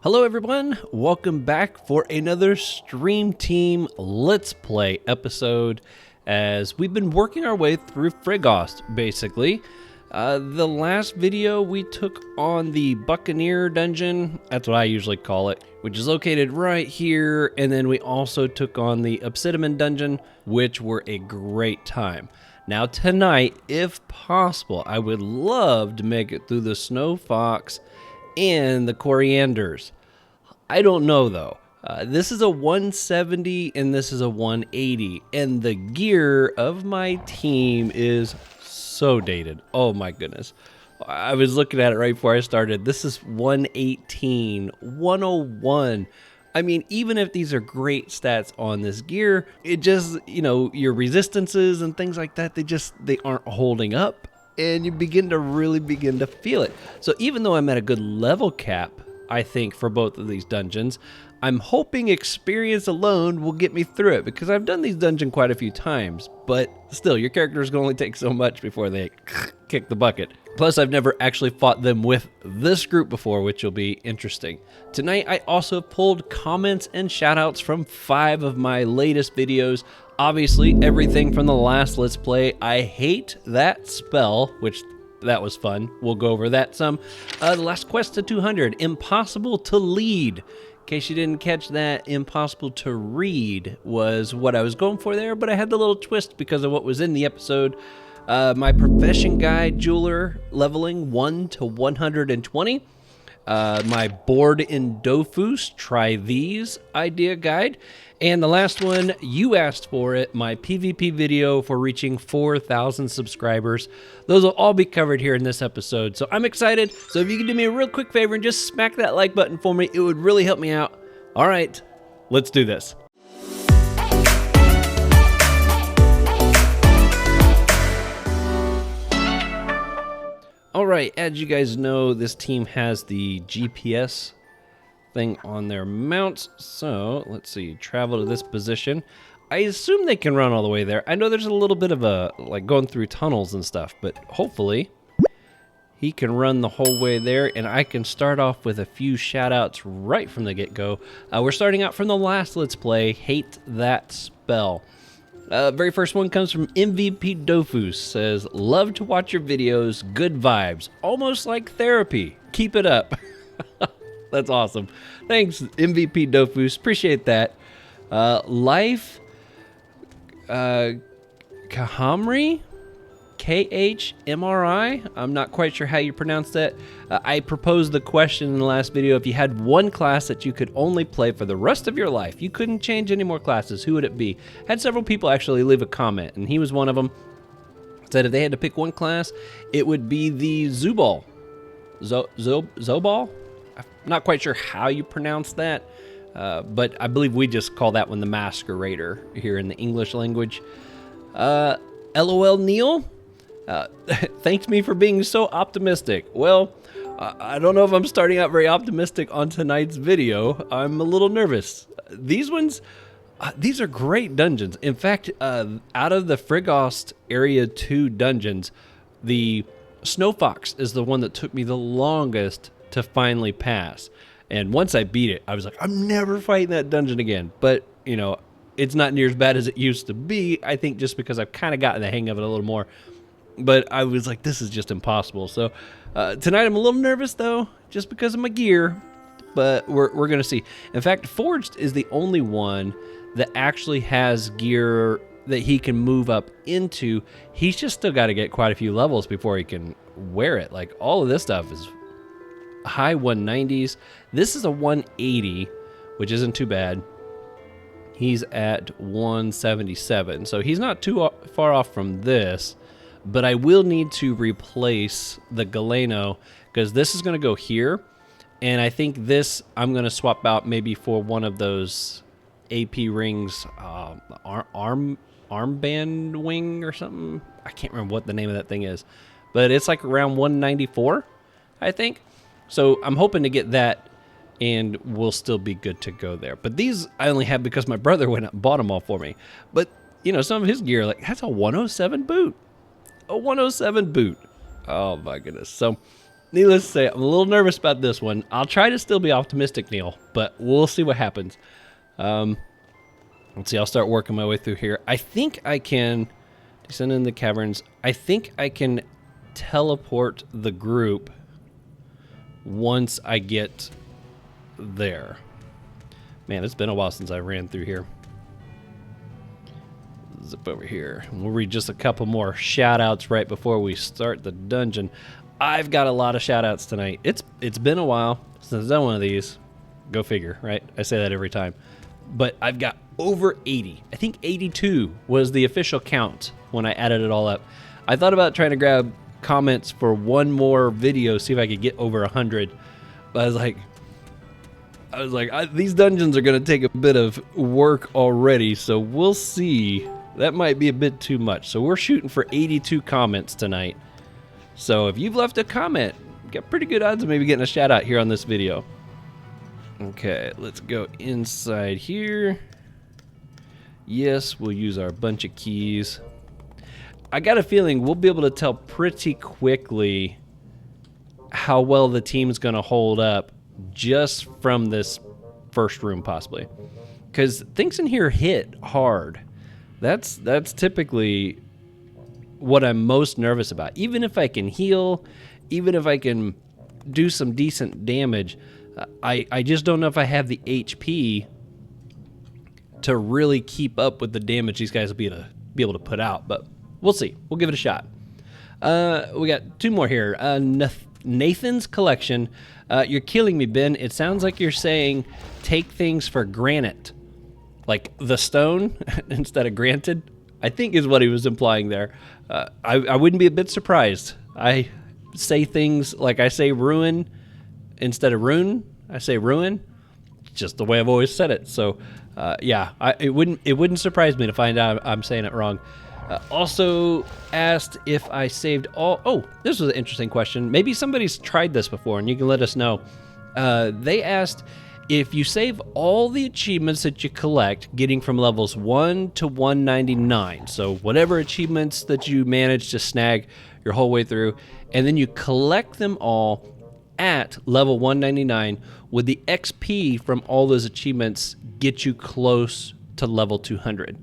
Hello everyone, welcome back for another Stream Team Let's Play episode as we've been working our way through Frigost, basically. The last video we took on the Buccaneer dungeon, that's what I usually call it, which is located right here, and then we also took on the Obsidian dungeon, which were a great time. Now tonight, if possible, I would love to make it through the Snowfoux and the Corianders. I don't know though. This is a 170 and this is a 180, and the gear of my team is so dated. Oh my goodness. I was looking at it right before I started. This is 118, 101. I mean, even if these are great stats on this gear, it just, you know, your resistances and things like that, they aren't holding up. And you really begin to feel it. So even though I'm at a good level cap, I think, for both of these dungeons, I'm hoping experience alone will get me through it, because I've done these dungeons quite a few times, but still, your characters can only take so much before they kick the bucket. Plus, I've never actually fought them with this group before, which will be interesting. Tonight, I also pulled comments and shoutouts from 5 of my latest videos. Obviously, everything from the last Let's Play. I hate that spell, which that was fun. We'll go over that some. The last quest to 200, impossible to lead. In case you didn't catch that, impossible to read was what I was going for there, but I had the little twist because of what was in the episode. My profession guide, jeweler, leveling 1 to 120. My board in Dofus, try these idea guide. And the last one, you asked for it, my PvP video for reaching 4,000 subscribers. Those will all be covered here in this episode, so I'm excited. So if you could do me a real quick favor and just smack that like button for me, it would really help me out. All right, let's do this. All right, as you guys know, this team has the GPS thing on their mounts. So let's see, travel to this position. I assume they can run all the way there. I know there's a little bit of a, like, going through tunnels and stuff, but hopefully he can run the whole way there, and I can start off with a few shout outs right from the get-go. We're starting out from the last Let's Play, Hate That Spell. Very first one comes from MVP Dofus, says, love to watch your videos, good vibes, almost like therapy. Keep it up. That's awesome. Thanks, MVP Dofus, appreciate that. Life Kahamri? KHMRI? I'm not quite sure how you pronounce that. I proposed the question in the last video, if you had one class that you could only play for the rest of your life, you couldn't change any more classes, who would it be? Had several people actually leave a comment, and he was one of them. Said if they had to pick one class, it would be the Zubal. Zobal? I'm not quite sure how you pronounce that, but I believe we just call that one the Masquerader here in the English language. LOL Neil? Thanks me for being so optimistic. Well, I don't know if I'm starting out very optimistic on tonight's video. I'm a little nervous. These ones, these are great dungeons. In fact, out of the Frigost Area 2 dungeons, the Snowfoux is the one that took me the longest to finally pass. And once I beat it, I was like, I'm never fighting that dungeon again. But, you know, it's not near as bad as it used to be, I think, just because I've kind of gotten the hang of it a little more. But I was like, this is just impossible. So tonight I'm a little nervous, though, just because of my gear. But we're going to see. In fact, Forged is the only one that actually has gear that he can move up into. He's just still got to get quite a few levels before he can wear it. Like, all of this stuff is high 190s. This is a 180, which isn't too bad. He's at 177, so he's not too far off from this, but I will need to replace the Galeno, because this is going to go here, and I think this I'm going to swap out maybe for one of those AP rings, armband wing or something. I can't remember what the name of that thing is, but it's like around 194, I think. So I'm hoping to get that, and we'll still be good to go there. But these I only have because my brother went out and bought them all for me. But, you know, some of his gear, like, that's a 107 boot. A 107 boot. Oh, my goodness. So needless to say, I'm a little nervous about this one. I'll try to still be optimistic, Neil, but we'll see what happens. Let's see, I'll start working my way through here. I think I can descend in the caverns. I think I can teleport the group once I get there. Man, it's been a while since I ran through here. Zip over here. We'll read just a couple more shout outs right before we start the dungeon. I've got a lot of shout outs tonight. It's been a while since I've done one of these. Go figure, right? I say that every time. But I've got over 80. I think 82 was the official count when I added it all up. I thought about trying to grab comments for one more video, see if I could get over 100. But I was like, these dungeons are going to take a bit of work already, so we'll see. That might be a bit too much. So we're shooting for 82 comments tonight. So if you've left a comment, got pretty good odds of maybe getting a shout out here on this video. Okay, let's go inside here. Yes, we'll use our bunch of keys. I got a feeling we'll be able to tell pretty quickly how well the team's going to hold up just from this first room, possibly. Because things in here hit hard. That's typically what I'm most nervous about. Even if I can heal, even if I can do some decent damage, I just don't know if I have the HP to really keep up with the damage these guys will be able to put out. But we'll see. We'll give it a shot. We got two more here. Nathan's Collection. You're killing me, Ben. It sounds like you're saying take things for granted. Like the stone instead of granted, I think is what he was implying there. I wouldn't be a bit surprised. I say things like I say ruin instead of rune. I say ruin. Just the way I've always said it. So, yeah, it wouldn't surprise me to find out I'm saying it wrong. Also asked if I saved all... Oh, this was an interesting question. Maybe somebody's tried this before, and you can let us know. They asked if you save all the achievements that you collect, getting from levels 1 to 199, so whatever achievements that you manage to snag your whole way through, and then you collect them all at level 199, would the XP from all those achievements get you close to level 200?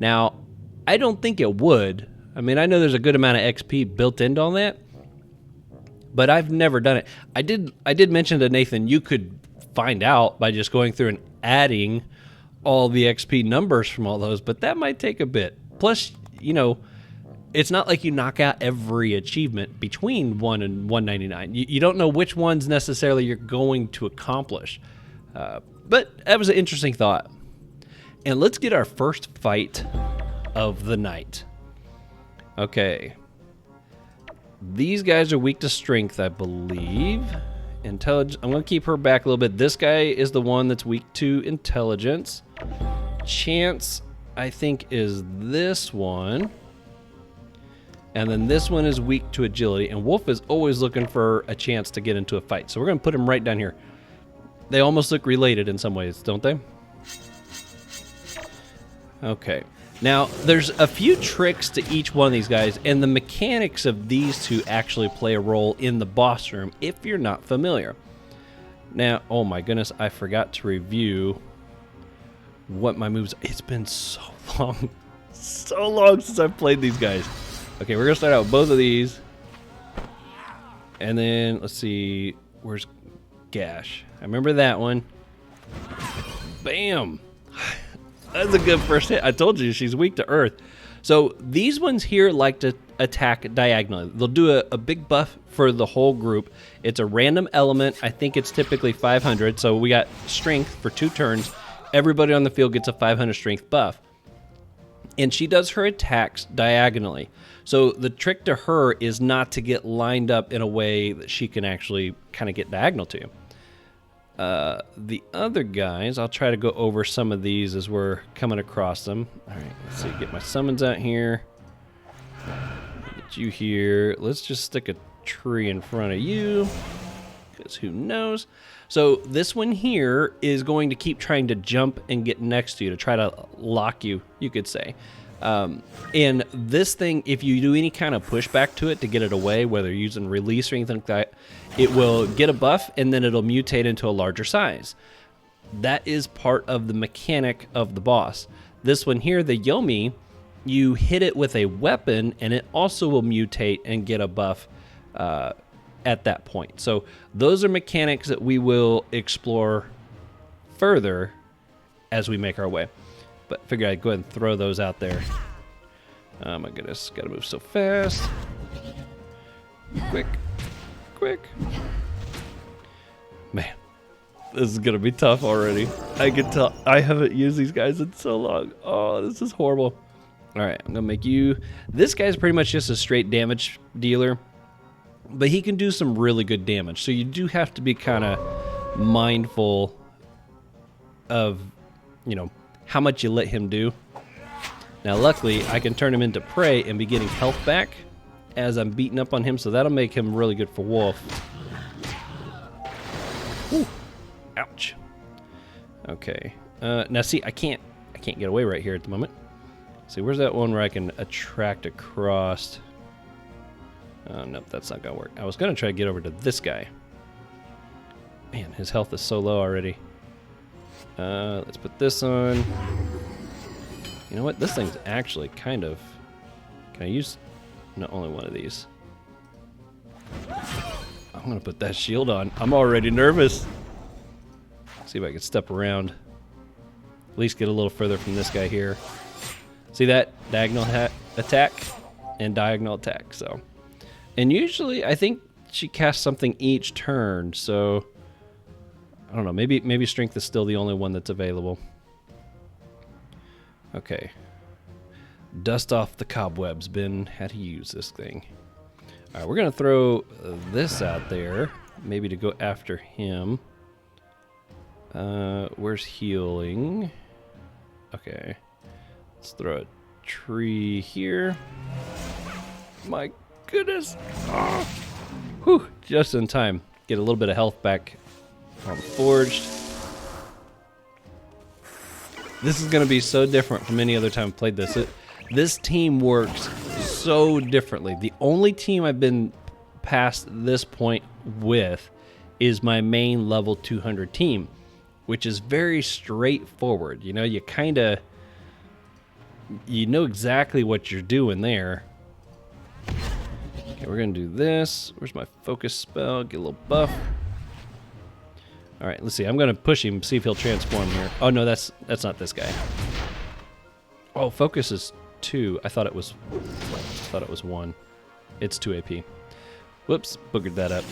Now, I don't think it would. I mean, I know there's a good amount of XP built into all that, but I've never done it. I did mention to Nathan you could find out by just going through and adding all the XP numbers from all those, but that might take a bit. Plus, you know, it's not like you knock out every achievement between 1 and 199. You don't know which ones necessarily you're going to accomplish. But that was an interesting thought. And let's get our first fight of the night. Okay. These guys are weak to strength, I believe. Intelligence. I'm going to keep her back a little bit. This guy is the one that's weak to intelligence. Chance, I think, is this one. And then this one is weak to agility. And Whoof is always looking for a chance to get into a fight. So we're going to put him right down here. They almost look related in some ways, don't they? Okay. Now, there's a few tricks to each one of these guys, and the mechanics of these two actually play a role in the boss room if you're not familiar. Now, oh my goodness, I forgot to review what my moves are. It's been so long since I've played these guys. Okay, we're going to start out with both of these. And then, let's see, where's Gash? I remember that one. Bam! That's a good first hit. I told you she's weak to earth. So these ones here like to attack diagonally. They'll do a big buff for the whole group. It's a random element. I think it's typically 500. So we got strength for 2 turns. Everybody on the field gets a 500 strength buff. And she does her attacks diagonally. So the trick to her is not to get lined up in a way that she can actually kind of get diagonal to you. The other guys, I'll try to go over some of these as we're coming across them. All right, let's see, get my summons out here. Get you here. Let's just stick a tree in front of you, because who knows? So this one here is going to keep trying to jump and get next to you to try to lock you, you could say. And this thing, if you do any kind of pushback to it to get it away, whether you're using release or anything like that, it will get a buff and then it'll mutate into a larger size. That is part of the mechanic of the boss. This one here, the Yomi, you hit it with a weapon and it also will mutate and get a buff at that point. So those are mechanics that we will explore further as we make our way. But figure I'd go ahead and throw those out there. Oh my goodness, gotta move so fast. Quick, quick. Man, this is gonna be tough already. I can tell. I haven't used these guys in so long. Oh, this is horrible. All right, I'm gonna make you. This guy's pretty much just a straight damage dealer, but he can do some really good damage. So you do have to be kind of mindful of, you know, how much you let him do. Now, luckily, I can turn him into prey and be getting health back as I'm beating up on him, so that'll make him really good for Whoof. Ooh. Ouch. Okay. Now, see, I can't get away right here at the moment. See, where's that one where I can attract across? Nope, that's not gonna work. I was gonna try to get over to this guy. Man, his health is so low already. Let's put this on. You know what? This thing's actually kind of... Can I use not only one of these? I'm gonna put that shield on. I'm already nervous. See if I can step around. At least get a little further from this guy here. See that? Diagonal attack and diagonal attack. So, and usually I think she casts something each turn. So I don't know. Maybe strength is still the only one that's available. Okay. Dust off the cobwebs, Ben. How to use this thing. All right, we're going to throw this out there, maybe to go after him. Where's healing? Okay. Let's throw a tree here. My goodness. Oh. Whew, just in time. Get a little bit of health back on Forged. This is going to be so different from any other time I've played this. This team works so differently. The only team I've been past this point with is my main level 200 team, which is very straightforward. You know, you know exactly what you're doing there. Okay, we're going to do this. Where's my focus spell? Get a little buff. All right, let's see. I'm going to push him, see if he'll transform here. Oh, no, that's not this guy. Oh, focus is 2. I thought it was 1. It's 2 AP. Whoops, boogered that up.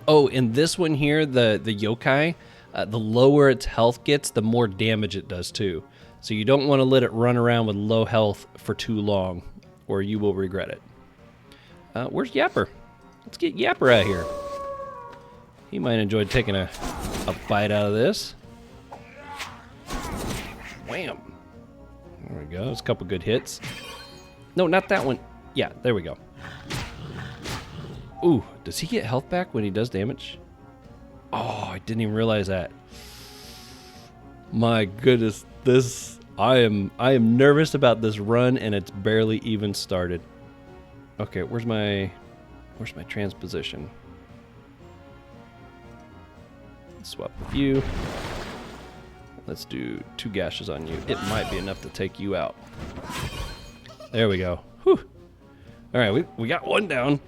Oh, and this one here, the yokai, the lower its health gets, the more damage it does too. So you don't want to let it run around with low health for too long, or you will regret it. Where's Yapper? Let's get Yapper out here. He might enjoy taking a bite out of this. Wham! There we go. There's a couple good hits. No, not that one. Yeah, there we go. Ooh, does he get health back when he does damage? Oh, I didn't even realize that. My goodness, I am nervous about this run, and it's barely even started. Okay, where's my transposition? Let's swap with you. Let's do 2 gashes on you. It might be enough to take you out. There we go. Whew. All right, we got one down.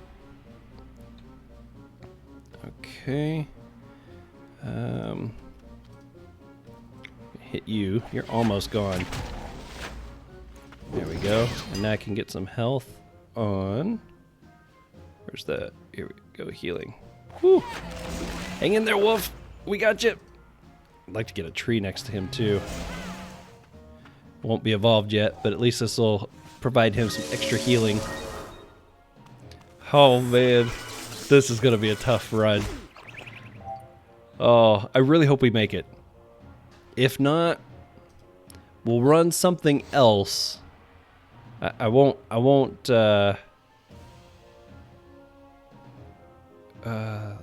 Okay. Hit you. You're almost gone. There we go. And now I can get some health on. Where's the... Here we go, healing. Whew. Hang in there, Wolf. We got you. I'd like to get a tree next to him, too. Won't be evolved yet, but at least this will provide him some extra healing. Oh, man. This is going to be a tough run. Oh, I really hope we make it. If not, we'll run something else. I won't, let's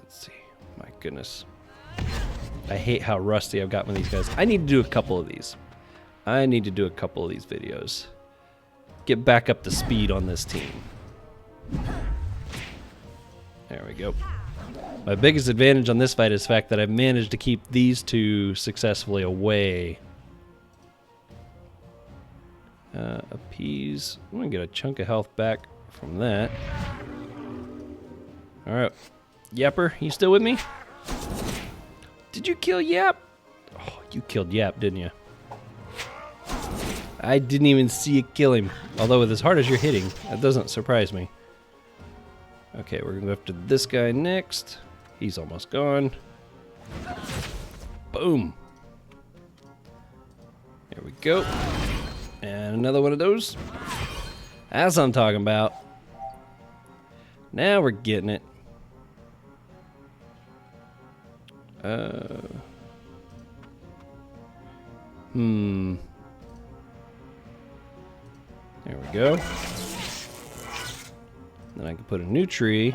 see. My goodness. I hate how rusty I've got with these guys. I need to do a couple of these. I need to do a couple of these videos. Get back up to speed on this team. There we go. My biggest advantage on this fight is the fact that I've managed to keep these two successfully away. Appease. I'm gonna get a chunk of health back from that. Alright. Yapper, you still with me? Did you kill Yap? Oh, you killed Yap, didn't you? I didn't even see you kill him. Although with as hard as you're hitting, that doesn't surprise me. Okay, we're gonna go after this guy next. He's almost gone. Boom. There we go. And another one of those. That's what I'm talking about. Now we're getting it. There we go. Then I can put a new tree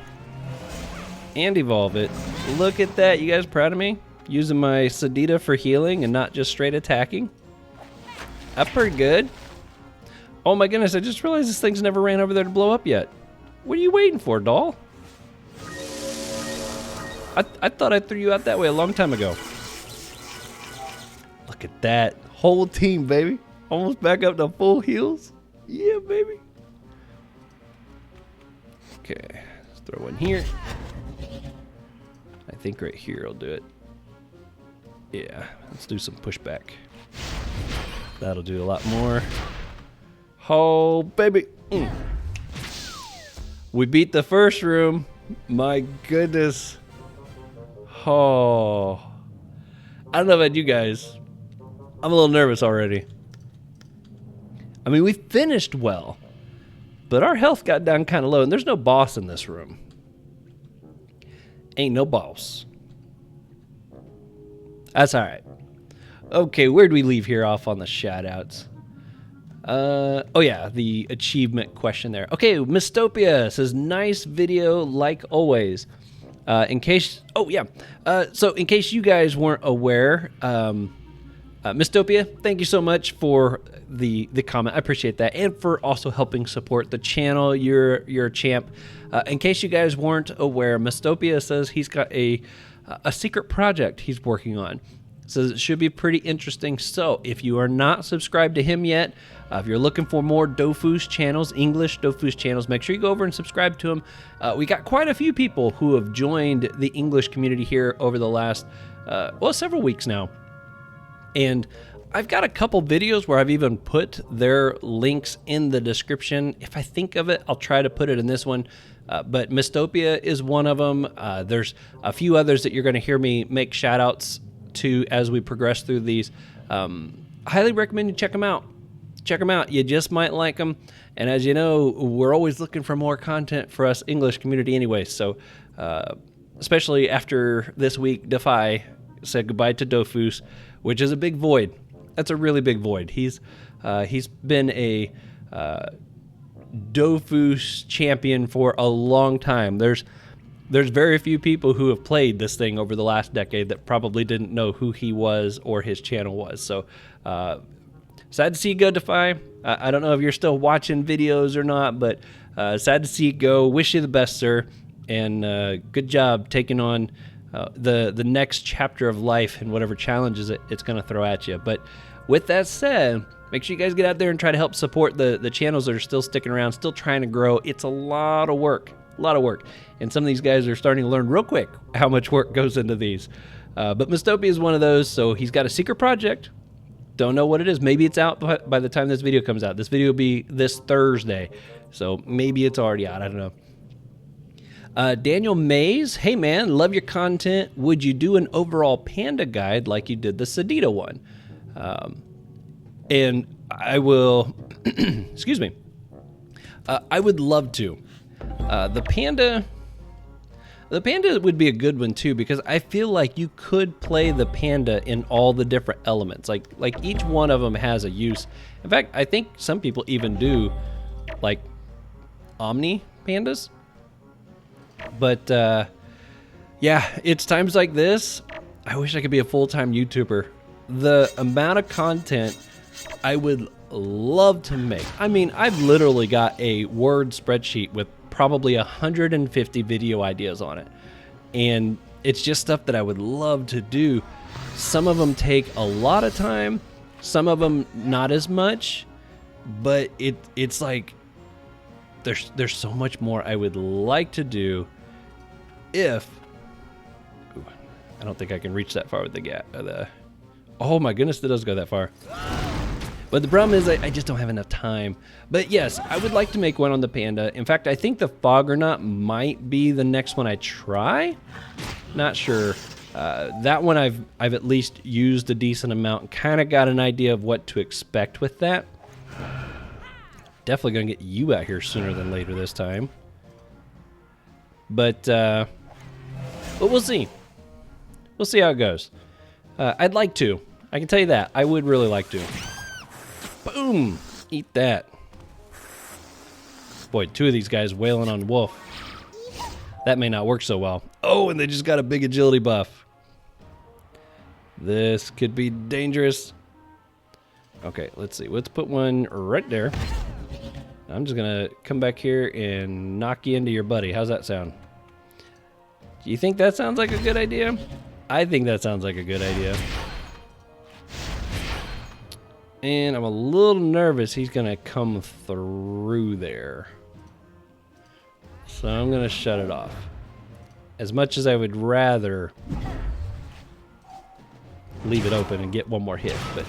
and evolve it. Look at that. You guys proud of me? Using my Sadida for healing and not just straight attacking. That's pretty good. Oh my goodness, I just realized this thing's never ran over there to blow up yet. What are you waiting for, doll? I thought I threw you out that way a long time ago. Look at that. Whole team, baby. Almost back up to full heals. Yeah, baby. Okay, let's throw one here. I think right here will do it. Yeah, let's do some pushback. That'll do a lot more. Oh, baby. We beat the first room. My goodness. Oh. I don't know about you guys. I'm a little nervous already. I mean, we finished well, but our health got down kind of low, and there's no boss in this room. Ain't no boss. That's all right. Okay, where'd we leave here off on the shout-outs? Oh yeah, the achievement question there. Okay, Mystopia says, nice video like always. In case, so in case you guys weren't aware, Mystopia, thank you so much for the comment. I appreciate that, and for also helping support the channel. You're a champ. In case you guys weren't aware, Mystopia says he's got a secret project he's working on. Says it should be pretty interesting. So if you are not subscribed to him yet, if you're looking for more Dofus Channels, English Dofus Channels, make sure you go over and subscribe to him. We got quite a few people who have joined the English community here over the last, several weeks now. And I've got a couple videos where I've even put their links in the description. If I think of it, I'll try to put it in this one. But Mystopia is one of them. There's a few others that you're going to hear me make shout outs to as we progress through these. Highly recommend you check them out. Check them out. You just might like them. And as you know, we're always looking for more content for us English community anyway. So especially after this week, Defy said goodbye to Dofus, which is a big void. That's a really big void. He's been a Dofus champion for a long time. There's very few people who have played this thing over the last decade that probably didn't know who he was or his channel was. So sad to see you go, Defy. I don't know if you're still watching videos or not, but sad to see you go. Wish you the best, sir, and good job taking on the next chapter of life and whatever challenges it's going to throw at you. But with that said, make sure you guys get out there and try to help support the channels that are still sticking around, still trying to grow. It's a lot of work. A lot of work. And some of these guys are starting to learn real quick how much work goes into these. But Mystopia is one of those, so he's got a secret project. Don't know what it is. Maybe it's out by the time this video comes out. This video will be this Thursday, so maybe it's already out. I don't know. Daniel Mays, hey man, love your content. Would you do an overall panda guide like you did the Sadida one? And I will, excuse me, I would love to. The panda would be a good one too, because I feel like you could play the panda in all the different elements. Like each one of them has a use. In fact, I think some people even do like omni pandas. But yeah, it's times like this, I wish I could be a full-time YouTuber. The amount of content I would love to make. I mean, I've literally got a Word spreadsheet with probably 150 video ideas on it. And it's just stuff that I would love to do. Some of them take a lot of time, some of them not as much, but it's like there's so much more I would like to do if I don't think I can reach that far with the gap. Oh my goodness, it does go that far. But the problem is I just don't have enough time. But yes, I would like to make one on the Panda. In fact, I think the Foggernaut might be the next one I try. Not sure. That one I've at least used a decent amount and kind of got an idea of what to expect with that. Definitely gonna get you out here sooner than later this time. But we'll see. We'll see how it goes. I'd like to. I can tell you that. I would really like to. Boom! Eat that. Boy, two of these guys wailing on Whoof. That may not work so well. Oh, and they just got a big agility buff. This could be dangerous. Okay, let's see. Let's put one right there. I'm just gonna come back here and knock you into your buddy. How's that sound? Do you think that sounds like a good idea? I think that sounds like a good idea. And I'm a little nervous he's gonna come through there. So I'm gonna shut it off. As much as I would rather leave it open and get one more hit, but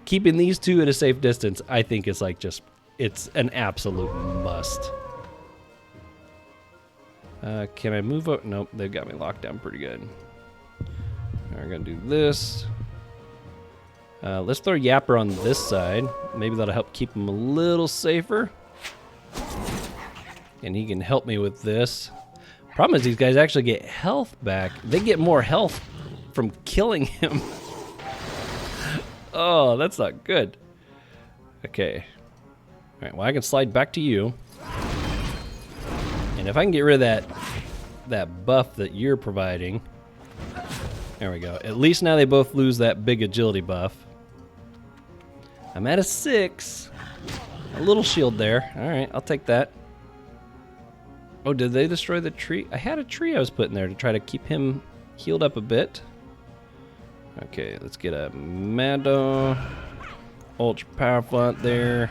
keeping these two at a safe distance, I think is like just, it's an absolute must. Can I move up? Nope, they've got me locked down pretty good. We're gonna do this. Let's throw Yapper on this side. Maybe that'll help keep him a little safer. And he can help me with this. Problem is these guys actually get health back. They get more health from killing him. Oh, that's not good. Okay. All right, well, I can slide back to you. And if I can get rid of that buff that you're providing. There we go. At least now they both lose that big agility buff. I'm at a 6. A little shield there. All right, I'll take that. Oh, did they destroy the tree? I had a tree I was putting there to try to keep him healed up a bit. Okay, let's get a Mado. Ultra powerful out there.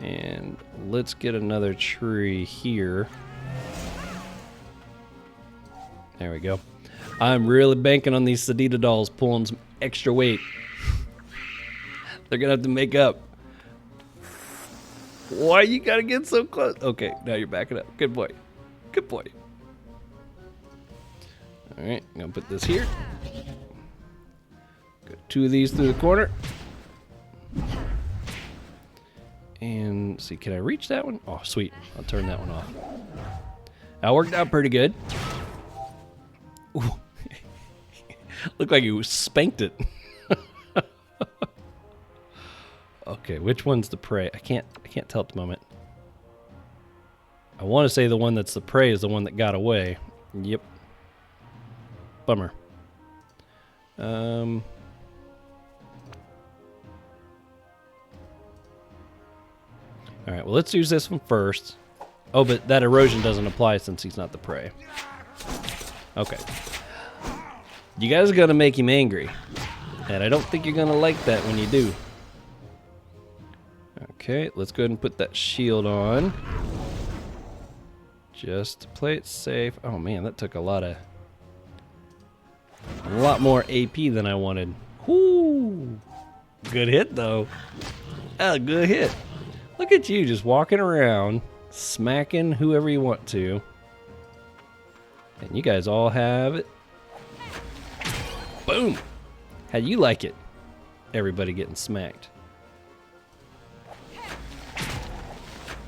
And let's get another tree here. There we go. I'm really banking on these Sadida dolls pulling some extra weight. They're gonna have to make up. Why you gotta get so close? Okay, now you're backing up. Good boy. Good boy. All right, I'm gonna put this here. Got 2 of these through the corner. And see, can I reach that one? Oh, sweet. I'll turn that one off. That worked out pretty good. Ooh. Looked like you spanked it. Okay, which one's the prey? I can't tell at the moment. I want to say the one that's the prey is the one that got away. Yep. Bummer. All right, well, let's use this one first. Oh, but that erosion doesn't apply since he's not the prey. Okay. You guys are gonna make him angry. And I don't think you're gonna like that when you do. Okay, let's go ahead and put that shield on. Just to play it safe. Oh man, that took a lot more AP than I wanted. Whoo! Good hit though. Ah, good hit. Look at you just walking around, smacking whoever you want to. And you guys all have it. Boom! How you like it? Everybody getting smacked.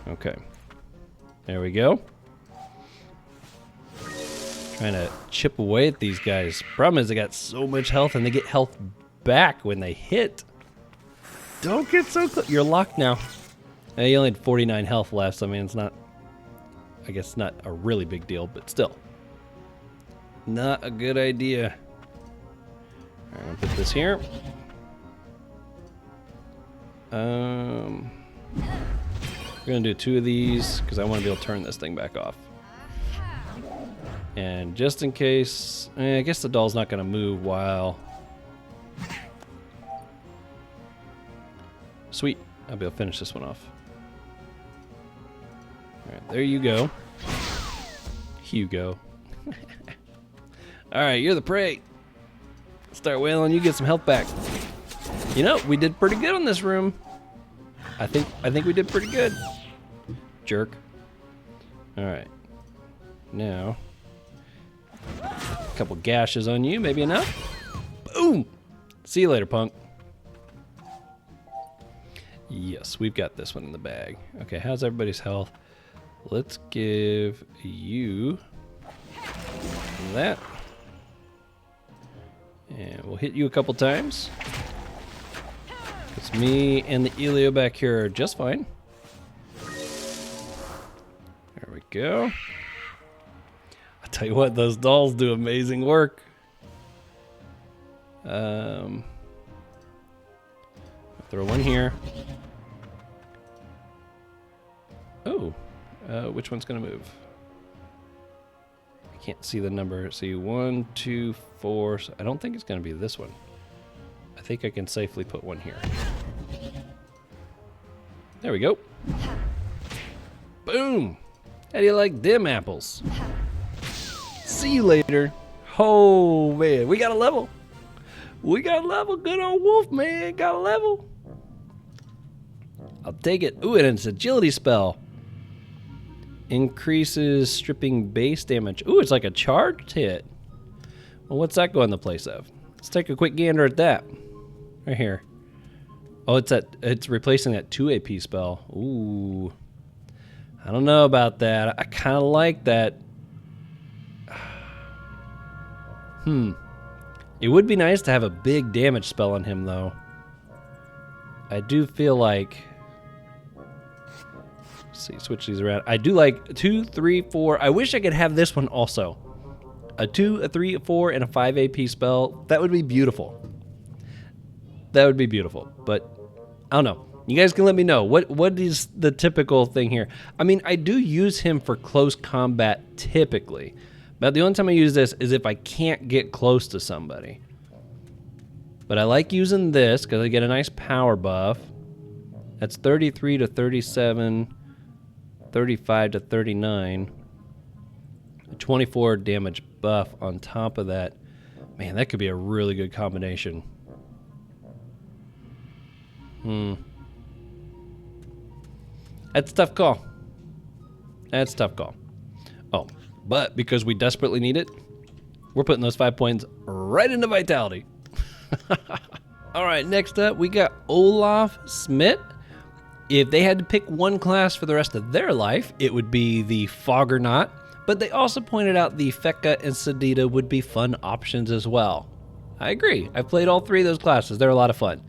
Okay. There we go. Trying to chip away at these guys. Problem is they got so much health and they get health back when they hit. Don't get so close. You're locked now. You only had 49 health left, so I mean, it's not, I guess not a really big deal, but still. Not a good idea. All right, I'm gonna put this here. We're gonna do 2 of these because I want to be able to turn this thing back off. And just in case, I guess the doll's not gonna move while. Sweet, I'll be able to finish this one off. All right, there you go. Hugo. All right, you're the prey. Start wailing, you get some health back. You know, we did pretty good on this room. I think we did pretty good. Jerk. All right. Now, a couple gashes on you, maybe enough. Boom. See you later, punk. Yes, we've got this one in the bag. Okay, how's everybody's health? Let's give you that. And we'll hit you a couple times. It's me and the Elio back here just fine. There we go. I'll tell you what, those dolls do amazing work. Throw one here. Oh, which one's gonna move? I can't see the number. See, 1, 2, 4. So I don't think it's gonna be this one. I think I can safely put one here. There we go. Boom! How do you like them apples? See you later. Oh man, we got a level. We got a level. Good old Whoof, man. Got a level. I'll take it. Ooh, and it's an agility spell. Increases stripping base damage. Ooh, it's like a charged hit. Well, what's that go in the place of? Let's take a quick gander at that. Right here. Oh, it's replacing that 2 AP spell. Ooh. I don't know about that. I kind of like that. It would be nice to have a big damage spell on him, though. I do feel like... Let's see, switch these around. I do like 2, 3, 4. I wish I could have this one also. A 2, a 3, a 4, and a 5 AP spell. That would be beautiful. That would be beautiful. But, I don't know. You guys can let me know. What is the typical thing here? I mean, I do use him for close combat typically. But the only time I use this is if I can't get close to somebody. But I like using this because I get a nice power buff. That's 33 to 37, 35 to 39. A 24 damage buff on top of that. Man, that could be a really good combination. That's a tough call. That's a tough call. Oh, but because we desperately need it, we're putting those 5 points right into Vitality. All right, next up, we got Olaf Smith. If they had to pick one class for the rest of their life, it would be the Foggernaut, but they also pointed out the Feka and Sadida would be fun options as well. I agree. I've played all 3 of those classes. They're a lot of fun.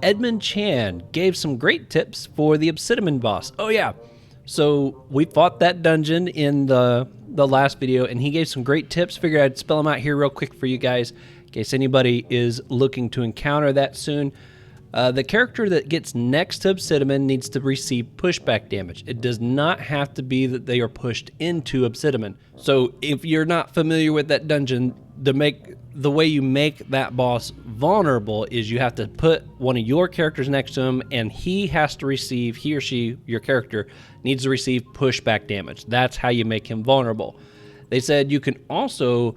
Edmund Chan gave some great tips for the Obsidian boss. Oh yeah, so we fought that dungeon in the last video, and he gave some great tips. Figured I'd spell them out here real quick for you guys, in case anybody is looking to encounter that soon. The character that gets next to Obsidian needs to receive pushback damage. It does not have to be that they are pushed into Obsidian. So if you're not familiar with that dungeon, the way you make that boss vulnerable is you have to put one of your characters next to him, and he or she, your character, needs to receive pushback damage. That's how you make him vulnerable. They said you can also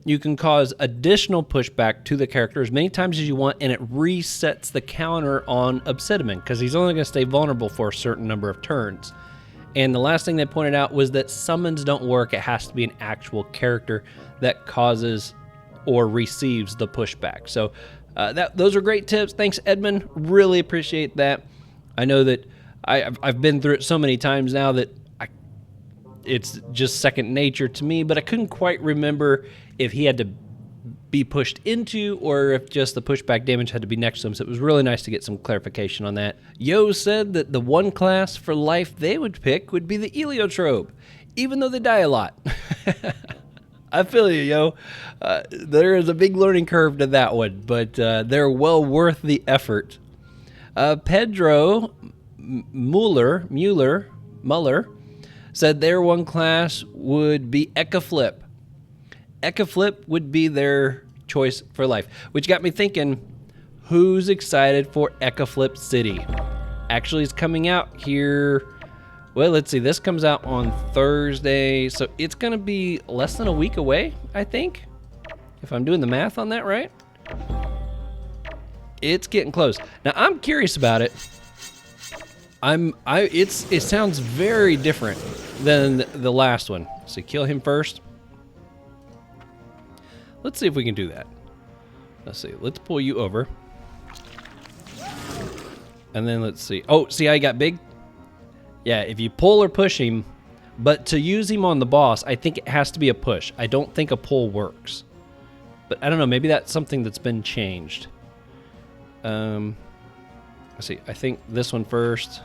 you can cause additional pushback to the character as many times as you want, and it resets the counter on Obsidian, because he's only going to stay vulnerable for a certain number of turns. And the last thing they pointed out was that summons don't work. It has to be an actual character that causes or receives the pushback. So those are great tips. Thanks, Edmund. Really appreciate that. I know that I've been through it so many times now that it's just second nature to me, but I couldn't quite remember if he had to be pushed into or if just the pushback damage had to be next to him. So it was really nice to get some clarification on that. Yo said that the one class for life they would pick would be the Eliotrope, even though they die a lot. I feel you, yo. There is a big learning curve to that one, but they're well worth the effort. Pedro Muller said their one class would be Eka Flip. Eka Flip would be their choice for life, which got me thinking, who's excited for Eka Flip City? Actually, it's coming out here. Well, let's see. This comes out on Thursday, so it's going to be less than a week away, I think, if I'm doing the math on that right. It's getting close. Now, I'm curious about it. It sounds very different than the last one. So kill him first. Let's see if we can do that. Let's see. Let's pull you over. And then let's see. Oh, see how he got big? Yeah, if you pull or push him, but to use him on the boss, I think it has to be a push. I don't think a pull works. But I don't know, maybe that's something that's been changed. Let's see, I think this one first.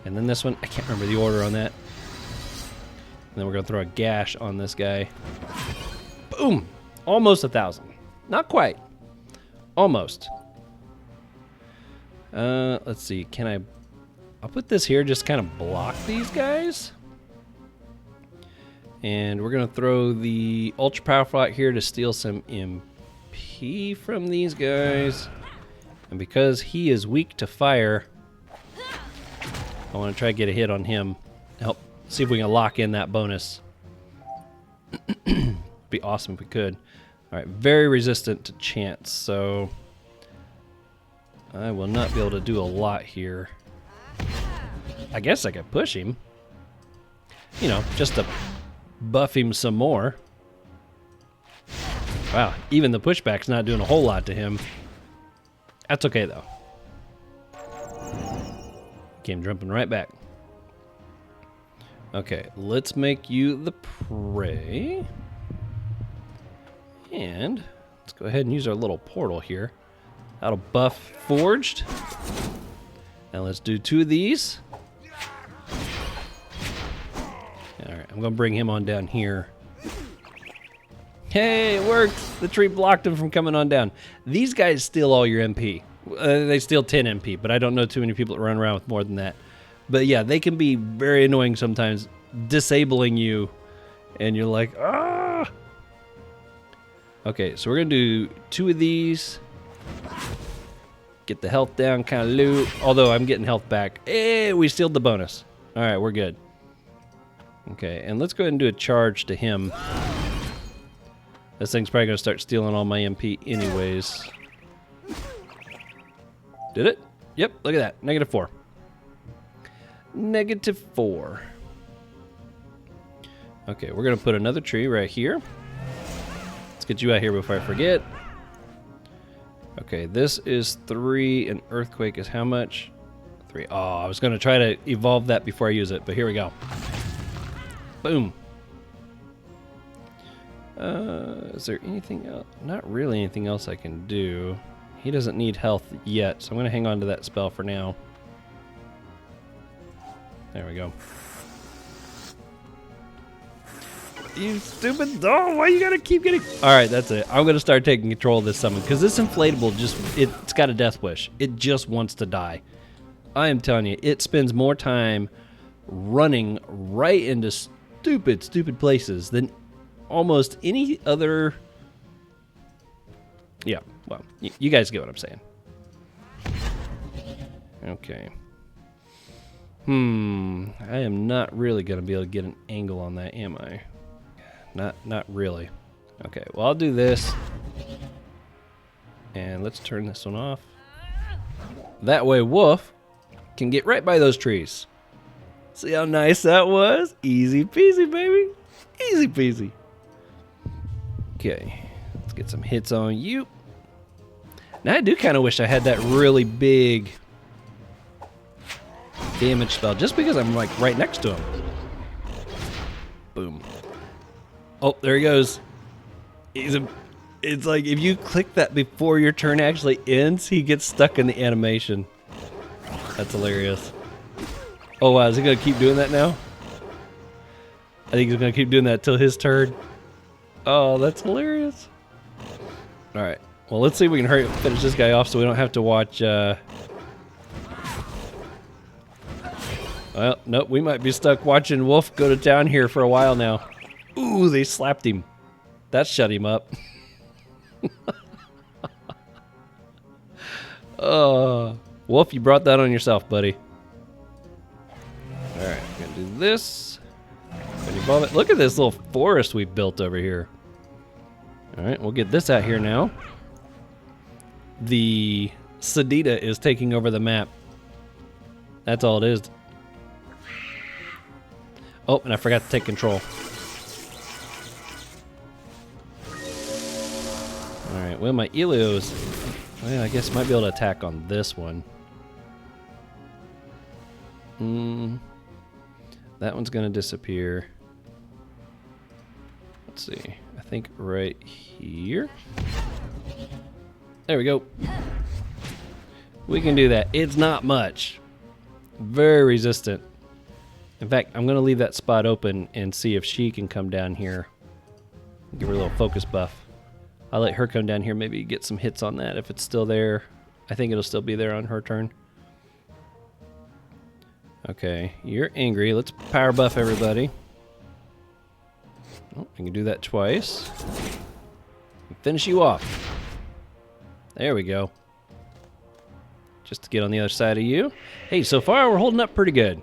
And then this one. I can't remember the order on that. And then we're going to throw a gash on this guy. Boom! Almost 1,000. Not quite. Almost. Let's see, can I'll put this here, just kind of block these guys. And we're going to throw the ultra powerful out here to steal some MP from these guys. And because he is weak to fire, I want to try to get a hit on him. Help see if we can lock in that bonus. Be awesome if we could. All right, very resistant to chance, so I will not be able to do a lot here. I guess I could push him. You know, just to buff him some more. Wow, even the pushback's not doing a whole lot to him. That's okay, though. Came jumping right back. Okay, let's make you the prey. And let's go ahead and use our little portal here. That'll buff Forged. Now let's do 2 of these. Alright, I'm going to bring him on down here. Hey, it worked! The tree blocked him from coming on down. These guys steal all your MP. They steal 10 MP, but I don't know too many people that run around with more than that. But yeah, they can be very annoying sometimes, disabling you, and you're like, ah! Okay, so we're going to do 2 of these. Get the health down, kind of loot. Although I'm getting health back. Hey, we sealed the bonus. Alright, we're good. Okay, and let's go ahead and do a charge to him. This thing's probably going to start stealing all my MP anyways. Did it? Yep, look at that. -4. -4. Okay, we're going to put another tree right here. Let's get you out here before I forget. Okay, this is 3, and Earthquake is how much? 3. Oh, I was going to try to evolve that before I use it, but here we go. Boom. Is there anything else? Not really anything else I can do. He doesn't need health yet, so I'm going to hang on to that spell for now. There we go. You stupid dog, why you gotta keep getting... Alright, that's it. I'm gonna start taking control of this summon, because this inflatable it's got a death wish. It just wants to die. I am telling you, it spends more time running right into stupid places than almost any other... Yeah, well, you guys get what I'm saying. Okay. I am not really gonna be able to get an angle on that, am I? Not really. Okay, well, I'll do this. And let's turn this one off. That way Whoof can get right by those trees. See how nice that was? Easy peasy, baby. Easy peasy. Okay, let's get some hits on you. Now, I do kind of wish I had that really big damage spell, just because I'm like right next to him. Boom. Oh, there he goes. It's like if you click that before your turn actually ends, he gets stuck in the animation. That's hilarious. Oh wow, is he gonna keep doing that now? I think he's gonna keep doing that till his turn. Oh, that's hilarious. Alright. Well, let's see if we can hurry up finish this guy off so we don't have to watch Well, nope, we might be stuck watching Whoof go to town here for a while now. Ooh, they slapped him. That shut him up. Whoof, you brought that on yourself, buddy. All right, gonna do this. Look at this little forest we've built over here. All right, we'll get this out here now. The Sadida is taking over the map. That's all it is. Oh, and I forgot to take control. All right, well, my Elios, well, I guess might be able to attack on this one. That one's gonna disappear. Let's see, I think right here. There we go. We can do that. It's not much. Very resistant. In fact, I'm gonna leave that spot open and see if she can come down here. Give her a little focus buff. I'll let her come down here, maybe get some hits on that if it's still there. I think it'll still be there on her turn. Okay, you're angry. Let's power buff everybody. Oh, I can do that twice. Finish you off. There we go. Just to get on the other side of you. Hey, so far we're holding up pretty good.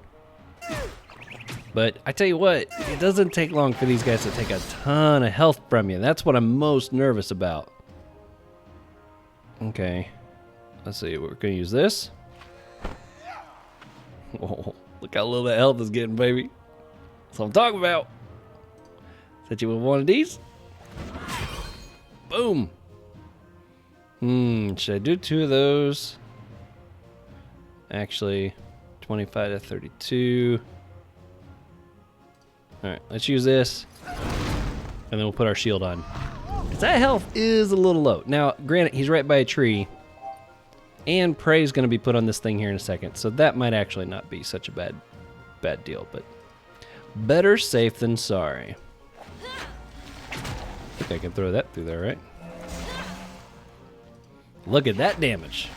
But I tell you what, it doesn't take long for these guys to take a ton of health from you. That's what I'm most nervous about. Okay. Let's see, we're gonna use this. Oh, look how little that health is getting, baby. That's what I'm talking about. Set you with one of these. Boom. Should I do 2 of those? Actually, 25 to 32. Alright, let's use this. And then we'll put our shield on. Because that health is a little low. Now, granted, he's right by a tree. And prey's going to be put on this thing here in a second. So that might actually not be such a bad deal. But better safe than sorry. I think I can throw that through there, right? Look at that damage.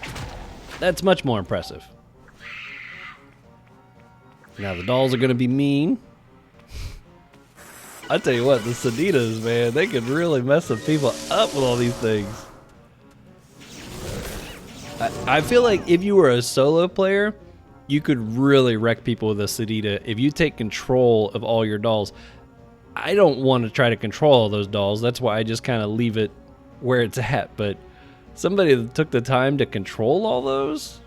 That's much more impressive. Now the dolls are going to be mean. I tell you what, the Sadidas, man, they can really mess some people up with all these things. I feel like if you were a solo player, you could really wreck people with a Sadida if you take control of all your dolls. I don't want to try to control all those dolls. That's why I just kind of leave it where it's at. But somebody that took the time to control all those,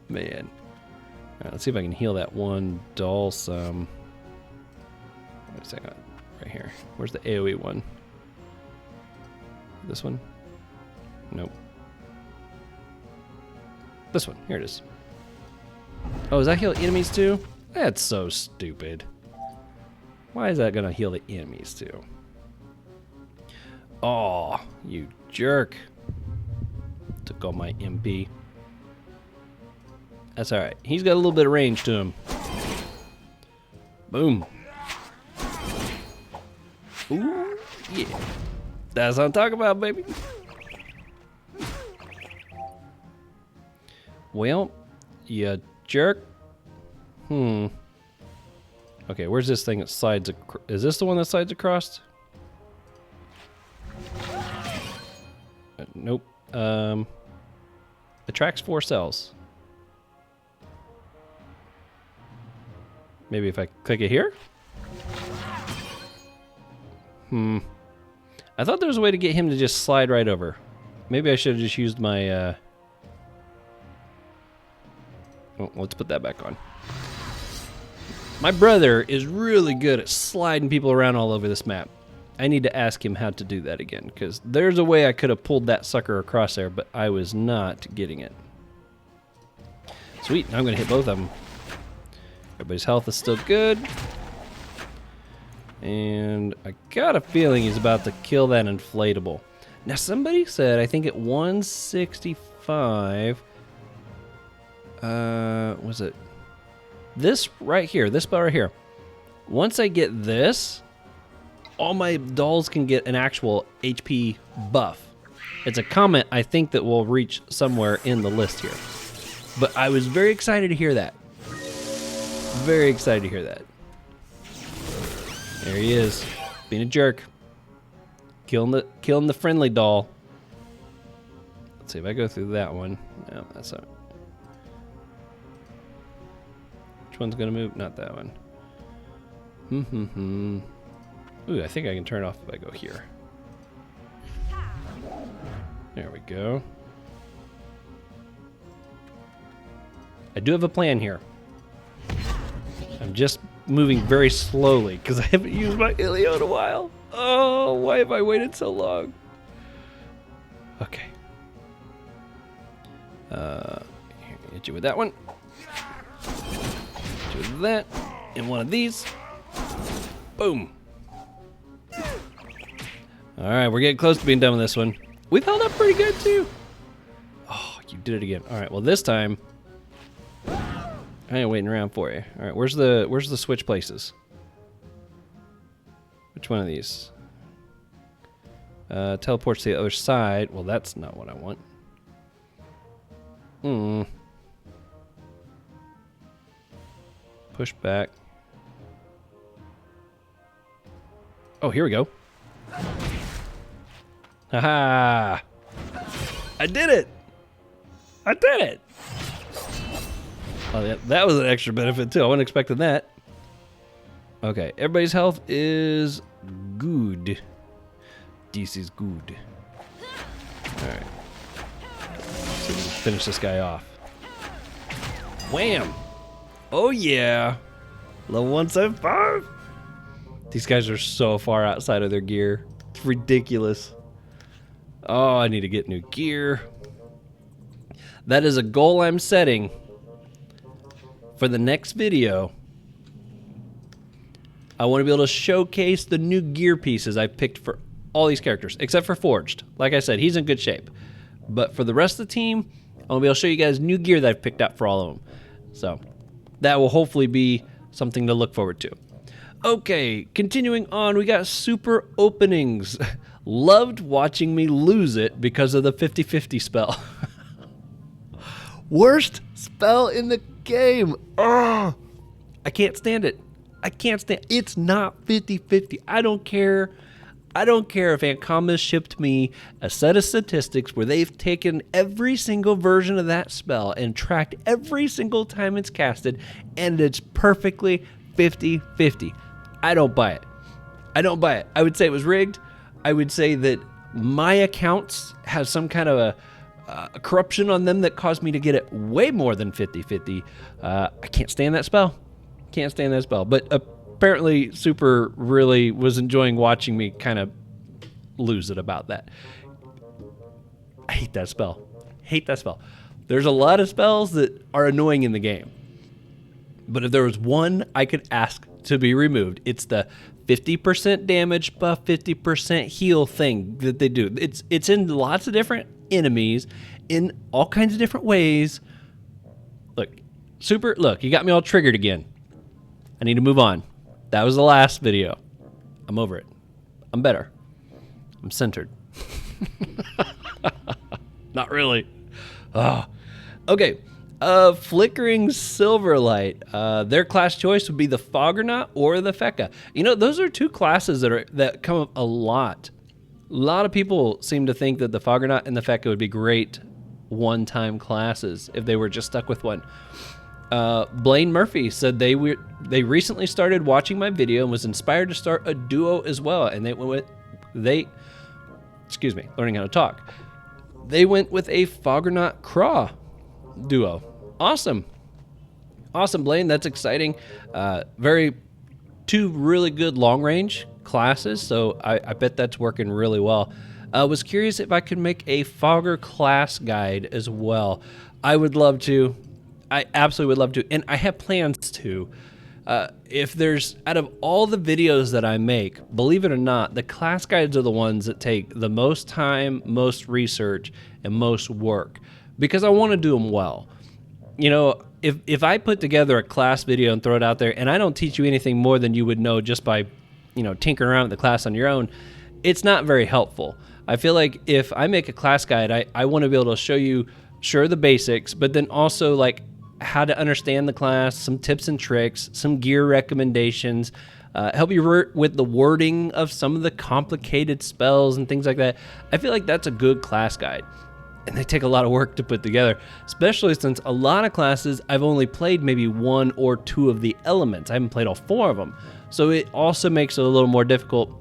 man. All right, let's see if I can heal that one doll some. Wait a second. Right here. Where's the AoE one? This one? Nope. This one. Here it is. Oh, does that heal enemies too? That's so stupid. Why is that going to heal the enemies too? Oh, you jerk. Took all my MP. That's alright. He's got a little bit of range to him. Boom. Ooh, yeah. That's what I'm talking about, baby. Well, you jerk. Okay, where's this thing that slides across? Is this the one that slides across? Nope. Attracts 4 cells. Maybe if I click it here? I thought there was a way to get him to just slide right over. Maybe I should have just used my... Oh, let's put that back on. My brother is really good at sliding people around all over this map. I need to ask him how to do that again, because there's a way I could have pulled that sucker across there, but I was not getting it. Sweet, now I'm going to hit both of them. Everybody's health is still good. And I got a feeling he's about to kill that inflatable. Now somebody said, I think at 165, was it this right here, this spot right here? Once I get this, all my dolls can get an actual HP buff. It's a comment I think that will reach somewhere in the list here. But I was very excited to hear that. Very excited to hear that. There he is, being a jerk. Killing the friendly doll. Let's see if I go through that one. No, that's not. Which one's gonna move? Not that one. Ooh, I think I can turn it off if I go here. There we go. I do have a plan here. I'm just moving very slowly because I haven't used my Elio in a while. Oh, why have I waited so long? Okay. Hit you with that one. Hit you with that. And one of these. Boom. All right, we're getting close to being done with this one. We've held up pretty good too. Oh, you did it again. All right, well this time I ain't waiting around for you. All right, where's the switch places? Which one of these? Teleports to the other side. Well, that's not what I want. Push back. Oh, here we go. Haha! I did it! I did it! Oh, yeah, that was an extra benefit too. I wasn't expecting that. Okay, everybody's health is good. DC's good. Alright. So we can finish this guy off. Wham! Oh yeah! Level 175! These guys are so far outside of their gear. It's ridiculous. Oh, I need to get new gear. That is a goal I'm setting for the next video. I want to be able to showcase the new gear pieces I picked for all these characters, except for Forged. Like I said, he's in good shape. But for the rest of the team, I want to be able to show you guys new gear that I've picked out for all of them. So that will hopefully be something to look forward to. Okay, continuing on, we got super openings. Loved watching me lose it because of the 50-50 spell. Worst spell in the game. Oh, I can't stand it. I can't stand it. It's not 50-50. I don't care. I don't care if Ankama shipped me a set of statistics where they've taken every single version of that spell and tracked every single time it's casted, and it's perfectly 50-50. I don't buy it. I don't buy it. I would say it was rigged. I would say that my accounts have some kind of a corruption on them that caused me to get it way more than 50-50. I can't stand that spell. Can't stand that spell. But apparently Super really was enjoying watching me kind of lose it about that. I hate that spell. Hate that spell. There's a lot of spells that are annoying in the game. But if there was one I could ask to be removed, it's the 50% damage buff, 50% heal thing that they do. It's in lots of different enemies in all kinds of different ways. Look, Super, look, you got me all triggered again. I need to move on. That was the last video. I'm over it. I'm better. I'm centered. Not really. Oh. Okay. Flickering Silverlight. Their class choice would be the Foggernaut or the Feka. You know, those are two classes that come up a lot. A lot of people seem to think that the Foggernaut and the Feka would be great one-time classes if they were just stuck with one. Blaine Murphy said they recently started watching my video and was inspired to start a duo as well, and learning how to talk. They went with a Foggernaut Craw duo. Awesome, Blaine. That's exciting. Two really good long range classes, so I bet that's working really well. I was curious if I could make a Fogger class guide as well. I would love to. I absolutely would love to, and I have plans to. If there's, out of all the videos that I make, believe it or not, the class guides are the ones that take the most time, most research, and most work, because I want to do them well. You know, if I put together a class video and throw it out there, and I don't teach you anything more than you would know just by, you know, tinkering around with the class on your own, it's not very helpful. I feel like if I make a class guide, I want to be able to show you, sure, the basics, but then also, like, how to understand the class, some tips and tricks, some gear recommendations, help you with the wording of some of the complicated spells and things like that. I feel like that's a good class guide. And they take a lot of work to put together, especially since a lot of classes I've only played maybe 1 or 2 of the elements. I haven't played all 4 of them. So it also makes it a little more difficult,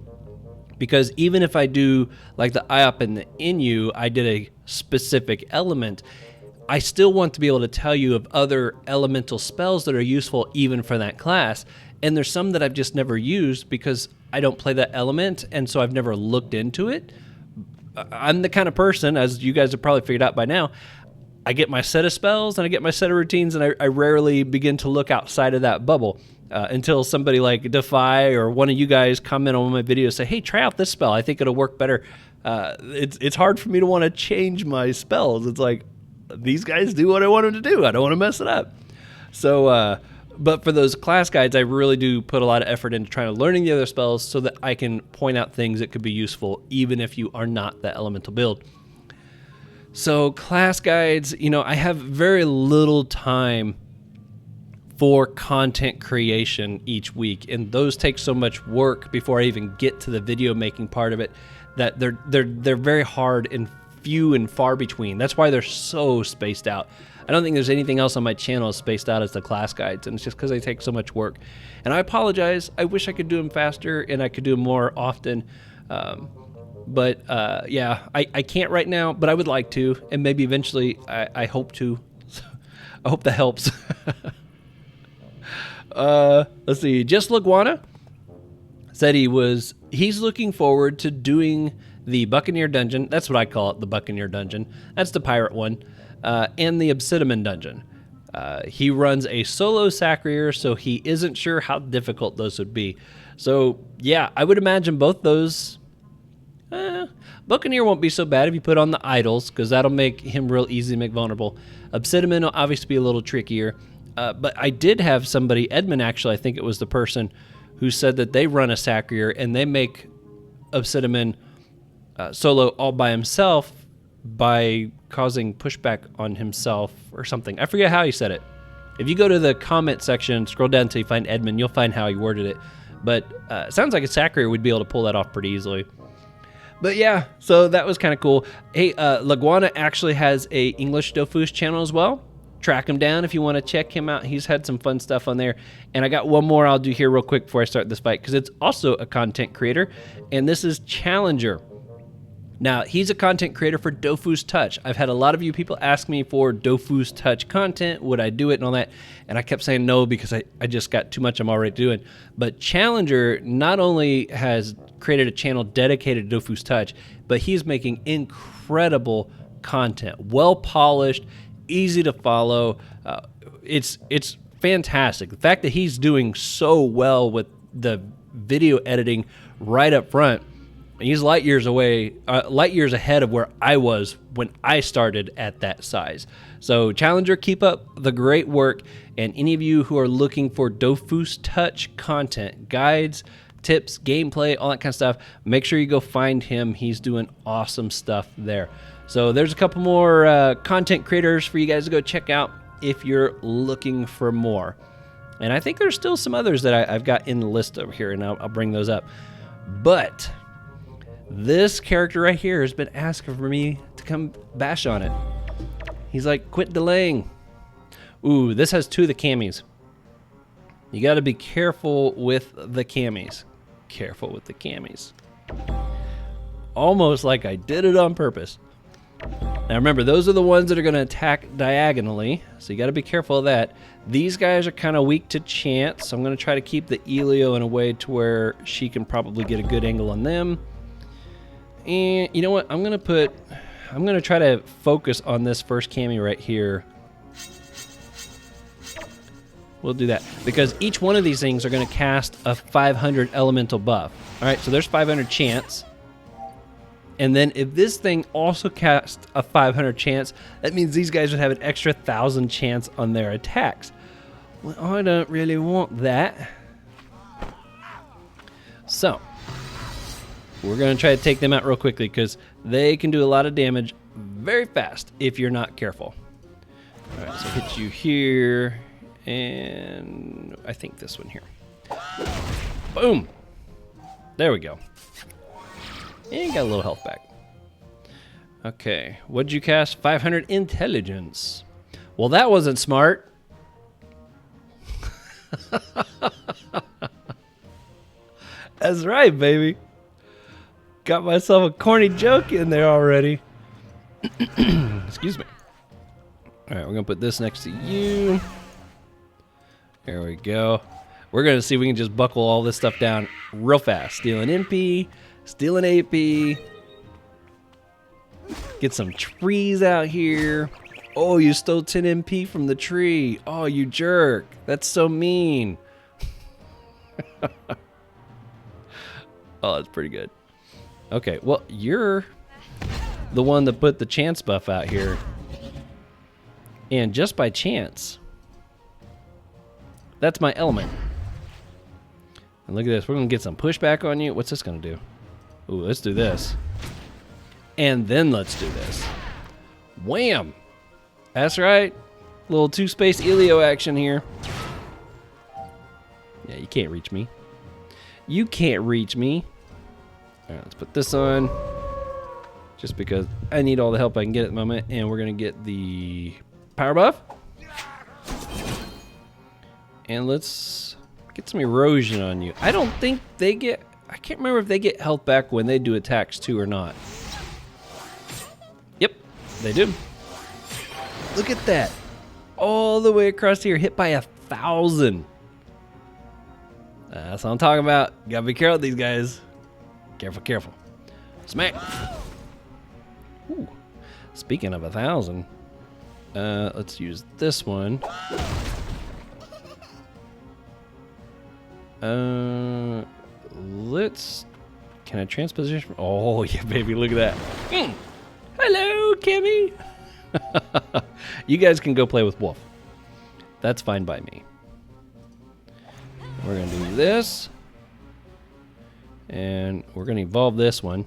because even if I do like the IOP and the Inu, I did a specific element, I still want to be able to tell you of other elemental spells that are useful even for that class. And there's some that I've just never used because I don't play that element, and so I've never looked into it. I'm the kind of person, as you guys have probably figured out by now, I get my set of spells and I get my set of routines, and I rarely begin to look outside of that bubble until somebody like Defy or one of you guys comment on my video and say, hey, try out this spell. I think it'll work better. It's hard for me to want to change my spells. It's like, these guys do what I want them to do. I don't want to mess it up. So, but for those class guides, I really do put a lot of effort into trying to learning the other spells so that I can point out things that could be useful even if you are not the elemental build. So class guides, you know, I have very little time for content creation each week, and those take so much work before I even get to the video making part of it that they're very hard and few and far between. That's why they're so spaced out. I don't think there's anything else on my channel as spaced out as the class guides, and it's just because they take so much work. And I apologize. I wish I could do them faster and I could do them more often. But yeah, I can't right now, but I would like to, and maybe eventually I hope to. I hope that helps. Let's see. Just Laguana said he's looking forward to doing the Buccaneer Dungeon. That's what I call it, the Buccaneer Dungeon. That's the pirate one. And the Obsidian Dungeon. He runs a solo Sacrier, so he isn't sure how difficult those would be. So yeah, I would imagine both those. Buccaneer won't be so bad if you put on the idols, because that'll make him real easy to make vulnerable. Obsidian will obviously be a little trickier. But I did have somebody, Edmund actually, I think it was the person who said that they run a Sacrier and they make Obsidian solo all by himself by causing pushback on himself or something. I forget how he said it. If you go to the comment section, scroll down until you find Edmund, you'll find how he worded it. But it sounds like a Sacrier would be able to pull that off pretty easily. But yeah, so that was kind of cool. Hey, Laguana actually has a English Dofus channel as well. Track him down if you want to check him out. He's had some fun stuff on there. And I got one more I'll do here real quick before I start this fight, because it's also a content creator, and this is Challenger. Now, he's a content creator for Dofus Touch. I've had a lot of you people ask me for Dofus Touch content. Would I do it and all that? And I kept saying no because I just got too much I'm already doing. But Challenger not only has created a channel dedicated to Dofus Touch, but he's making incredible content. Well polished, easy to follow. It's fantastic. The fact that he's doing so well with the video editing right up front, he's light years ahead of where I was when I started at that size. So Challenger, keep up the great work. And any of you who are looking for Dofus Touch content, guides, tips, gameplay, all that kind of stuff, make sure you go find him. He's doing awesome stuff there. So there's a couple more content creators for you guys to go check out if you're looking for more. And I think there's still some others that I've got in the list over here, and I'll bring those up. But this character right here has been asking for me to come bash on it. He's like, quit delaying. Ooh, this has 2 of the camis. You got to be careful with the camis. Careful with the camis. Almost like I did it on purpose. Now remember, those are the ones that are going to attack diagonally, so you got to be careful of that. These guys are kind of weak to chance, so I'm going to try to keep the Elio in a way to where she can probably get a good angle on them. And you know what? I'm going to try to focus on this first cami right here. We'll do that because each one of these things are going to cast a 500 elemental buff. All right, so there's 500 chance. And then if this thing also casts a 500 chance, that means these guys would have an extra 1,000 chance on their attacks. Well, I don't really want that. So we're going to try to take them out real quickly because they can do a lot of damage very fast if you're not careful. Alright, so hit you here, and I think this one here. Boom! There we go. And got a little health back. Okay, what'd you cast? 500 intelligence. Well, that wasn't smart. That's right, baby. Got myself a corny joke in there already. Excuse me. Alright, we're going to put this next to you. There we go. We're going to see if we can just buckle all this stuff down real fast. Stealing NP, stealing AP. Get some trees out here. Oh, you stole 10 MP from the tree. Oh, you jerk. That's so mean. Oh, that's pretty good. Okay, well, you're the one that put the chance buff out here. And just by chance, that's my element. And look at this. We're going to get some pushback on you. What's this going to do? Ooh, let's do this. And then let's do this. Wham! That's right. Little two-space Elio action here. Yeah, you can't reach me. You can't reach me. All right, let's put this on. Just because I need all the help I can get at the moment. And we're going to get the power buff. And let's get some erosion on you. I don't think they get... I can't remember if they get health back when they do attacks too or not. Yep, they do. Look at that. All the way across here, hit by 1,000. That's what I'm talking about. Gotta be careful with these guys. Careful, careful. Smack. Ooh. Speaking of 1,000, let's use this one. Can I transposition? Oh, yeah, baby, look at that. Hello, Kimmy. You guys can go play with Whoof. That's fine by me. We're going to do this. And we're going to evolve this one.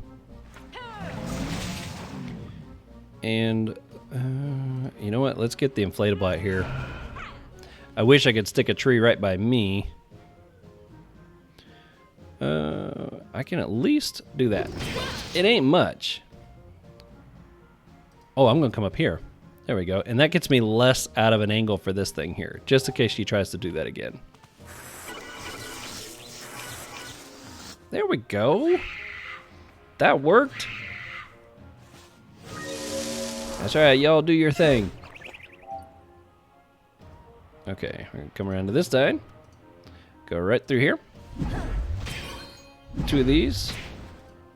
And, you know what? Let's get the inflatable out here. I wish I could stick a tree right by me. I can at least do that. It ain't much. Oh, I'm going to come up here. There we go. And that gets me less out of an angle for this thing here, just in case she tries to do that again. There we go. That worked. That's right. Y'all do your thing. Okay, we're going to come around to this side. Go right through here. 2 of these.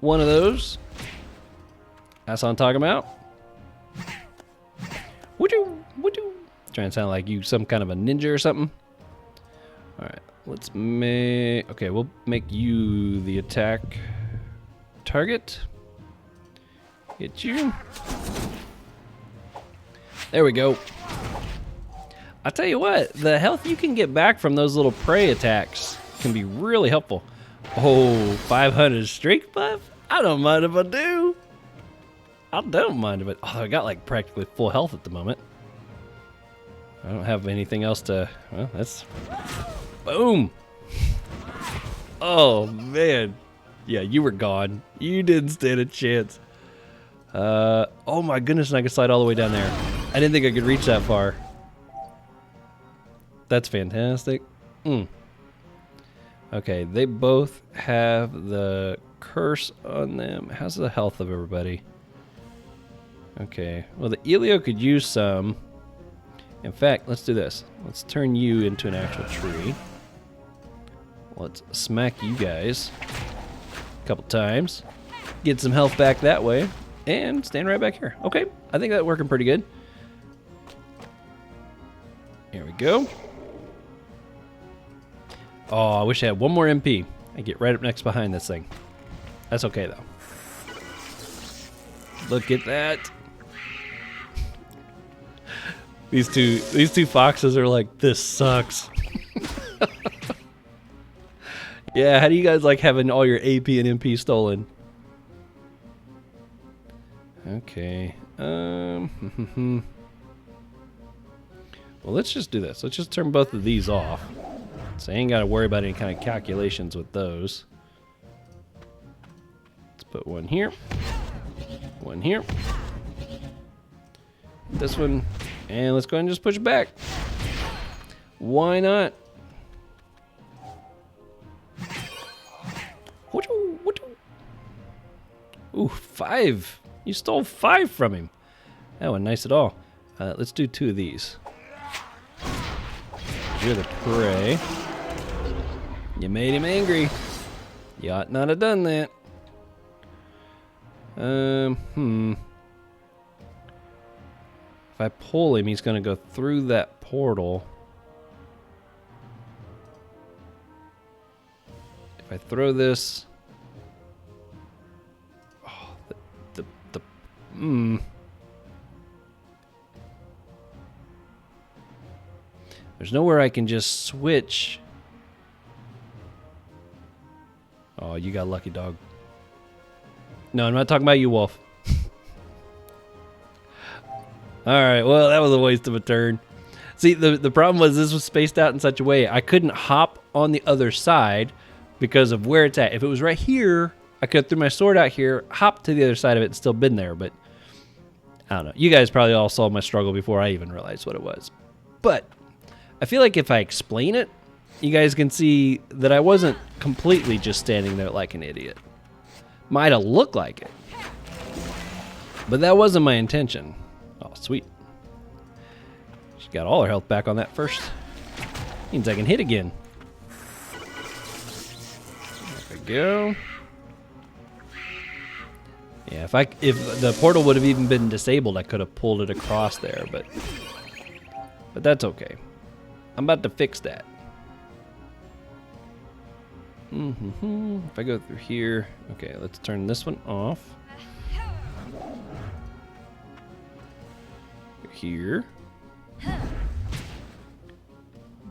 1 of those. That's what I'm talking about. Woodoo, woodoo. Trying to sound like you some kind of a ninja or something. Alright, let's make... Okay, we'll make you the attack target. Hit you. There we go. I'll tell you what, the health you can get back from those little prey attacks can be really helpful. Oh, 500 strength buff? I don't mind if I do. I don't mind if it. Oh, I got like practically full health at the moment. I don't have anything else to. Well, that's. Boom. Oh, man. Yeah, you were gone. You didn't stand a chance. Oh, my goodness, and I could slide all the way down there. I didn't think I could reach that far. That's fantastic. Okay, they both have the curse on them. How's the health of everybody? Okay, well, the Elio could use some. In fact, let's do this. Let's turn you into an actual tree. Let's smack you guys a couple times. Get some health back that way. And stand right back here. Okay, I think that's working pretty good. Here we go. Oh, I wish I had 1 more MP. I get right up next behind this thing. That's okay, though. Look at that. These two foxes are like, this sucks. Yeah, how do you guys like having all your AP and MP stolen? Okay. Well, let's just do this. Let's just turn both of these off. So I ain't got to worry about any kind of calculations with those. Let's put one here. One here. This one. And let's go ahead and just push it back. Why not? Ooh, 5. You stole 5 from him. That wasn't nice at all. Let's do 2 of these. You're the prey. You made him angry. You ought not have done that. If I pull him, he's going to go through that portal. If I throw this... There's nowhere I can just switch. Oh, you got lucky, dog. No, I'm not talking about you, Wolf. Alright, well, that was a waste of a turn. See, the problem was this was spaced out in such a way I couldn't hop on the other side because of where it's at. If it was right here, I could have threw my sword out here, hop to the other side of it, and still been there, but I don't know. You guys probably all saw my struggle before I even realized what it was. But I feel like if I explain it, you guys can see that I wasn't completely just standing there like an idiot. Might have looked like it, but that wasn't my intention. Oh, sweet. She got all her health back on that first. Means I can hit again. There we go. Yeah, if the portal would have even been disabled, I could have pulled it across there, but that's okay. I'm about to fix that. If I go through here, okay, let's turn this one off. Here.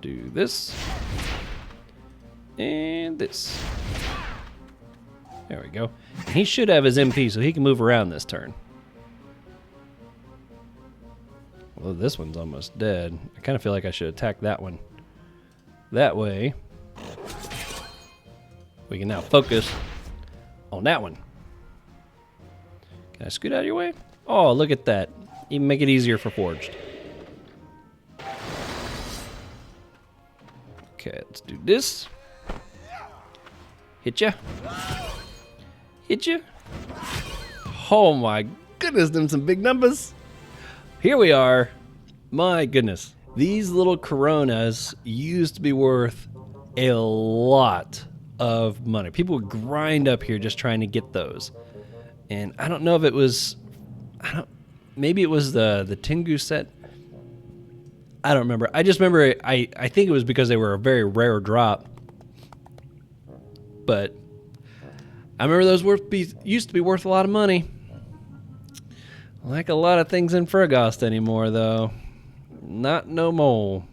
Do this. And this. There we go. He should have his MP, so he can move around this turn. Well, this one's almost dead. I kind of feel like I should attack that one. That way, we can now focus on that one. Can I scoot out of your way? Oh, look at that. Even make it easier for Forged. Okay, let's do this. Hit ya. Hit you? Oh my goodness, them some big numbers. Here we are. My goodness. These little Coronas used to be worth a lot of money. People would grind up here just trying to get those. And I don't know if it was, maybe it was the Tengu set. I don't remember. I just remember, I think it was because they were a very rare drop. But I remember those used to be worth a lot of money. Like a lot of things in Frigost anymore, though. Not no more.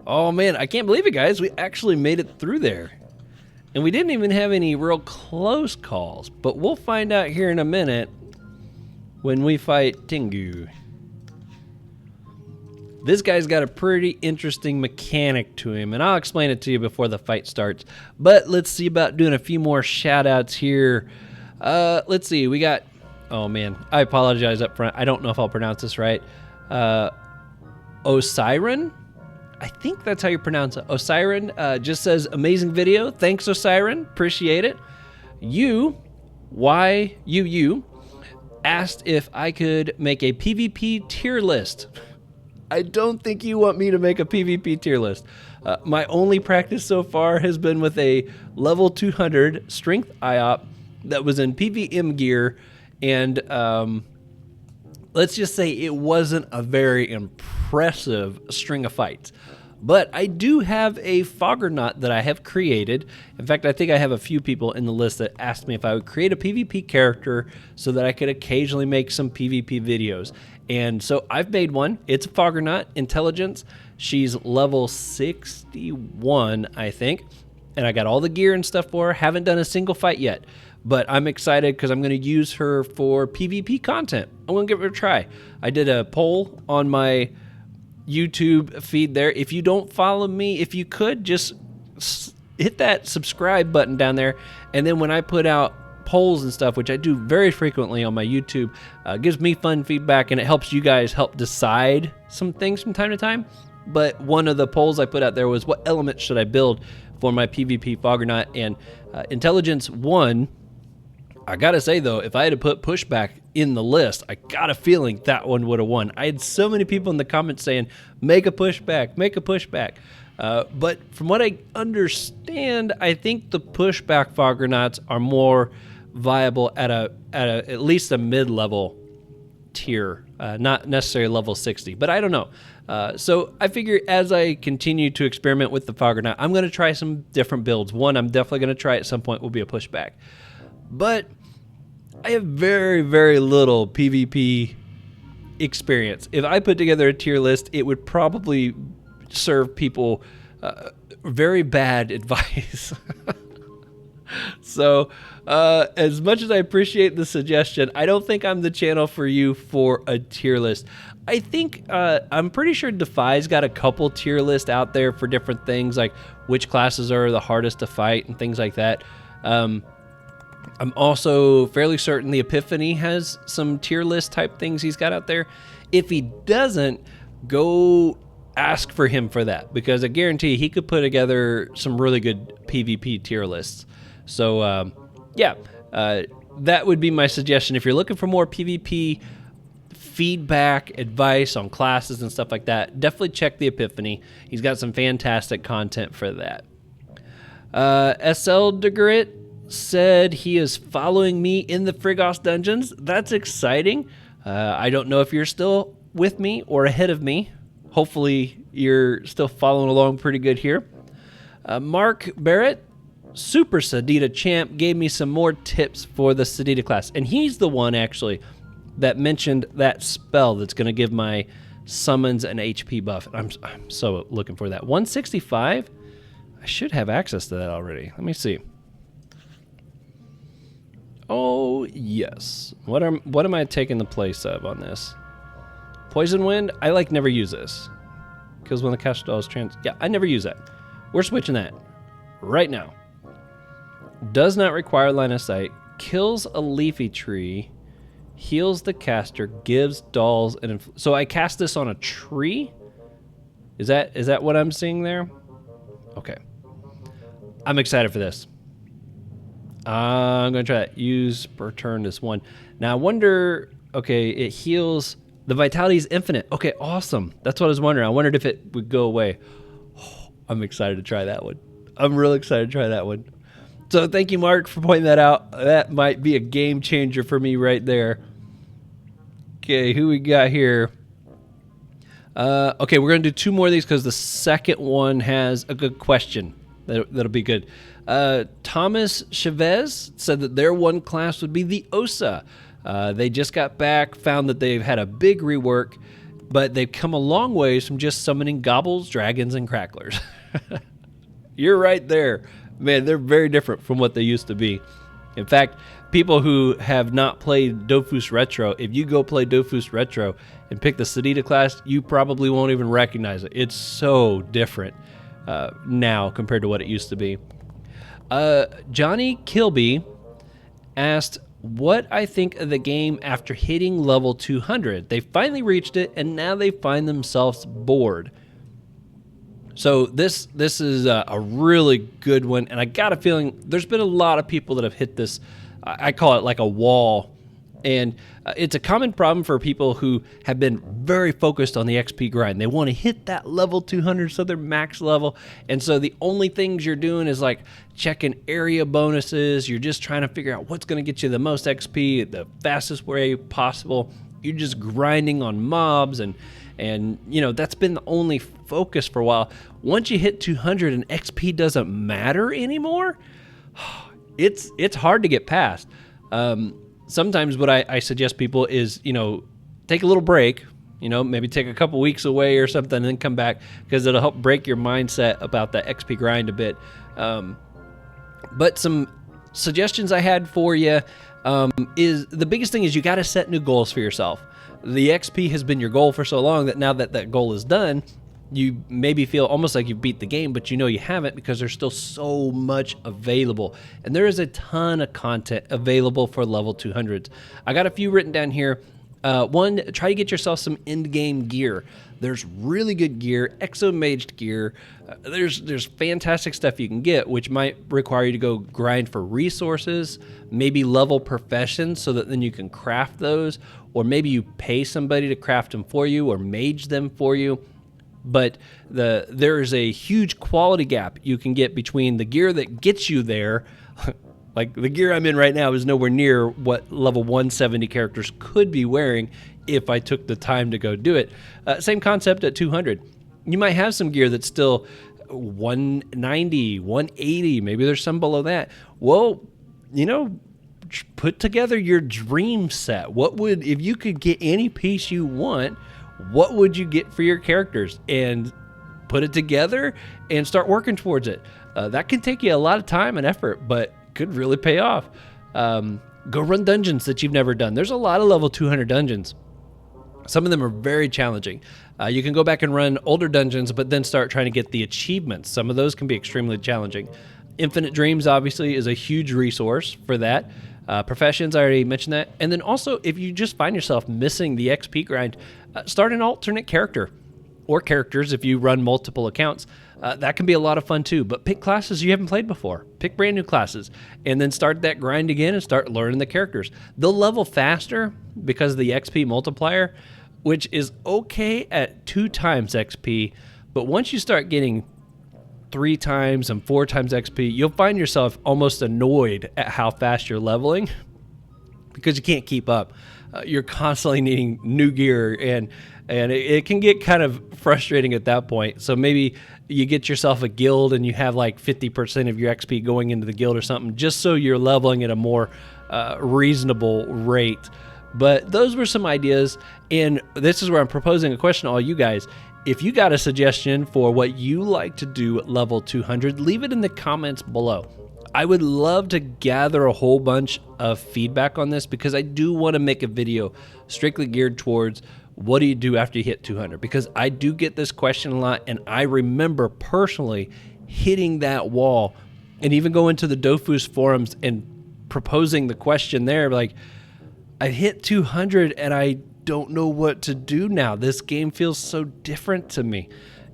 Oh man, I can't believe it, guys. We actually made it through there. And we didn't even have any real close calls. But we'll find out here in a minute when we fight Tengu. This guy's got a pretty interesting mechanic to him, and I'll explain it to you before the fight starts. But let's see about doing a few more shout-outs here. Let's see, we got... Oh, man, I apologize up front. I don't know if I'll pronounce this right. Osiren? I think that's how you pronounce it. Osiren just says, amazing video. Thanks, Osiren. Appreciate it. You asked if I could make a PvP tier list. I don't think you want me to make a PvP tier list. My only practice so far has been with a level 200 strength IOP that was in PVM gear, and let's just say it wasn't a very impressive string of fights. But I do have a Foggernaut that I have created. In fact, I think I have a few people in the list that asked me if I would create a PvP character so that I could occasionally make some PvP videos. And so I've made one. It's a Foggernaut Intelligence. She's level 61, I think. And I got all the gear and stuff for her. Haven't done a single fight yet. But I'm excited because I'm going to use her for PvP content. I'm going to give her a try. I did a poll on my YouTube feed there. If you don't follow me, if you could just hit that subscribe button down there, and then when I put out polls and stuff, which I do very frequently on my YouTube, gives me fun feedback, and it helps you guys help decide some things from time to time. But one of the polls I put out there was, what element should I build for my PvP Foggernaut? And Intelligence 1, I gotta say though, if I had to put Pushback in the list, I got a feeling that one would have won. I had so many people in the comments saying, make a Pushback, make a Pushback. But from what I understand, I think the Pushback Foggernauts are more viable at at least a mid-level tier, not necessarily level 60, but I don't know. So I figure as I continue to experiment with the Foggernaut, I'm going to try some different builds. One I'm definitely going to try at some point will be a Pushback. But I have very, very little PvP experience. If I put together a tier list, it would probably serve people very bad advice. So as much as I appreciate the suggestion, I don't think I'm the channel for you for a tier list. I think I'm pretty sure Defy's got a couple tier lists out there for different things, like which classes are the hardest to fight and things like that. I'm also fairly certain the Epiphany has some tier list type things he's got out there. If he doesn't, go ask for him for that, because I guarantee he could put together some really good PvP tier lists. So yeah, that would be my suggestion. If you're looking for more PvP feedback, advice on classes and stuff like that, definitely check the Epiphany. He's got some fantastic content for that. SL Degrit said he is following me in the Frigost dungeons. That's exciting. I don't know if you're still with me or ahead of me. Hopefully you're still following along pretty good here. Mark Barrett, Super Sadida Champ, gave me some more tips for the Sadida class. And he's the one actually that mentioned that spell that's going to give my summons an HP buff. I'm so looking for that. 165? I should have access to that already. Let me see. Oh, yes. What am I taking the place of on this? Poison Wind? I never use this. Because when the cast spell is yeah, I never use that. We're switching that right now. Does not require line of sight. Kills a leafy tree. Heals the caster. Gives dolls an so I cast this on a tree? Is that what I'm seeing there? Okay. I'm excited for this. I'm going to try that. Use per turn this one. Now I wonder, okay, it heals, the vitality is infinite. Okay, awesome. That's what I was wondering. I wondered if it would go away. Oh, I'm excited to try that one. I'm really excited to try that one. So thank you, Mark, for pointing that out. That might be a game changer for me right there. Okay, who we got here? Okay, we're going to do two more of these because the second one has a good question. That'll be good. Thomas Chavez said that their one class would be the Osa. They just got back, found that they've had a big rework, but they've come a long ways from just summoning gobbles, dragons, and cracklers. You're right there. Man, they're very different from what they used to be. In fact, people who have not played Dofus Retro, if you go play Dofus Retro and pick the Sadida class, you probably won't even recognize it. It's so different now compared to what it used to be. Johnny Kilby asked what I think of the game after hitting level 200. They finally reached it, and now they find themselves bored. So this is a really good one, and I got a feeling there's been a lot of people that have hit this. I call it like a wall, and it's a common problem for people who have been very focused on the XP grind. They want to hit that level 200, so they're max level, and so the only things you're doing is like checking area bonuses. You're just trying to figure out what's going to get you the most XP the fastest way possible. You're just grinding on mobs, and you know, that's been the only focus for a while. Once you hit 200 and XP doesn't matter anymore, it's hard to get past. Sometimes what I suggest people is, you know, take a little break, you know, maybe take a couple weeks away or something and then come back, because it'll help break your mindset about the XP grind a bit. But some suggestions I had for you, is the biggest thing is you got to set new goals for yourself. The XP has been your goal for so long that now that that goal is done, you maybe feel almost like you beat the game, but you know you haven't because there's still so much available. And there is a ton of content available for level 200s. I got a few written down here. One, try to get yourself some end-game gear. There's really good gear, exo-maged gear. There's fantastic stuff you can get, which might require you to go grind for resources, maybe level professions so that then you can craft those, or maybe you pay somebody to craft them for you or mage them for you. But there is a huge quality gap you can get between the gear that gets you there. Like the gear I'm in right now is nowhere near what level 170 characters could be wearing if I took the time to go do it. Same concept at 200. You might have some gear that's still 190, 180, maybe there's some below that. Well, you know, put together your dream set. If you could get any piece you want, what would you get for your characters? And put it together and start working towards it. That can take you a lot of time and effort, but could really pay off. Go run dungeons that you've never done. There's a lot of level 200 dungeons. Some of them are very challenging. You can go back and run older dungeons, but then start trying to get the achievements. Some of those can be extremely challenging. Infinite Dreams, obviously, is a huge resource for that. Professions, I already mentioned that. And then also, if you just find yourself missing the XP grind, start an alternate character or characters if you run multiple accounts. That can be a lot of fun too, but pick classes you haven't played before. Pick brand new classes and then start that grind again and start learning the characters. They'll level faster because of the XP multiplier, which is okay at 2 times XP, but once you start getting 3 times and 4 times XP, you'll find yourself almost annoyed at how fast you're leveling because you can't keep up. You're constantly needing new gear, and it can get kind of frustrating at that point. So maybe you get yourself a guild and you have like 50% of your XP going into the guild or something, just so you're leveling at a more reasonable rate. But those were some ideas, and this is where I'm proposing a question to all you guys. If you got a suggestion for what you like to do at level 200, leave it in the comments below. I would love to gather a whole bunch of feedback on this because I do want to make a video strictly geared towards what do you do after you hit 200? Because I do get this question a lot, and I remember personally hitting that wall and even going to the Dofus forums and proposing the question there, like, I hit 200 and I don't know what to do now. This game feels so different to me.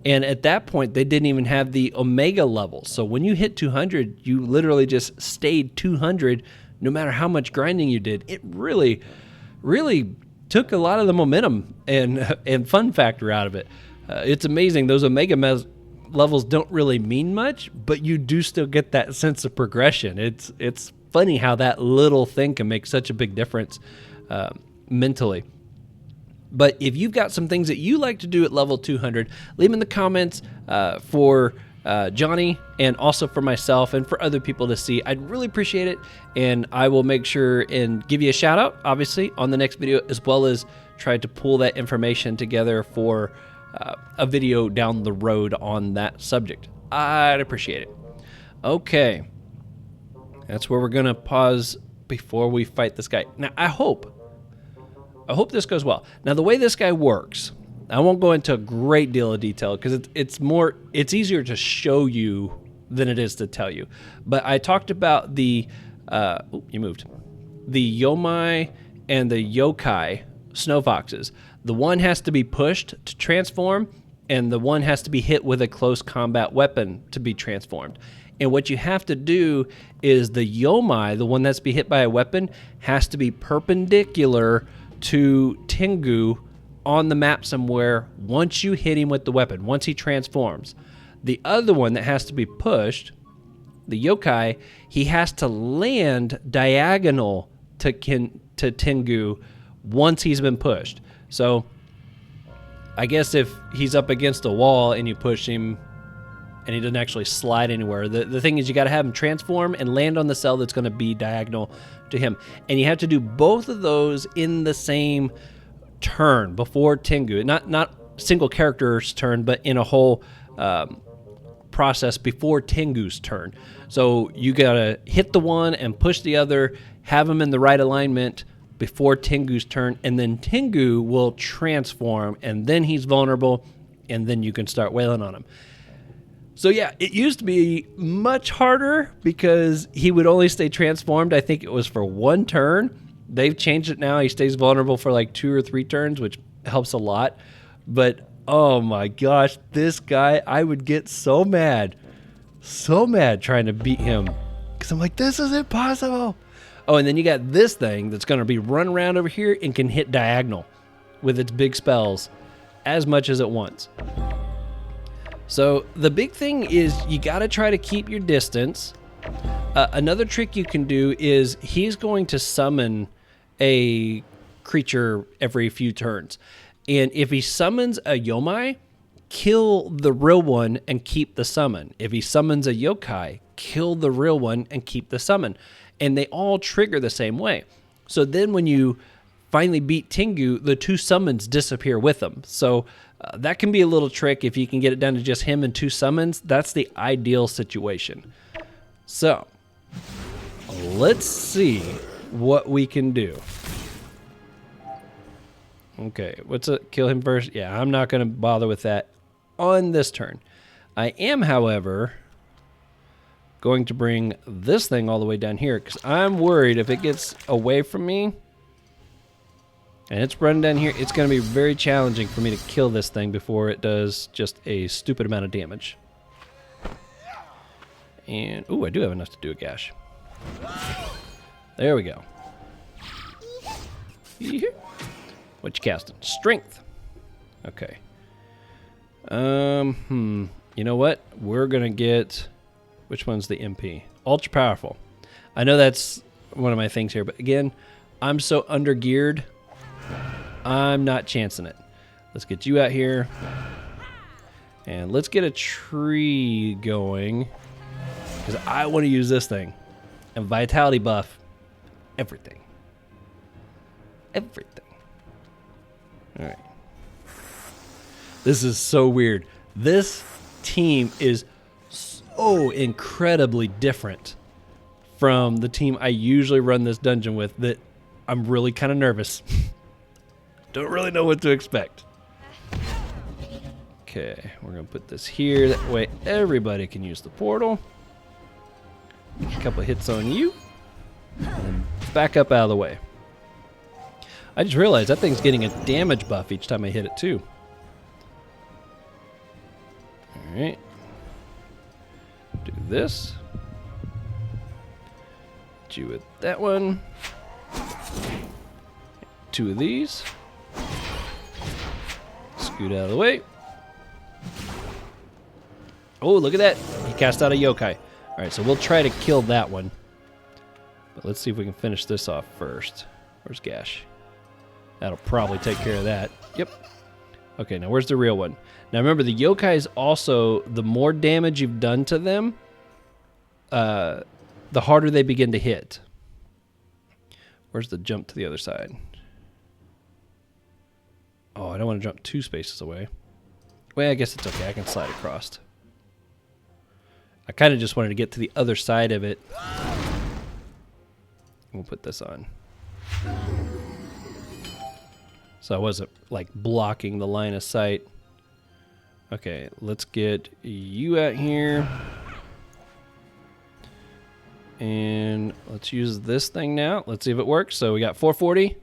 And at that point, they didn't even have the Omega level. So when you hit 200, you literally just stayed 200 no matter how much grinding you did. It really, really took a lot of the momentum and fun factor out of it. It's amazing. Those Omega levels don't really mean much, but you do still get that sense of progression. It's funny how that little thing can make such a big difference mentally. But if you've got some things that you like to do at level 200, leave them in the comments for Johnny and also for myself and for other people to see. I'd really appreciate it, and I will make sure and give you a shout out, obviously, on the next video, as well as try to pull that information together for a video down the road on that subject. I'd appreciate it. Okay, that's where we're going to pause before we fight this guy. Now, I hope this goes well. Now, the way this guy works, I won't go into a great deal of detail because it's easier to show you than it is to tell you. But I talked about the the Yomai and the Yokai snow foxes. The one has to be pushed to transform, and the one has to be hit with a close combat weapon to be transformed. And what you have to do is the Yomai, the one that's be hit by a weapon, has to be perpendicular to Tengu on the map somewhere once you hit him with the weapon, once he transforms. The other one that has to be pushed, the Yokai, he has to land diagonal to Tengu once he's been pushed. So I guess if he's up against a wall and you push him and he doesn't actually slide anywhere, the thing is you got to have him transform and land on the cell that's going to be diagonal to him. And you have to do both of those in the same turn before Tengu. Not single character's turn, but in a whole process before Tengu's turn. So you gotta hit the one and push the other, have them in the right alignment before Tengu's turn, and then Tengu will transform, and then he's vulnerable, and then you can start wailing on him. So yeah, it used to be much harder because he would only stay transformed. I think it was for 1 turn. They've changed it now. He stays vulnerable for like 2 or 3 turns, which helps a lot. But oh my gosh, this guy, I would get so mad trying to beat him because I'm like, this is impossible. Oh, and then you got this thing that's going to be run around over here and can hit diagonal with its big spells as much as it wants. So the big thing is you got to try to keep your distance. Another trick you can do is he's going to summon a creature every few turns. And if he summons a Yomai, kill the real one and keep the summon. If he summons a Yokai, kill the real one and keep the summon. And they all trigger the same way. So then when you finally beat Tengu, the 2 summons disappear with them. So that can be a little trick. If you can get it down to just him and 2 summons, that's the ideal situation. So let's see what we can do. Okay, what's it? Kill him first? Yeah, I'm not going to bother with that on this turn. I am, however, going to bring this thing all the way down here because I'm worried if it gets away from me and it's running down here, it's going to be very challenging for me to kill this thing before it does just a stupid amount of damage. And, ooh, I do have enough to do a gash. There we go. What you casting? Strength. Okay. You know what? We're going to get... Which one's the MP? Ultra powerful. I know that's one of my things here, but again, I'm so under-geared, I'm not chancing it. Let's get you out here. And let's get a tree going, because I want to use this thing. And vitality buff everything. Everything. All right. This is so weird. This team is so incredibly different from the team I usually run this dungeon with that I'm really kind of nervous. Don't really know what to expect. Okay, we're going to put this here. That way everybody can use the portal. A couple hits on you. And back up out of the way. I just realized that thing's getting a damage buff each time I hit it too. Alright. Do this. Hit you with that one. 2 of these. Scoot out of the way. Oh, look at that. He cast out a yokai. Alright, so we'll try to kill that one. But let's see if we can finish this off first. Where's Gash? That'll probably take care of that. Yep. Okay, now where's the real one? Now remember, the yokais also, the more damage you've done to them, the harder they begin to hit. Where's the jump to the other side? Oh, I don't want to jump 2 spaces away. Well, I guess it's okay. I can slide across. I kind of just wanted to get to the other side of it. We'll put this on. So I wasn't like blocking the line of sight. Okay, let's get you out here. And let's use this thing now. Let's see if it works. So we got 440.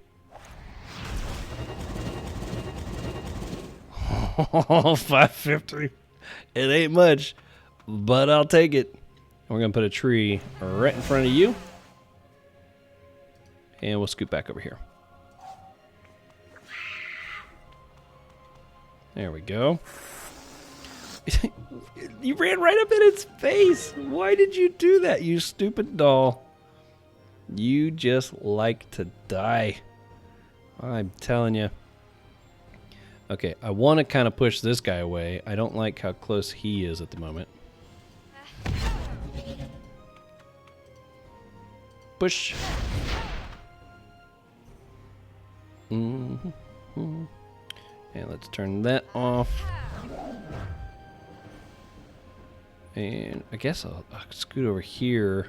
Oh, 550. It ain't much, but I'll take it. We're going to put a tree right in front of you. And we'll scoot back over here. There we go. You ran right up in its face. Why did you do that, you stupid doll? You just like to die. I'm telling you. Okay, I want to kind of push this guy away. I don't like how close he is at the moment. Push. And let's turn that off. And I guess I'll scoot over here.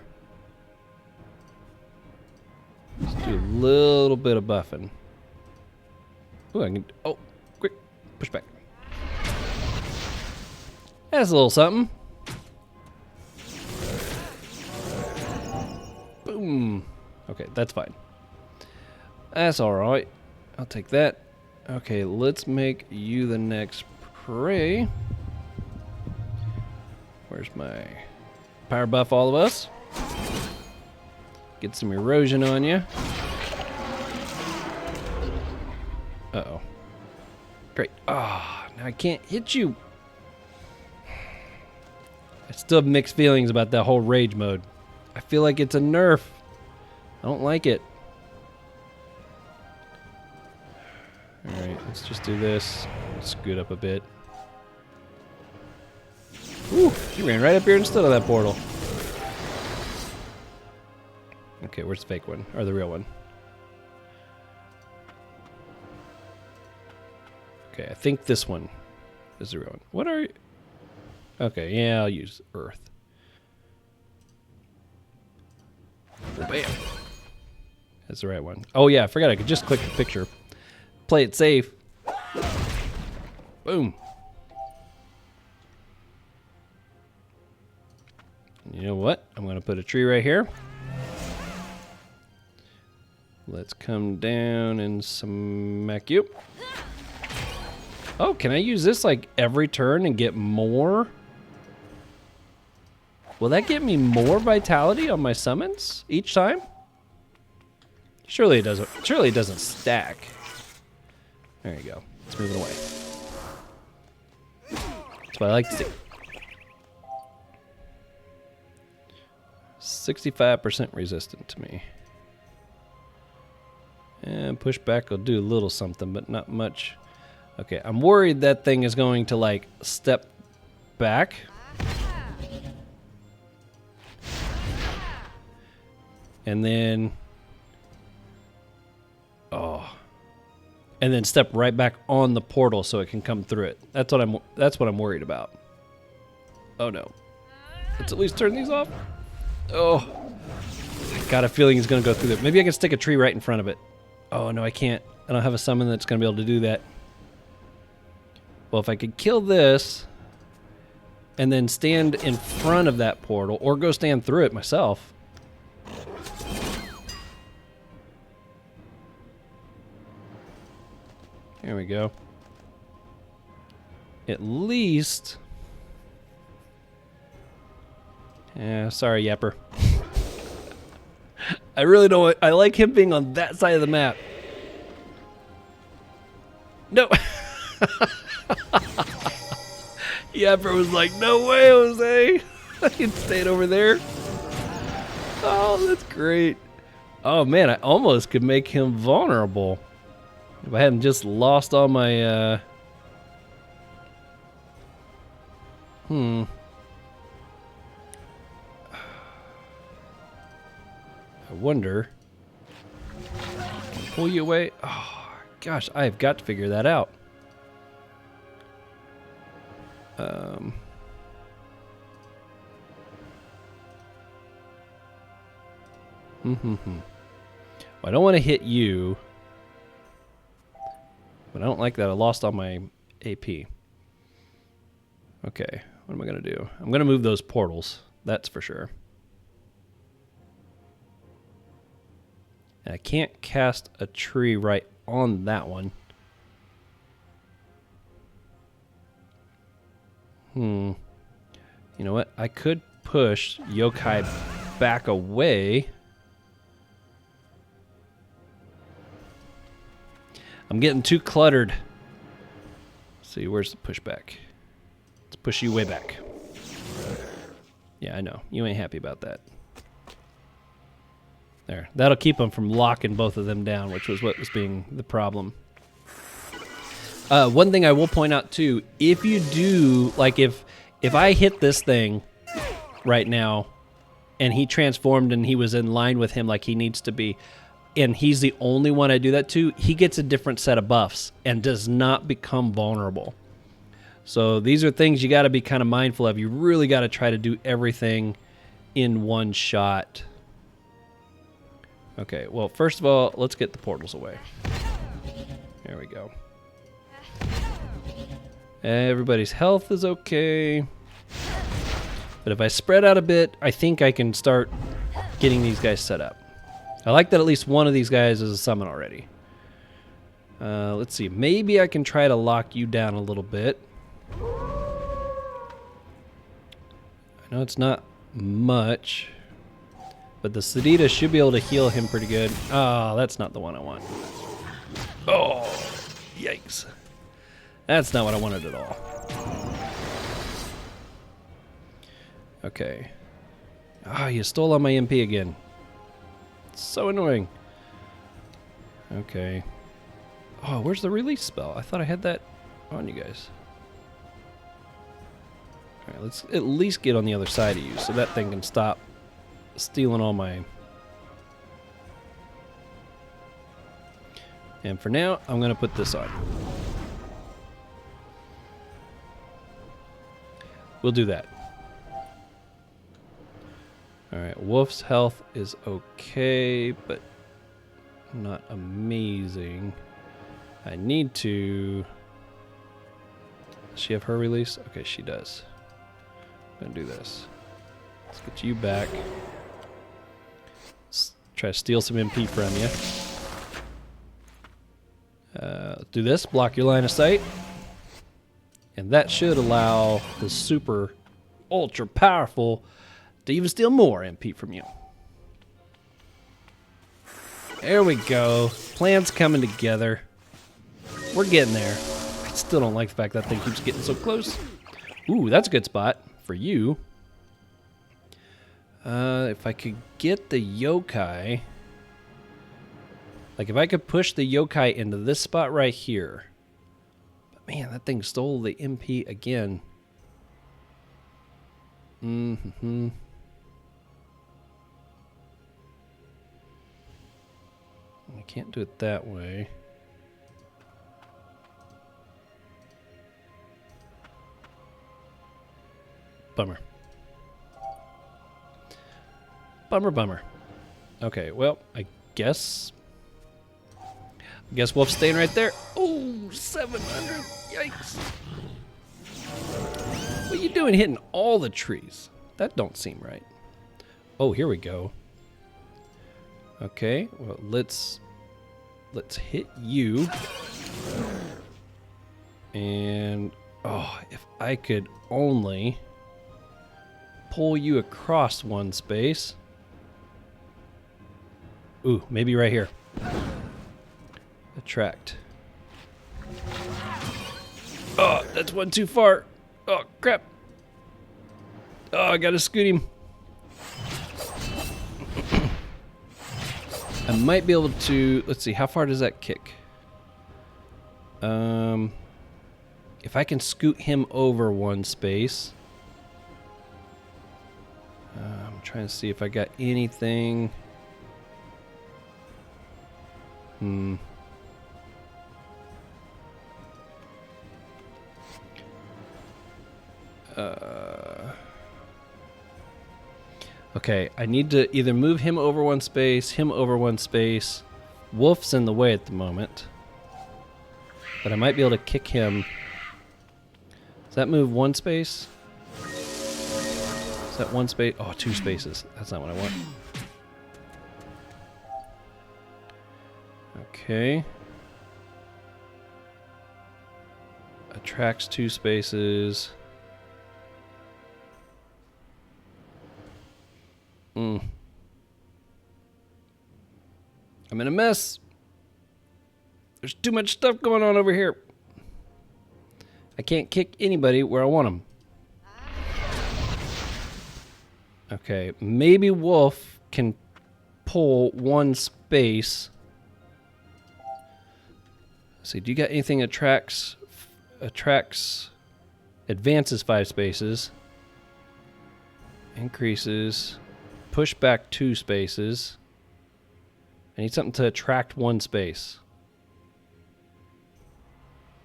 Let's do a little bit of buffing. Ooh, I can. Oh, quick. Push back. That's a little something. Boom. Okay, that's fine. That's alright. I'll take that. Okay, let's make you the next prey. Where's my power buff, all of us? Get some erosion on you. Uh-oh. Great. Ah, now I can't hit you. I still have mixed feelings about that whole rage mode. I feel like it's a nerf. I don't like it. Alright, let's just do this. Scoot up a bit. Ooh, you ran right up here instead of that portal. Okay, where's the fake one? Or the real one? Okay, I think this one is the real one. What are you? Okay, yeah, I'll use Earth. Bam. That's the right one. Oh yeah, I forgot I could just click the picture. Play it safe. Boom. You know what? I'm going to put a tree right here. Let's come down and smack you. Oh, can I use this like every turn and get more? Will that get me more vitality on my summons each time? Surely it doesn't. Surely it doesn't stack. There you go. Let's move it away. That's what I like to see. 65% resistant to me. And pushback will do a little something, but not much. Okay, I'm worried that thing is going to like step back. And then, and then step right back on the portal so it can come through it. That's what I'm worried about. Oh no. Let's at least turn these off. Oh, I got a feeling he's gonna go through there. Maybe I can stick a tree right in front of it. Oh no, I can't. I don't have a summon that's gonna be able to do that. Well, if I could kill this and then stand in front of that portal or go stand through it myself. There we go. At least... Yeah, sorry, Yapper. I really don't... I like him being on that side of the map. No! Yapper was like, no way, Jose! I can stay over there. Oh, that's great. Oh, man, I almost could make him vulnerable. If I hadn't just lost all my, I wonder. Can I pull you away? Oh, gosh, I have got to figure that out. Well, I don't want to hit you. But I don't like that I lost all my AP. Okay, what am I going to do? I'm going to move those portals. That's for sure. And I can't cast a tree right on that one. You know what? I could push Yokai back away. I'm getting too cluttered. Let's see, where's the pushback? Let's push you way back. Yeah, I know. You ain't happy about that. There. That'll keep them from locking both of them down, which was what was being the problem. One thing I will point out, too, if you do, like if I hit this thing right now and he transformed and he was in line with him like he needs to be, and he's the only one I do that to, he gets a different set of buffs and does not become vulnerable. So these are things you got to be kind of mindful of. You really got to try to do everything in one shot. Okay, well, first of all, let's get the portals away. There we go. Everybody's health is okay. But if I spread out a bit, I think I can start getting these guys set up. I like that at least one of these guys is a summon already. Let's see. Maybe I can try to lock you down a little bit. I know it's not much, but the Sadida should be able to heal him pretty good. Oh, that's not the one I want. Oh, yikes. That's not what I wanted at all. Okay. Ah, you stole all my MP again. It's so annoying. Okay. Oh, where's the release spell? I thought I had that on you guys. Alright, let's at least get on the other side of you so that thing can stop stealing all my... And for now, I'm going to put this on. We'll do that. Alright, Whoof's health is okay, but not amazing. I need to... Does she have her release? Okay, she does. I'm gonna do this. Let's get you back. Let's try to steal some MP from you. Do this, block your line of sight. And that should allow the super ultra powerful to even steal more MP from you. There we go. Plans coming together. We're getting there. I still don't like the fact that thing keeps getting so close. Ooh, that's a good spot for you. If I could get the yokai... Like, if I could push the yokai into this spot right here. But man, that thing stole the MP again. Mm-hmm. I can't do it that way. Bummer. Bummer, bummer. Okay, well, I guess Whoof's staying right there. Oh, 700. Yikes. What are you doing hitting all the trees? That don't seem right. Oh, here we go. Okay, well, let's hit you. And, oh, if I could only pull you across one space. Ooh, maybe right here. Attract. Oh, that's one too far. Oh, crap. Oh, I gotta scoot him. I might be able to, let's see, how far does that kick? If I can scoot him over one space. I'm trying to see if I got anything. Okay, I need to either move him over one space, him over one space. Whoof's in the way at the moment. But I might be able to kick him. Does that move one space? Is that one space? Oh, two spaces. That's not what I want. Okay. Attracts two spaces. I'm in a mess. There's too much stuff going on over here. I can't kick anybody where I want them. Okay, maybe Whoof can pull one space. Let's see, do you got anything that advances 5 spaces, increases, push back 2 spaces. I need something to attract 1 space.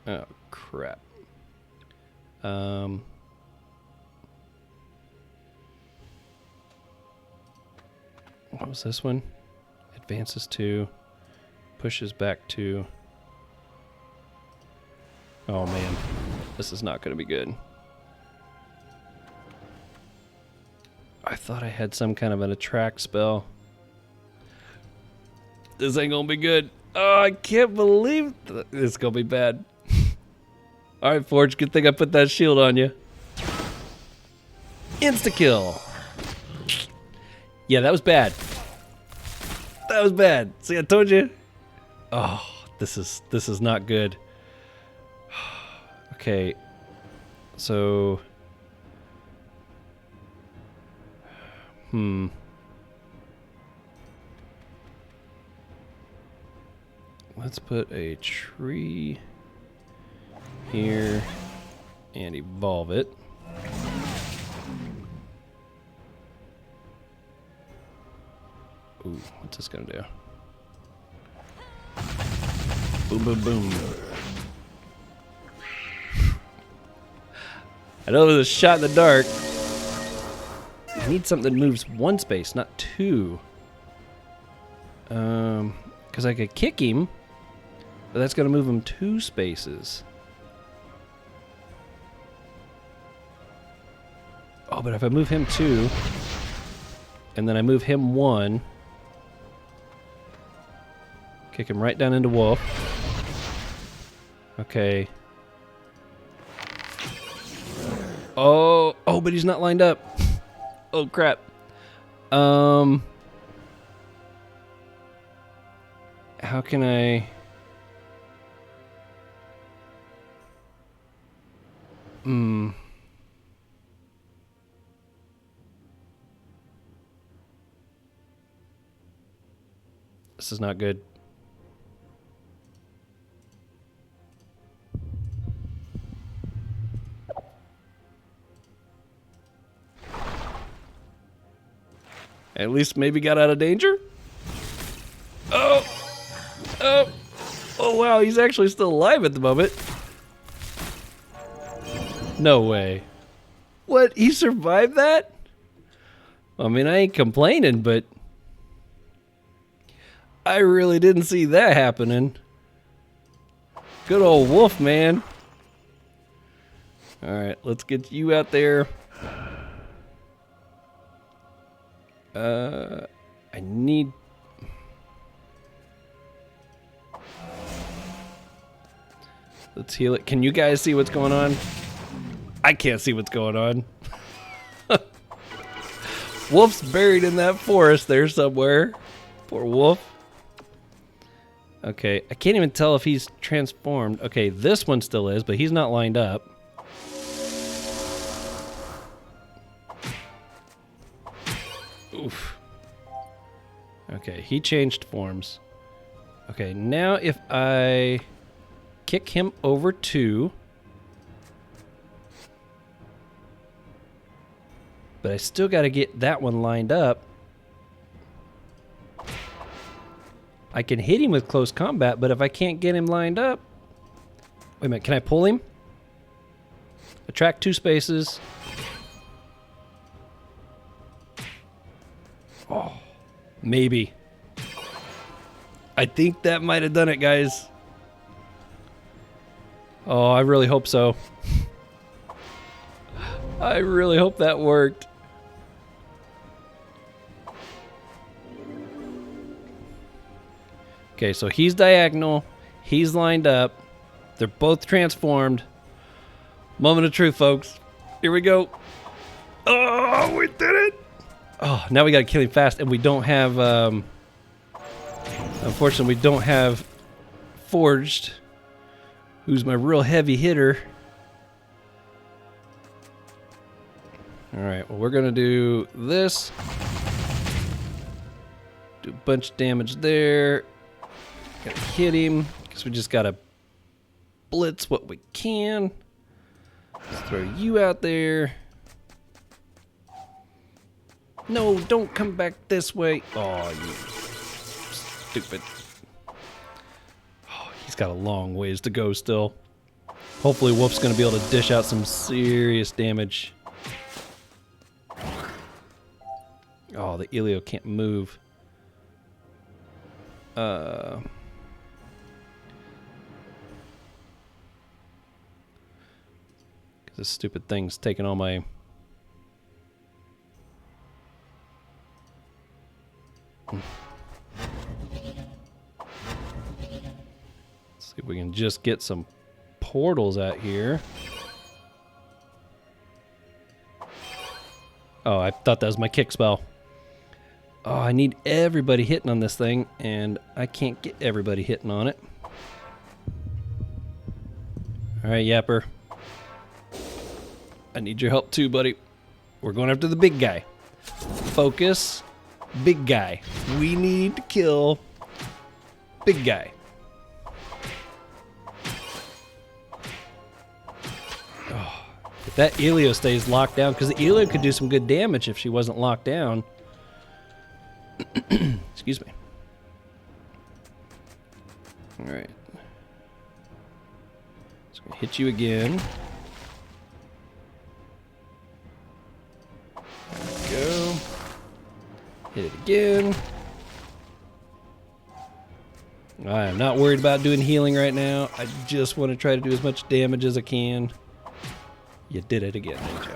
Oh, crap. What was this one? Advances 2, pushes back 2. Oh man, this is not going to be good. I thought I had some kind of an attract spell. This ain't going to be good. Oh, I can't believe it's going to be bad. Alright, Forge, good thing I put that shield on you. Insta-kill. Yeah, that was bad. That was bad. See, I told you. Oh, this is not good. Okay, so... Let's put a tree here and evolve it. Ooh, what's this gonna do? Boom, boom, boom. I know it was a shot in the dark. I need something that moves 1 space, not 2. Because I could kick him, but that's gonna move him 2 spaces. Oh, but if I move him 2, and then I move him 1, kick him right down into Whoof. Okay. Oh, but he's not lined up. Oh crap. How can I? This is not good. At least maybe got out of danger? Oh, wow, he's actually still alive at the moment. No way. What, he survived that? I mean, I ain't complaining, but I really didn't see that happening. Good old Whoof, man. Alright, let's get you out there. I need... Let's heal it. Can you guys see what's going on? I can't see what's going on. Wolf's buried in that forest there somewhere. Poor Whoof. Okay, I can't even tell if he's transformed. Okay, this one still is, but he's not lined up. Oof. Okay, he changed forms. Okay, now if I kick him over 2, but I still got to get that one lined up. I can hit him with close combat, but if I can't get him lined up... Wait a minute, can I pull him? Attract 2 spaces. Oh, maybe. I think that might have done it, guys. Oh, I really hope so. I really hope that worked. Okay, so he's diagonal. He's lined up. They're both transformed. Moment of truth, folks. Here we go. Oh, we did it. Oh, now we gotta kill him fast, and we don't have, unfortunately, we don't have Forged, who's my real heavy hitter. Alright, well, we're gonna do this. Do a bunch of damage there. Gotta hit him, because we just gotta blitz what we can. Let's throw you out there. No, don't come back this way. Oh, you stupid. Oh, he's got a long ways to go still. Hopefully Whoof's going to be able to dish out some serious damage. Oh, the Elio can't move. This stupid thing's taking all my... Let's see if we can just get some portals out here. Oh, I thought that was my kick spell. Oh, I need everybody hitting on this thing, and I can't get everybody hitting on it. Alright, Yapper. I need your help too, buddy. We're going after the big guy. Focus. Big guy. We need to kill big guy. Oh, if that Elio stays locked down, because the Elio could do some good damage if she wasn't locked down. Excuse me. Alright. Just gonna hit you again. There we go. Hit it again. I am not worried about doing healing right now. I just want to try to do as much damage as I can. You did it again, didn't you?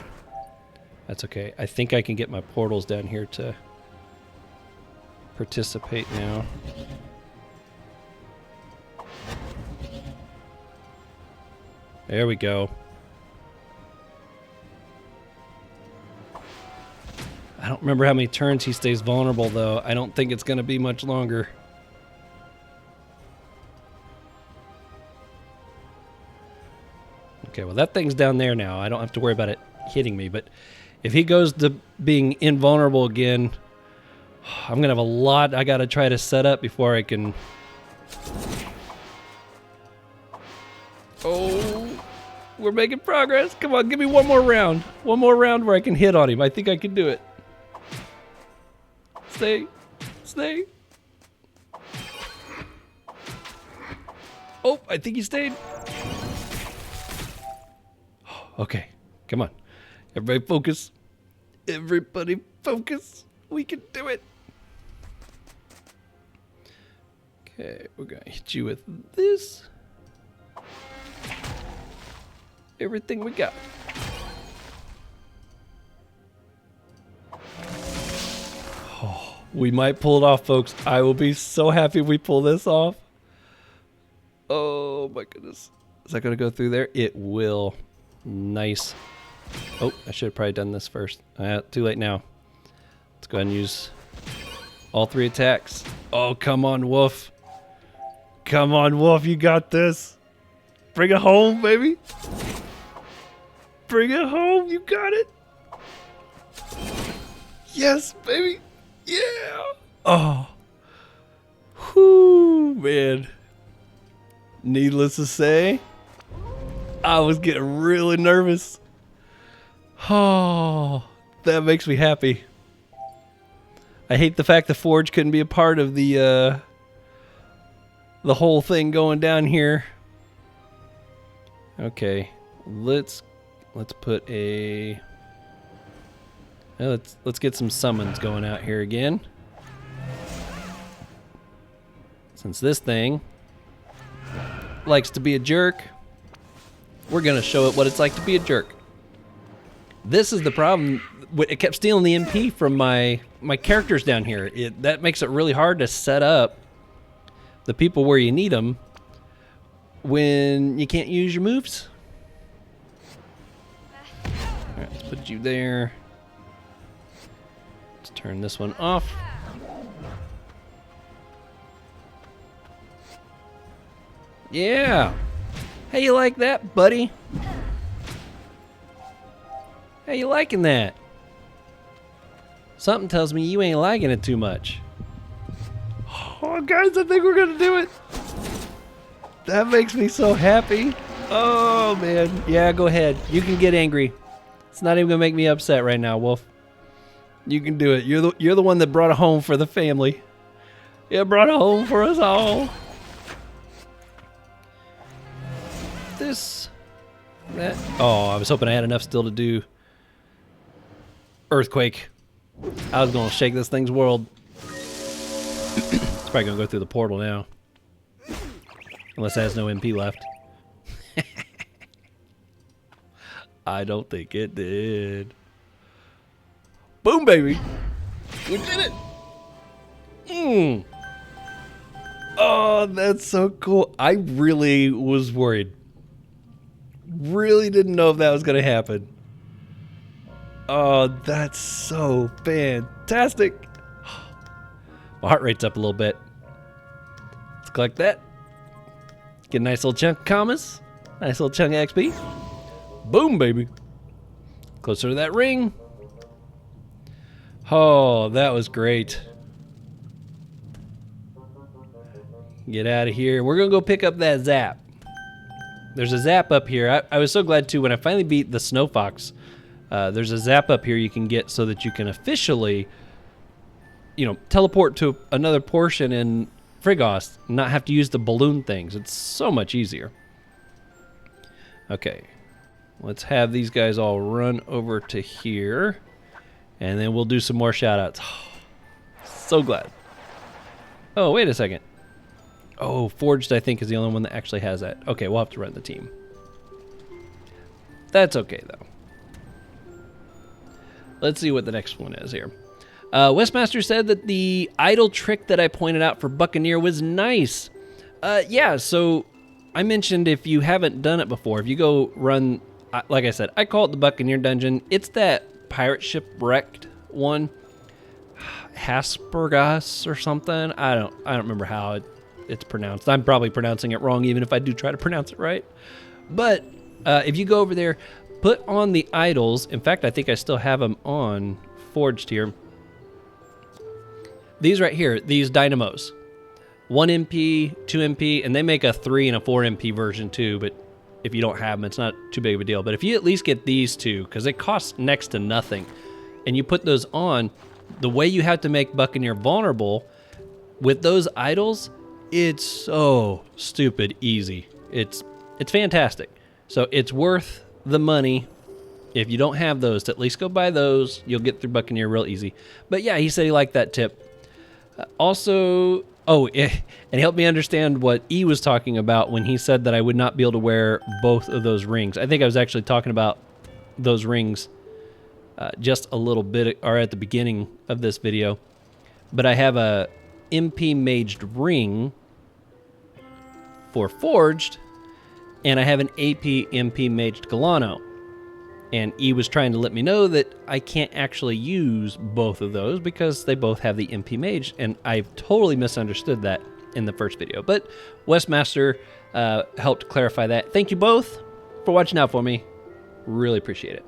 That's okay. I think I can get my portals down here to participate now. There we go. I don't remember how many turns he stays vulnerable, though. I don't think it's going to be much longer. Okay, well, that thing's down there now. I don't have to worry about it hitting me, but if he goes to being invulnerable again, I'm going to have a lot I got to try to set up before I can... Oh, we're making progress. Come on, give me one more round. One more round where I can hit on him. I think I can do it. Stay. Stay. Oh, I think he stayed. Okay, come on. Everybody focus. Everybody focus. We can do it. Okay, we're going to hit you with this. Everything we got. Oh, we might pull it off, folks. I will be so happy if we pull this off. Oh my goodness. Is that going to go through there? It will. Nice. Oh, I should have probably done this first. Too late now. Let's go ahead and use all three attacks. Oh, come on, Whoof. Come on, Whoof. You got this. Bring it home, baby. Bring it home. You got it. Yes, baby. Yeah. Oh. Whoo, man. Needless to say, I was getting really nervous. Oh, that makes me happy. I hate the fact the Forge couldn't be a part of the whole thing going down here. Okay, let's put a... Let's get some summons going out here again. Since this thing likes to be a jerk, we're gonna show it what it's like to be a jerk. This is the problem. It kept stealing the MP from my characters down here. That makes it really hard to set up the people where you need them when you can't use your moves. Alright, let's put you there. Let's turn this one off. Yeah! How you like that, buddy? How you liking that? Something tells me you ain't liking it too much. Oh, guys, I think we're gonna do it. That makes me so happy. Oh, man. Yeah, go ahead. You can get angry. It's not even gonna make me upset right now, Whoof. You can do it. You're the one that brought it home for the family. You brought it home for us all. This Oh, I was hoping I had enough still to do Earthquake. I was going to shake this thing's world. It's probably going to go through the portal now. Unless it has no MP left. I don't think it did. Boom, baby. We did it. Oh, that's so cool. I really was worried. Really didn't know if that was going to happen. Oh, that's so fantastic. My heart rate's up a little bit. Let's collect that. Get a nice little chunk of commas. Nice little chunk of XP. Boom, baby. Closer to that ring. Oh, that was great. Get out of here. We're going to go pick up that zap. There's a zap up here. I was so glad, too, when I finally beat the Snowfox. There's a zap up here you can get so that you can officially, you know, teleport to another portion in Frigost and not have to use the balloon things. It's so much easier. Okay. Let's have these guys all run over to here. And then we'll do some more shout-outs. So glad. Oh, wait a second. Oh, Forged, I think, is the only one that actually has that. Okay, we'll have to run the team. That's okay, though. Let's see what the next one is here. Westmaster said that the idle trick that I pointed out for Buccaneer was nice. Yeah, so I mentioned if you haven't done it before, if you go run, like I said, I call it the Buccaneer Dungeon. It's that pirate shipwrecked one. Haspergas or something. I don't remember how it's pronounced. I'm probably pronouncing it wrong even if I do try to pronounce it right. But if you go over there, put on the idols. In fact, I think I still have them on Forged here. These right here, these dynamos. 1 MP, 2 MP, and they make a 3 and a 4 MP version too, but if you don't have them, it's not too big of a deal. But if you at least get these two, because they cost next to nothing, and you put those on, the way you have to make Buccaneer vulnerable with those idols, it's so stupid easy. It's fantastic. So it's worth the money. If you don't have those, to at least go buy those. You'll get through Buccaneer real easy. But yeah, he said he liked that tip. Also, and he helped me understand what E was talking about when he said that I would not be able to wear both of those rings. I think I was actually talking about those rings just a little bit, or at the beginning of this video. But I have a MP maged ring for Forged, and I have an AP MP maged Galano. And E was trying to let me know that I can't actually use both of those because they both have the MP Mage, and I totally misunderstood that in the first video. But Westmaster helped clarify that. Thank you both for watching out for me. Really appreciate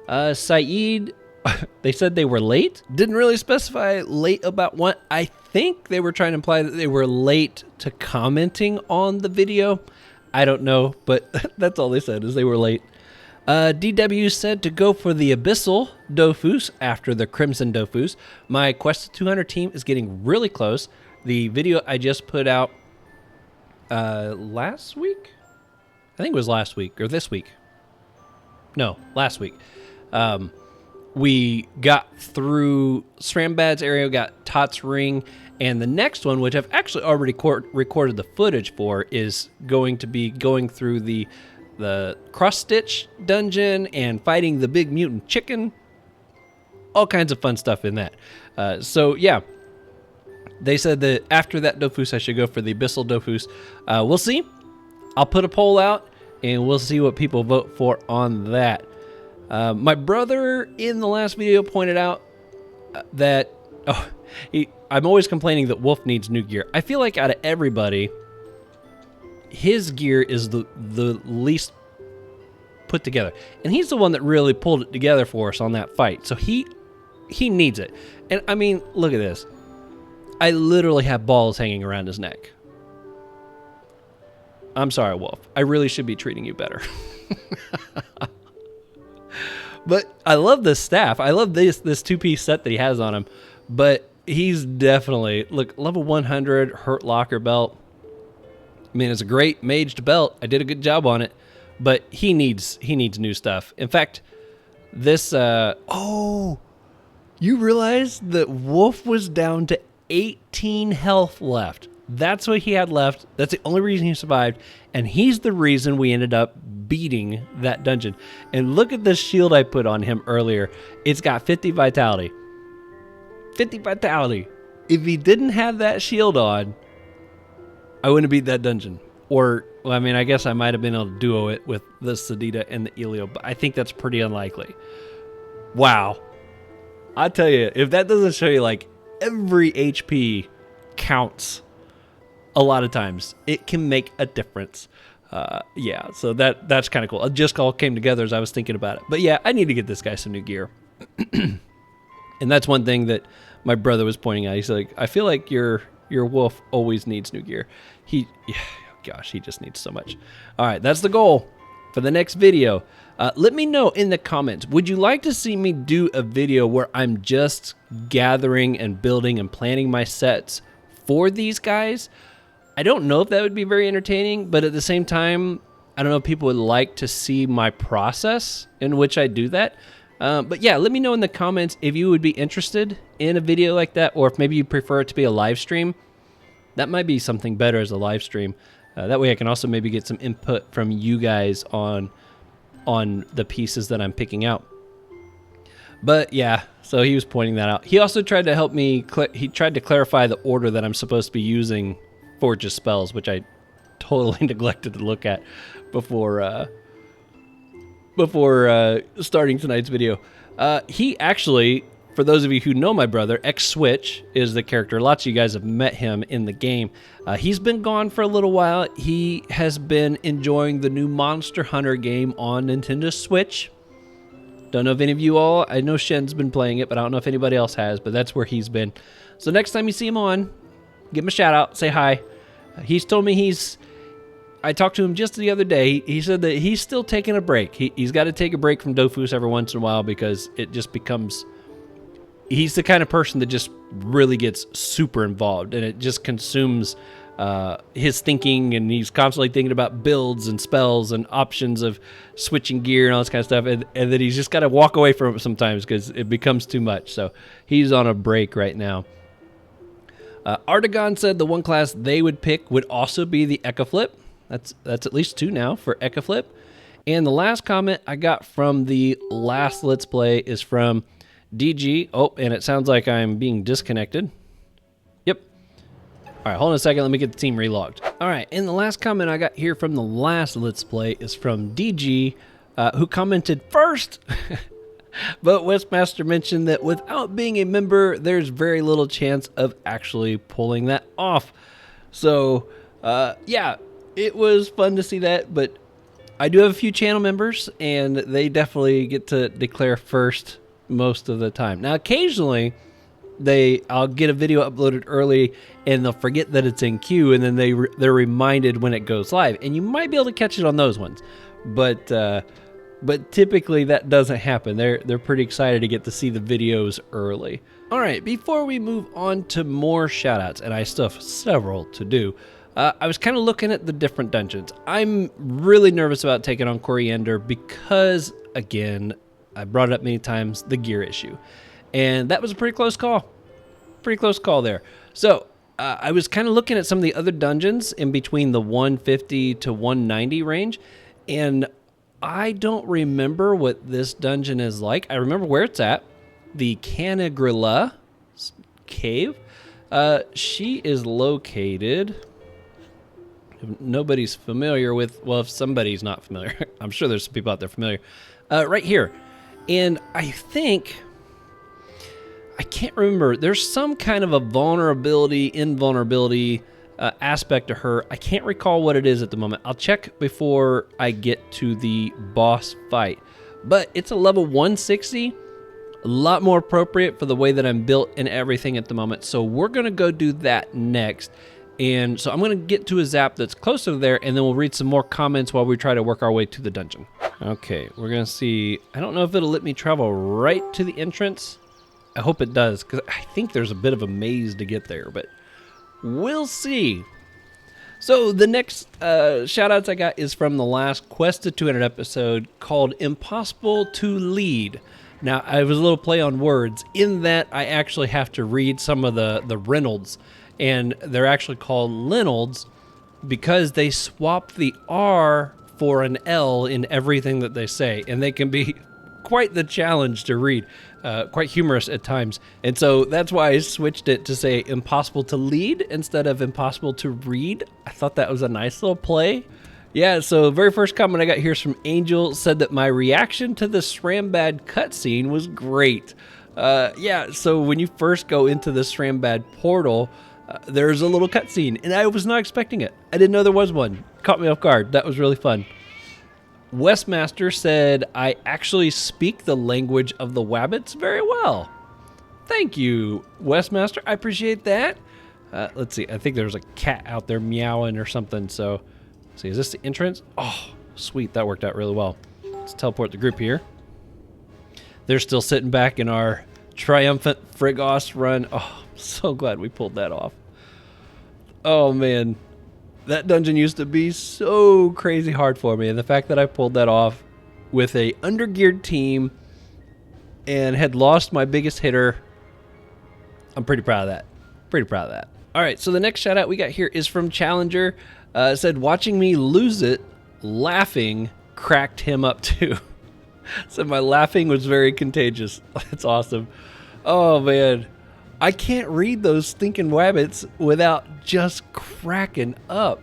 it. Saeed, they said they were late. Didn't really specify late about what. I think they were trying to imply that they were late to commenting on the video. I don't know, but that's all they said, is they were late. DW said to go for the Abyssal Dofus after the Crimson Dofus. My Quest to 200 team is getting really close. The video I just put out last week? I think it was last week, or this week. No, last week. We got through Strambad's area, got Tot's Ring, and the next one, which I've actually already recorded the footage for, is going to be going through the Cross Stitch dungeon and fighting the big mutant chicken. All kinds of fun stuff in that. So yeah, they said that after that Dofus I should go for the Abyssal Dofus. We'll see. I'll put a poll out and we'll see what people vote for on that. My brother in the last video pointed out that I'm always complaining that Whoof needs new gear. I feel like out of everybody, his gear is the least put together, and he's the one that really pulled it together for us on that fight. So he needs it. And I mean, look at this. I literally have balls hanging around his neck. I'm sorry, Wolf. I really should be treating you better. But I love this staff. I love this two-piece set that he has on him. But he's definitely, look, level 100 Hurt Locker belt. I mean, it's a great maged belt. I did a good job on it. but he needs new stuff. In fact, this oh, you realize that Whoof was down to 18 health left. That's what he had left. That's the only reason he survived, and he's the reason we ended up beating that dungeon. And look at the shield I put on him earlier. It's got 50 vitality. 50 vitality. If he didn't have that shield on, I wouldn't have beat that dungeon. Or, well, I mean, I guess I might have been able to duo it with the Sadida and the Elio, but I think that's pretty unlikely. Wow. I tell you, if that doesn't show you, like, every HP counts a lot of times. It can make a difference. Yeah, so that's kind of cool. It just all came together as I was thinking about it. But yeah, I need to get this guy some new gear. And that's one thing that my brother was pointing out. He's like, I feel like your Whoof always needs new gear. Gosh, he just needs so much. All right, that's the goal for the next video. Let me know in the comments, would you like to see me do a video where I'm just gathering and building and planning my sets for these guys? I don't know if that would be very entertaining, but at the same time, I don't know if people would like to see my process in which I do that. But yeah, let me know in the comments if you would be interested in a video like that, or if maybe you prefer it to be a live stream. That might be something better as a live stream. That way I can also maybe get some input from you guys on the pieces that I'm picking out. But yeah, so he was pointing that out. He also tried to help me, he tried to clarify the order that I'm supposed to be using for just spells, which I totally neglected to look at before starting tonight's video. He actually, for those of you who know my brother, X-Switch is the character. Lots of you guys have met him in the game. He's been gone for a little while. He has been enjoying the new Monster Hunter game on Nintendo Switch. Don't know if any of you all, I know Shen's been playing it, but I don't know if anybody else has, but that's where he's been. So next time you see him on, give him a shout out, say hi. He's told me I talked to him just the other day. He said that he's still taking a break. He's got to take a break from Dofus every once in a while because it just becomes, he's the kind of person that just really gets super involved, and it just consumes his thinking, and he's constantly thinking about builds and spells and options of switching gear and all this kind of stuff, and then he's just got to walk away from it sometimes because it becomes too much. So he's on a break right now. Artagon said the one class they would pick would also be the Ecaflip. That's at least 2 now for Ecaflip. And the last comment I got from the last Let's Play is from DG. Oh, and it sounds like I'm being disconnected. Yep. All right, hold on a second. Let me get the team relogged. All right, and the last comment I got here from the last Let's Play is from DG, who commented first. But Westmaster mentioned that without being a member, there's very little chance of actually pulling that off. So, yeah, it was fun to see that, but I do have a few channel members, and they definitely get to declare first most of the time. Now, occasionally, I'll get a video uploaded early, and they'll forget that it's in queue, and then they're reminded when it goes live, and you might be able to catch it on those ones. But typically that doesn't happen. They're pretty excited to get to see the videos early. All right, before we move on to more shoutouts, and I still have several to do, I was kind of looking at the different dungeons. I'm really nervous about taking on Coriander because, again, I brought it up many times, the gear issue. And that was a pretty close call. Pretty close call there. So I was kind of looking at some of the other dungeons in between the 150 to 190 range, and I don't remember what this dungeon is like. I remember where it's at. The Kanigrula cave. She is located, if nobody's familiar with, well, if somebody's not familiar, I'm sure there's some people out there familiar, right here. And I think, I can't remember, there's some kind of a invulnerability aspect to her. I can't recall what it is at the moment. I'll check before I get to the boss fight. But it's a level 160, a lot more appropriate for the way that I'm built and everything at the moment. So we're going to go do that next. And so I'm going to get to a zap that's closer to there, and then we'll read some more comments while we try to work our way to the dungeon. Okay, we're going to see. I don't know if it'll let me travel right to the entrance. I hope it does, because I think there's a bit of a maze to get there, but we'll see. So the next shout outs I got is from the last Quest to 200 episode called Impossible to Lead. Now, I was a little play on words in that I actually have to read some of the Reynolds, and they're actually called Linolds because they swap the R for an L in everything that they say, and they can be quite the challenge to read, quite humorous at times. And so that's why I switched it to say impossible to lead instead of impossible to read. I thought that was a nice little play. Yeah, so very first comment I got here is from Angel, said that my reaction to the Srambad cutscene was great. Yeah, so when you first go into the Srambad portal, there's a little cutscene, and I was not expecting it. I didn't know there was one. Caught me off guard. That was really fun. Westmaster said, I actually speak the language of the Wabbits very well. Thank you, Westmaster. I appreciate that. Let's see. I think there's a cat out there meowing or something, so... See, is this the entrance? Oh, sweet. That worked out really well. Let's teleport the group here. They're still sitting back in our triumphant Frigost run. Oh, I'm so glad we pulled that off. Oh, man. That dungeon used to be so crazy hard for me. And the fact that I pulled that off with a undergeared team and had lost my biggest hitter, I'm pretty proud of that. Pretty proud of that. All right, so the next shout out we got here is from Challenger. Said, watching me lose it, laughing cracked him up too. Said my laughing was very contagious. That's awesome. Oh, man. I can't read those stinking Wabbits without just cracking up.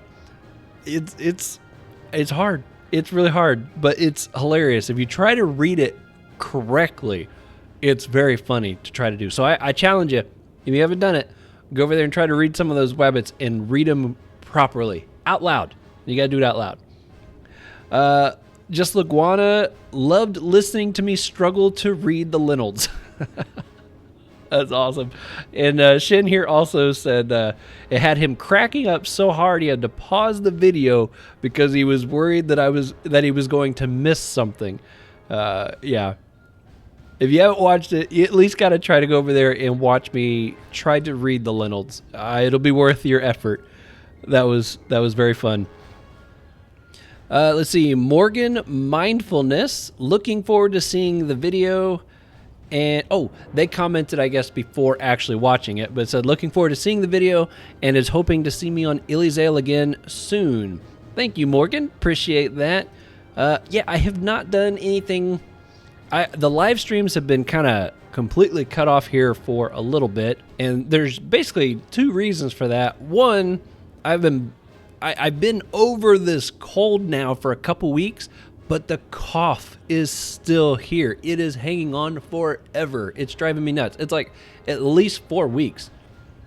It's hard. It's really hard, but it's hilarious. If you try to read it correctly, it's very funny to try to do. So I challenge you, if you haven't done it, go over there and try to read some of those Wabbits and read them properly. Out loud. You gotta do it out loud. Just Laguana loved listening to me struggle to read the Linolds. That's awesome. And Shin here also said it had him cracking up so hard he had to pause the video because he was worried that he was going to miss something. Yeah. If you haven't watched it, you at least got to try to go over there and watch me try to read the Linolds. It'll be worth your effort. That was very fun. Let's see. Morgan Mindfulness. Looking forward to seeing the video. And, oh, they commented, I guess, before actually watching it. But said, looking forward to seeing the video and is hoping to see me on Elizale again soon. Thank you, Morgan. Appreciate that. Yeah, I have not done anything. The live streams have been kind of completely cut off here for a little bit. And there's basically two reasons for that. One... I've been over this cold now for a couple weeks, but the cough is still here. It is hanging on forever. It's driving me nuts. It's like at least 4 weeks,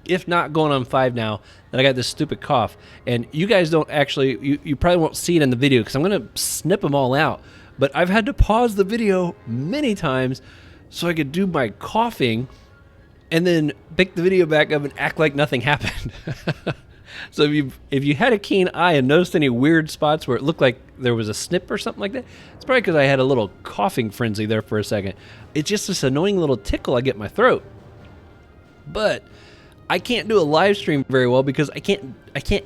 if not going on 5 now, that I got this stupid cough. And you guys don't actually, you probably won't see it in the video because I'm going to snip them all out. But I've had to pause the video many times so I could do my coughing and then pick the video back up and act like nothing happened. So if you had a keen eye and noticed any weird spots where it looked like there was a snip or something like that, it's probably because I had a little coughing frenzy there for a second. It's just this annoying little tickle I get in my throat. But I can't do a live stream very well because I can't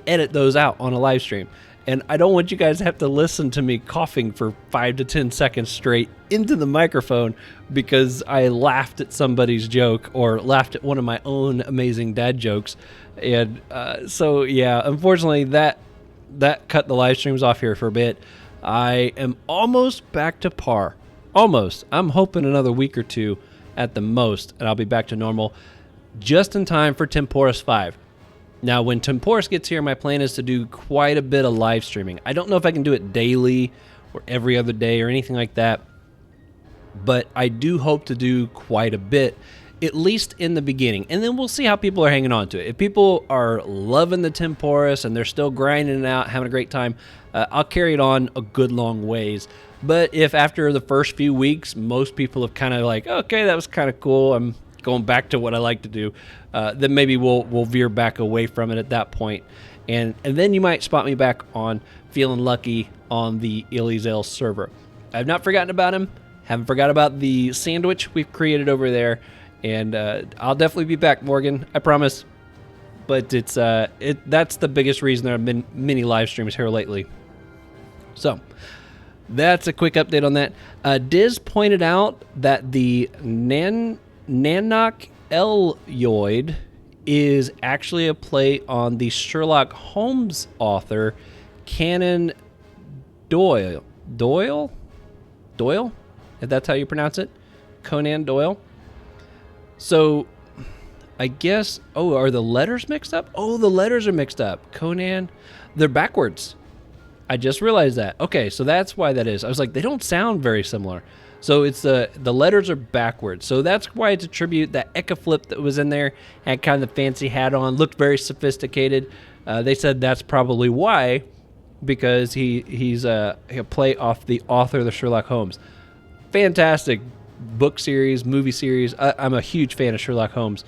edit those out on a live stream. And I don't want you guys to have to listen to me coughing for 5 to 10 seconds straight into the microphone because I laughed at somebody's joke or laughed at one of my own amazing dad jokes. And so, yeah, unfortunately, that cut the live streams off here for a bit. I am almost back to par. Almost. I'm hoping another week or two at the most, and I'll be back to normal just in time for Temporis 5. Now, when Temporis gets here, my plan is to do quite a bit of live streaming. I don't know if I can do it daily or every other day or anything like that, but I do hope to do quite a bit, at least in the beginning. And then we'll see how people are hanging on to it. If people are loving the Temporis and they're still grinding it out, having a great time, I'll carry it on a good long ways. But if after the first few weeks, most people have kind of like, okay, that was kind of cool, I'm going back to what I like to do, then maybe we'll veer back away from it at that point. And then you might spot me back on Feeling Lucky on the Elizale server. I've not forgotten about him. Haven't forgot about the sandwich we've created over there. And I'll definitely be back, Morgan. I promise. but it's that's the biggest reason there have been many live streams here lately. So that's a quick update on that. Diz pointed out that the Nanok Elioid is actually a play on the Sherlock Holmes author Conan Doyle, if that's how you pronounce it, Conan Doyle. So I guess, oh, are the letters mixed up? Oh, the letters are mixed up. Conan, they're backwards. I just realized that. Okay, so that's why that is. I was like, they don't sound very similar. So it's the letters are backwards. So that's why it's a tribute. That Eka flip that was in there had kind of the fancy hat on, looked very sophisticated. They said that's probably why, because he's a play off the author of the Sherlock Holmes. Fantastic book series, movie series. I'm a huge fan of Sherlock Holmes.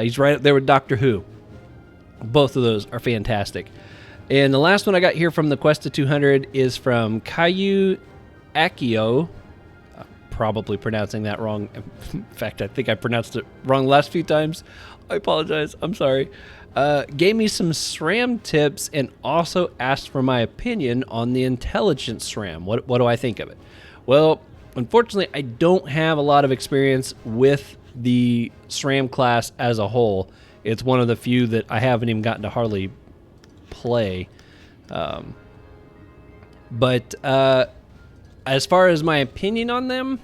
He's right up there with Doctor Who. Both of those are fantastic. And the last one I got here from the Quest to 200 is from Caillou Akio. Probably pronouncing that wrong. In fact, I think I pronounced it wrong the last few times. I apologize. I'm sorry. Gave me some SRAM tips and also asked for my opinion on the intelligence SRAM. What do I think of it? Well, unfortunately, I don't have a lot of experience with the SRAM class as a whole. It's one of the few that I haven't even gotten to hardly play. But as far as my opinion on them,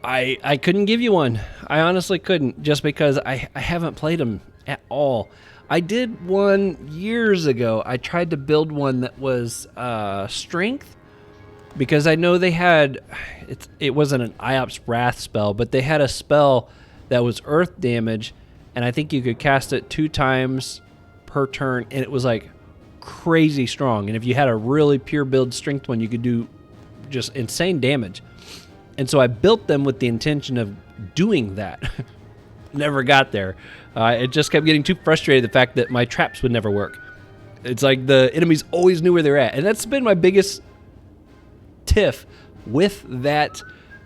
I couldn't give you one. I honestly couldn't, just because I haven't played them at all. I did one years ago. I tried to build one that was strength, because I know they had, it wasn't an IOPS Wrath spell, but they had a spell that was earth damage, and I think you could cast it 2 times per turn, and it was like crazy strong. And if you had a really pure build strength one, you could do just insane damage. And so I built them with the intention of doing that. Never got there. It just kept getting too frustrated, the fact that my traps would never work. It's like the enemies always knew where they're at. And that's been my biggest tiff with that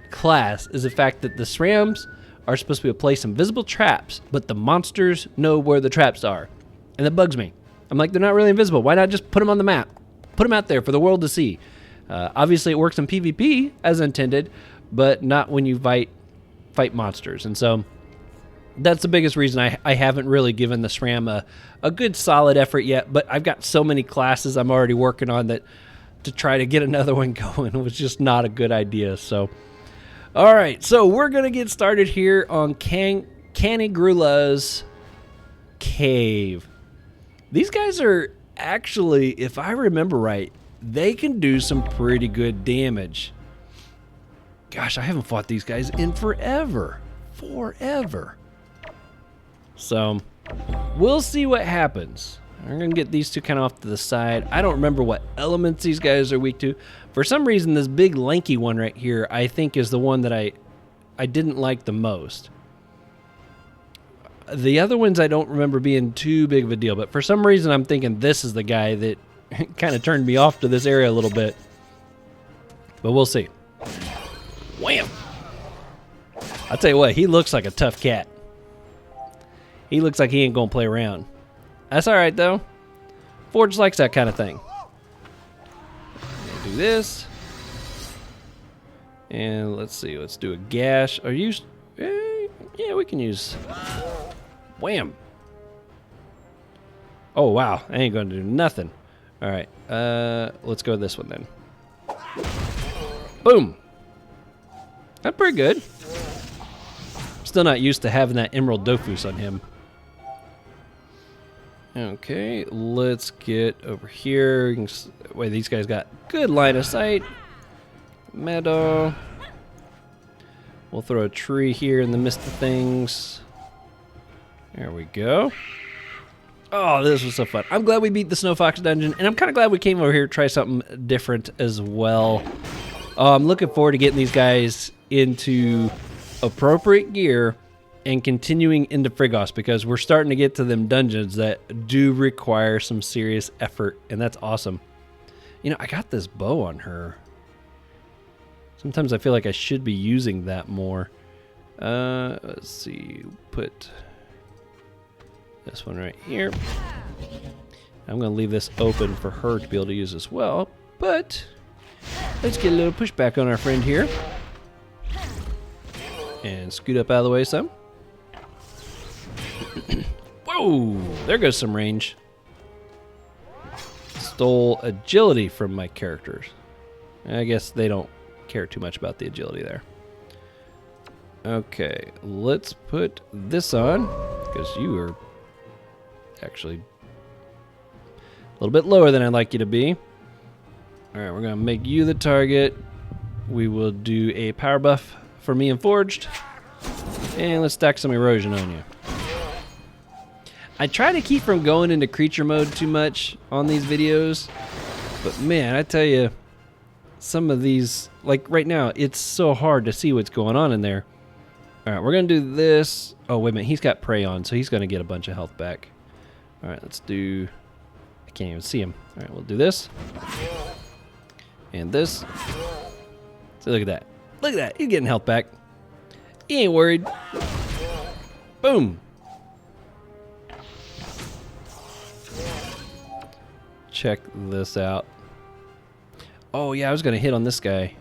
class, is the fact that the SRAMs are supposed to place invisible traps, but the monsters know where the traps are. And that bugs me. I'm like, they're not really invisible. Why not just put them on the map? Put them out there for the world to see. Obviously, it works in PvP as intended, but not when you fight monsters. And so that's the biggest reason I haven't really given the SRAM a good solid effort yet. But I've got so many classes I'm already working on that to try to get another one going was just not a good idea. So, all right. So we're going to get started here on Kanigrula's Cave. These guys are actually, if I remember right, they can do some pretty good damage. Gosh, I haven't fought these guys in forever. So, we'll see what happens. I'm going to get these two kind of off to the side. I don't remember what elements these guys are weak to. For some reason, this big lanky one right here, I think is the one that I didn't like the most. The other ones I don't remember being too big of a deal, but for some reason I'm thinking this is the guy that kind of turned me off to this area a little bit. But we'll see. Wham! I'll tell you what, he looks like a tough cat. He looks like he ain't gonna play around. That's alright though. Forge likes that kind of thing. Do this. And let's see, let's do a gash. Are you... yeah, we can use... Wham! Oh, wow. I ain't going to do nothing. All right. Let's go with this one then. Boom! That's pretty good. Still not used to having that Emerald Dofus on him. Okay, let's get over here. You can, wait, these guys got good line of sight. Meadow. We'll throw a tree here in the midst of things. There we go. Oh, this was so fun. I'm glad we beat the Snowfoux dungeon, and I'm kind of glad we came over here to try something different as well. I'm looking forward to getting these guys into appropriate gear and continuing into Frigost, because we're starting to get to them dungeons that do require some serious effort, and that's awesome. You know, I got this bow on her. Sometimes I feel like I should be using that more. Let's see, put This one right here. I'm going to leave this open for her to be able to use as well, but let's get a little pushback on our friend here. And scoot up out of the way some. Whoa! There goes some range. Stole agility from my characters. I guess they don't care too much about the agility there. Okay, let's put this on, because you are actually a little bit lower than I'd like you to be. Alright, we're going to make you the target. We will do a power buff for me and Forged. And let's stack some erosion on you. I try to keep from going into creature mode too much on these videos. But man, I tell you, some of these, like right now, it's so hard to see what's going on in there. Alright, we're going to do this. Oh, wait a minute. He's got prey on, so he's going to get a bunch of health back. Alright, let's do... I can't even see him. Alright, we'll do this. And this. So look at that. Look at that. He's getting health back. He ain't worried. Boom. Check this out. Oh, yeah, I was going to hit on this guy.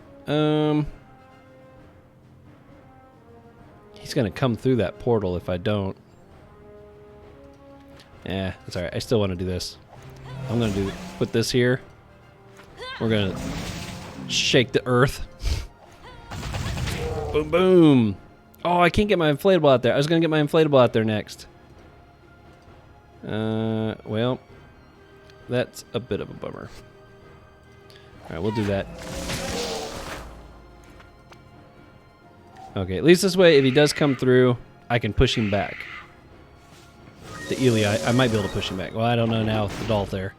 He's going to come through that portal if I don't. Yeah, that's alright. I still want to do this. I'm going to put this here. We're going to shake the earth. Boom, boom. Oh, I can't get my inflatable out there. I was going to get my inflatable out there next. Well, that's a bit of a bummer. Alright, we'll do that. Okay, at least this way, if he does come through, I can push him back. The Eli, I might be able to push him back. Well, I don't know now with the Dolph there.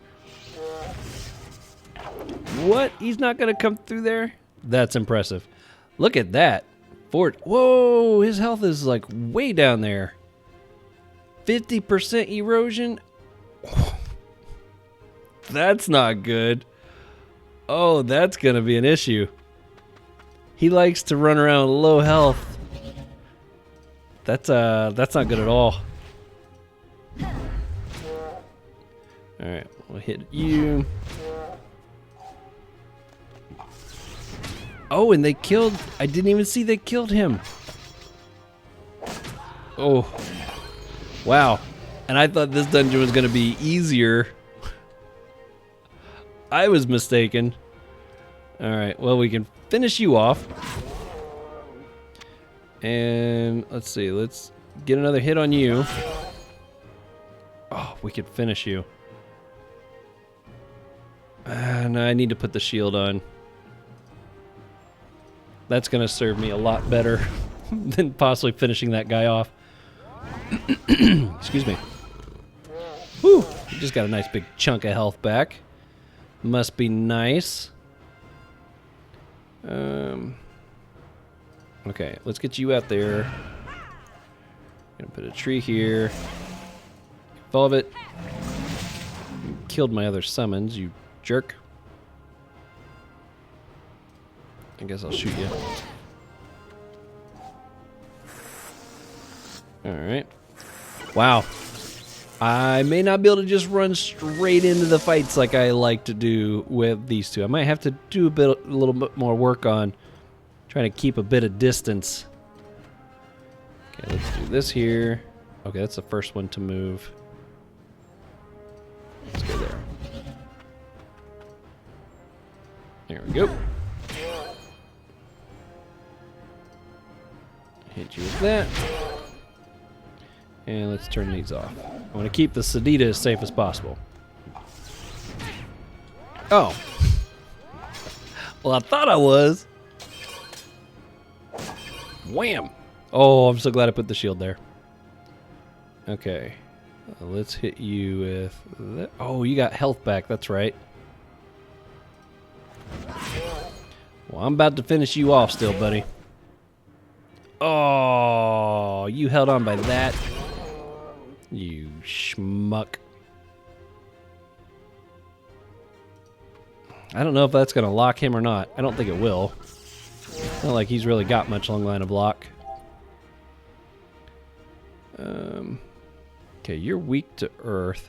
What? He's not going to come through there? That's impressive. Look at that. Ford. Whoa, his health is like way down there. 50% erosion? That's not good. Oh, that's going to be an issue. He likes to run around with low health. That's not good at all. Alright, we'll hit you. Oh, and they killed... I didn't even see they killed him. Oh. Wow. And I thought this dungeon was going to be easier. I was mistaken. Alright, well, we can finish you off. And let's see, let's get another hit on you. Oh, we could finish you. No, I need to put the shield on. That's going to serve me a lot better than possibly finishing that guy off. Excuse me. Whew, just got a nice big chunk of health back. Must be nice. Okay, let's get you out there. Gonna put a tree here. Evolve it. You killed my other summons, you jerk. I guess I'll shoot you. Alright. Wow. I may not be able to just run straight into the fights like I like to do with these two. I might have to do a little bit more work on trying to keep a bit of distance. Okay, let's do this here. Okay, that's the first one to move. Let's go there. There we go. Hit you with that. And let's turn these off. I want to keep the Sadida as safe as possible. Oh. Well, I thought I was. Wham! Oh, I'm so glad I put the shield there. Okay. Let's hit you with that. Oh, you got health back. That's right. Well, I'm about to finish you off still, buddy. Oh, you held on by that. You schmuck. I don't know if that's going to lock him or not. I don't think it will. It's not like he's really got much long line of lock. Okay, you're weak to earth.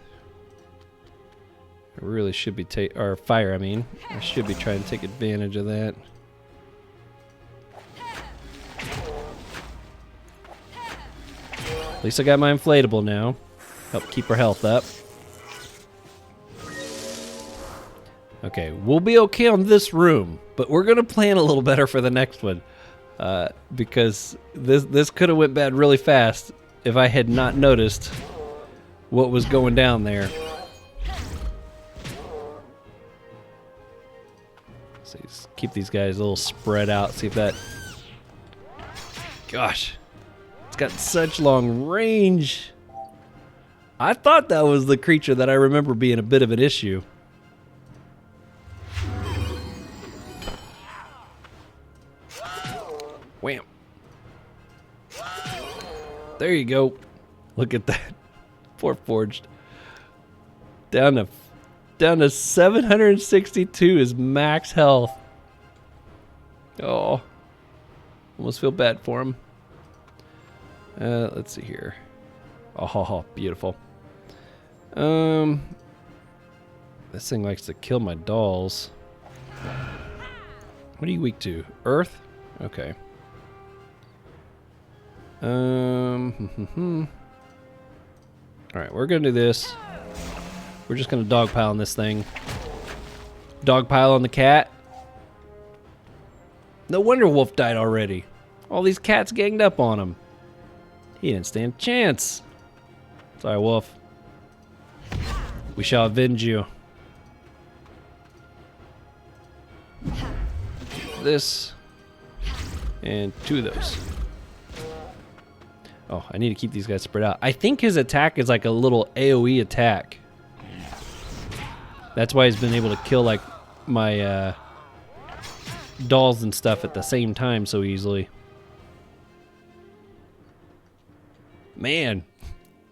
I really should be or fire, I mean. I should be trying to take advantage of that. At least I got my inflatable now. Help keep her health up. Okay, we'll be okay on this room, but we're gonna plan a little better for the next one. Because this could have went bad really fast if I had not noticed what was going down there. So keep these guys a little spread out, see if that... Gosh, it's got such long range. I thought that was the creature that I remember being a bit of an issue. Wham. There you go. Look at that. Poor Forged. Down to 762 is max health. Oh. Almost feel bad for him. Let's see here. Oh, beautiful. This thing likes to kill my dolls. What are you weak to? Earth? Okay. Alright, we're gonna do this. We're just gonna dogpile on this thing. Dogpile on the cat. No wonder Whoof died already. All these cats ganged up on him. He didn't stand a chance. Sorry, Whoof. We shall avenge you. This. And 2 of those. Oh, I need to keep these guys spread out. I think his attack is like a little AoE attack. That's why he's been able to kill like my dolls and stuff at the same time so easily. Man,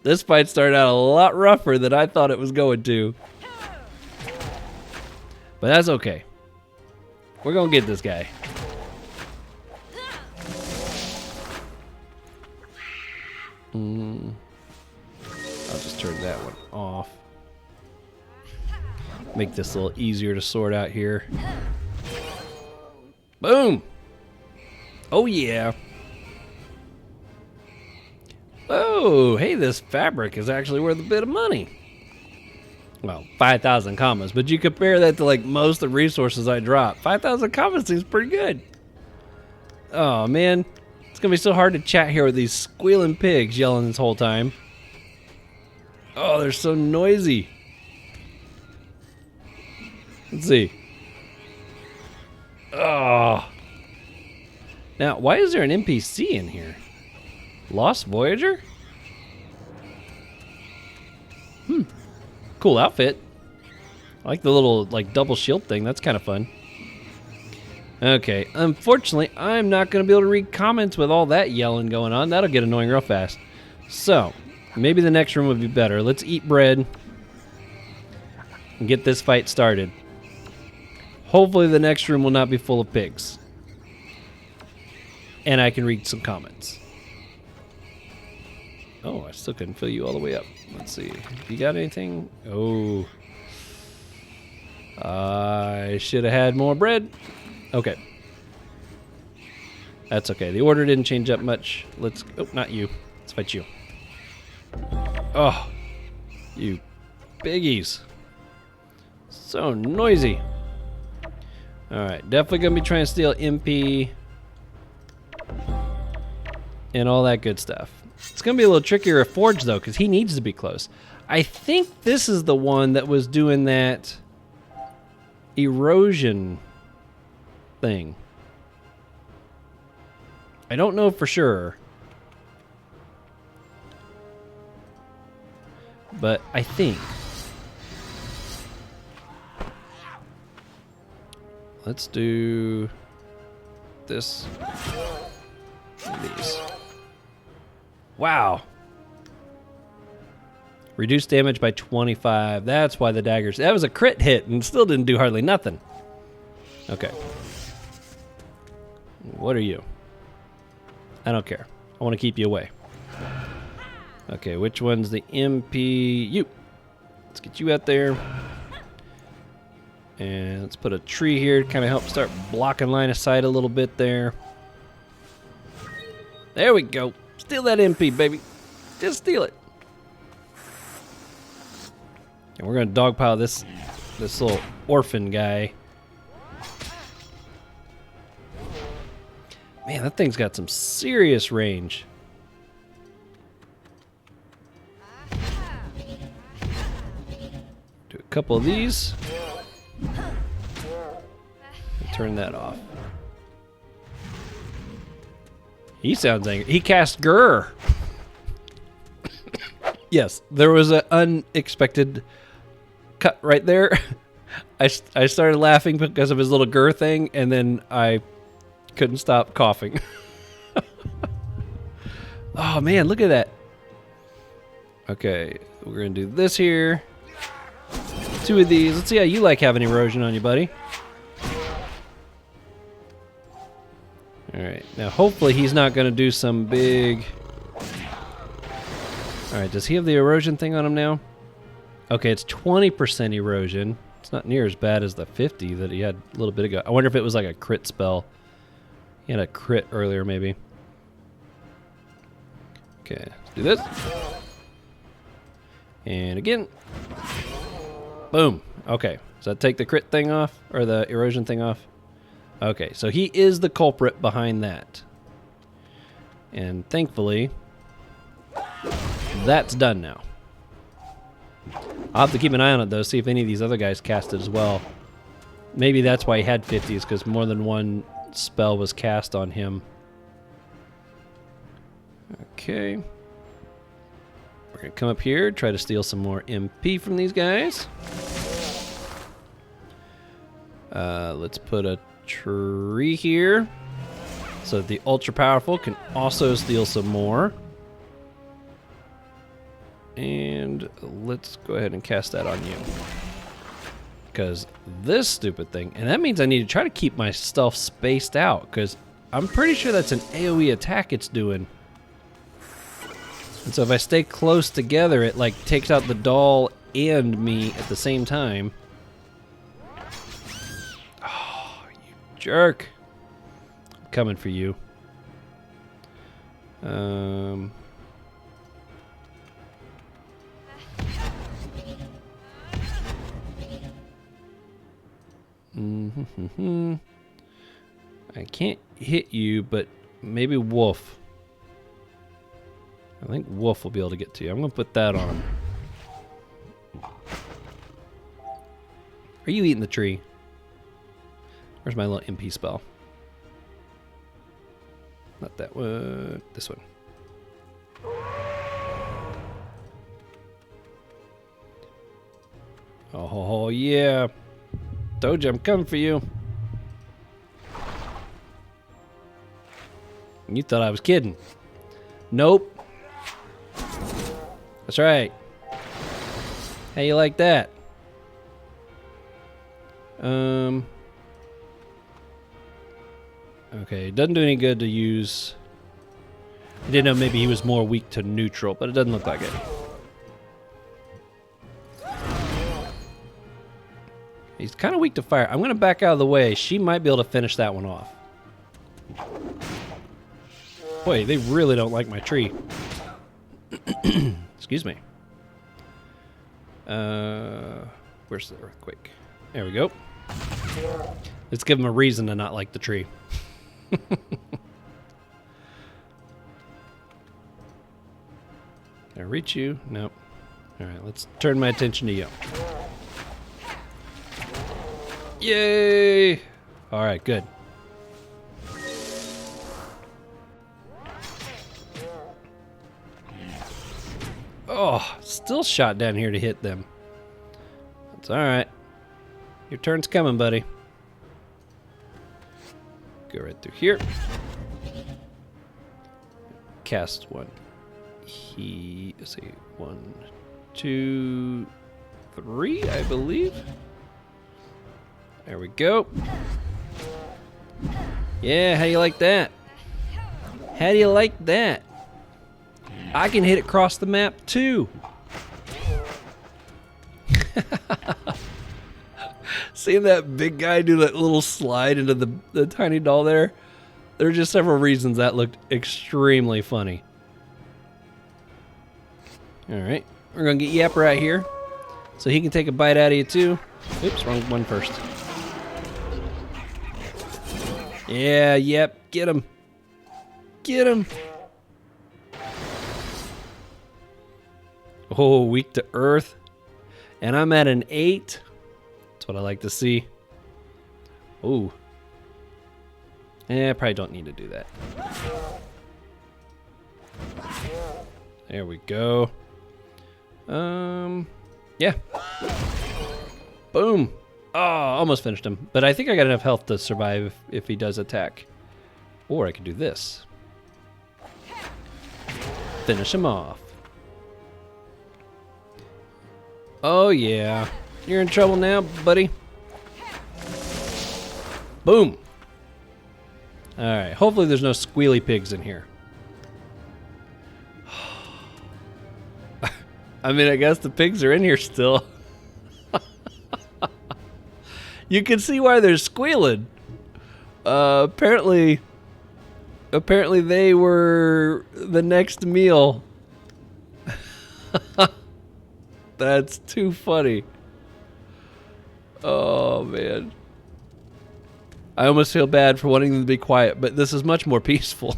this fight started out a lot rougher than I thought it was going to. But that's okay. We're gonna get this guy. I'll just turn that one off. Make this a little easier to sort out here. Boom! Oh yeah! Oh, hey, this fabric is actually worth a bit of money. Well, 5,000 commas, but you compare that to like most of the resources I drop. 5,000 commas seems pretty good. Oh man, it's gonna be so hard to chat here with these squealing pigs yelling this whole time. Oh, they're so noisy. Let's see. Oh. Now, why is there an NPC in here? Lost Voyager? Cool outfit. I like the little like double shield thing. That's kind of fun. Okay, unfortunately, I'm not going to be able to read comments with all that yelling going on. That'll get annoying real fast. So, maybe the next room would be better. Let's eat bread and get this fight started. Hopefully the next room will not be full of pigs. And I can read some comments. Oh, I still couldn't fill you all the way up. Let's see. You got anything? Oh. I should have had more bread. Okay. That's okay. The order didn't change up much. Let's... Oh, not you. Let's fight you. Oh. You biggies. So noisy. Alright. Definitely going to be trying to steal MP. And all that good stuff. It's going to be a little trickier at Forge, though, because he needs to be close. I think this is the one that was doing that erosion thing. I don't know for sure. But I think. Let's do this. And these. Wow. Reduced damage by 25. That's why the daggers... That was a crit hit and still didn't do hardly nothing. Okay. What are you? I don't care. I want to keep you away. Okay, which one's the MP? You. Let's get you out there. And let's put a tree here to kind of help start blocking line of sight a little bit there. There we go. Steal that MP, baby. Just steal it. And we're going to dogpile this little orphan guy. Man, that thing's got some serious range. Do a couple of these. Turn that off. He sounds angry. He cast Grr. Yes, there was an unexpected cut right there. I started laughing because of his little Grr thing, and then I couldn't stop coughing. Oh man, look at that. Okay, we're gonna do this here. 2 of these. Let's see how you like having erosion on you, buddy. Alright, now hopefully he's not going to do some big... Alright, does he have the erosion thing on him now? Okay, it's 20% erosion. It's not near as bad as the 50 that he had a little bit ago. I wonder if it was like a crit spell. He had a crit earlier, maybe. Okay, let's do this. And again. Boom. Okay, does that take the crit thing off? Or the erosion thing off? Okay, so he is the culprit behind that. And thankfully, that's done now. I'll have to keep an eye on it though, see if any of these other guys cast it as well. Maybe that's why he had 50s, because more than one spell was cast on him. Okay. We're going to come up here, try to steal some more MP from these guys. Let's put a tree here so that the ultra powerful can also steal some more. And let's go ahead and cast that on you, because this stupid thing, and that means I need to try to keep my stuff spaced out, because I'm pretty sure that's an AoE attack it's doing. And so if I stay close together, it like takes out the doll and me at the same time. Jerk. I'm coming for you. I can't hit you, but maybe Whoof. I think Whoof will be able to get to you. I'm going to put that on. Are you eating the tree? Where's my little MP spell? Not that one. This one. Oh, yeah. Told you I'm coming for you. You thought I was kidding. Nope. That's right. How you like that? Okay, it doesn't do any good to use... I didn't know maybe he was more weak to neutral, but it doesn't look like it. He's kind of weak to fire. I'm going to back out of the way. She might be able to finish that one off. Boy, they really don't like my tree. Excuse me. Where's the earthquake? There we go. Let's give him a reason to not like the tree. Can I reach you? Nope. Alright, let's turn my attention to you. Yay! Alright, good. Oh, still shot down here to hit them. That's alright. Your turn's coming, buddy. Go right through here. Cast one. Let's see, 1, 2, 3, I believe. There we go. Yeah, how do you like that? How do you like that? I can hit it across the map too. Seeing that big guy do that little slide into the tiny doll there, there are just several reasons that looked extremely funny. Alright, we're going to get Yap right here so he can take a bite out of you too. Oops, wrong one first. Yeah, Yep, get him. Get him. Oh, weak to earth. And I'm at an 8. That's what I like to see. Oh. I probably don't need to do that. There we go. Yeah. Boom. Oh, almost finished him. But I think I got enough health to survive if he does attack. Or I could do this. Finish him off. Oh, yeah. You're in trouble now, buddy. Boom. Alright, hopefully there's no squealy pigs in here. I mean, I guess the pigs are in here still. You can see why they're squealing. Apparently they were the next meal. That's too funny. Oh, man. I almost feel bad for wanting them to be quiet, but this is much more peaceful.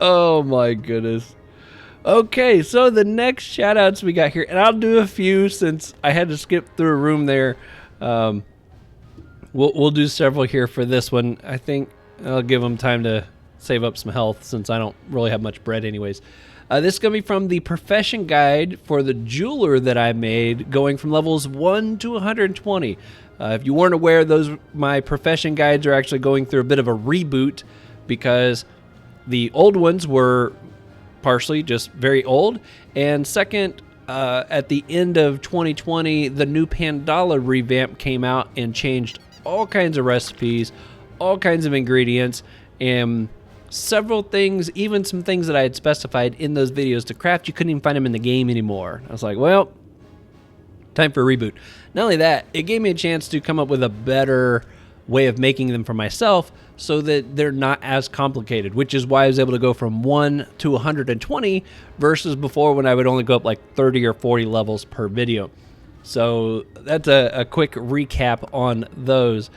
Oh, my goodness. Okay, so the next shout-outs we got here, and I'll do a few since I had to skip through a room there. We'll do several here for this one. I think I'll give them time to save up some health since I don't really have much bread anyways. This is going to be from the profession guide for the jeweler that I made, going from levels 1 to 120. If you weren't aware, my profession guides are actually going through a bit of a reboot because the old ones were partially just very old, and second, at the end of 2020, the new Pandala revamp came out and changed all kinds of recipes, all kinds of ingredients, and several things, even some things that I had specified in those videos to craft, you couldn't even find them in the game anymore. I was like, well, time for a reboot. Not only that, it gave me a chance to come up with a better way of making them for myself so that they're not as complicated, which is why I was able to go from 1 to 120 versus before when I would only go up like 30 or 40 levels per video. So that's a quick recap on those.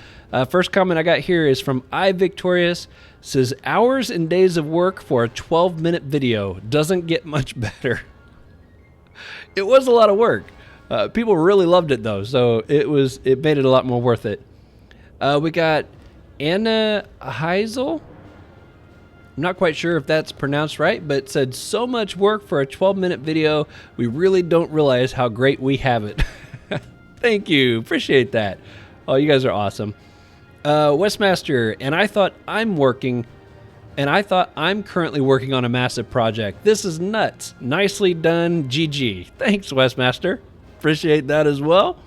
First comment I got here is from iVictorious. Says, hours and days of work for a 12-minute video. Doesn't get much better. It was a lot of work. People really loved it though, so it made it a lot more worth it. We got Anna Heisel. I'm not quite sure if that's pronounced right, but said, so much work for a 12-minute video. We really don't realize how great we have it. Thank you. Appreciate that. Oh, you guys are awesome. Westmaster, and I thought I'm currently working on a massive project. This is nuts. Nicely done, GG. Thanks, Westmaster. Appreciate that as well.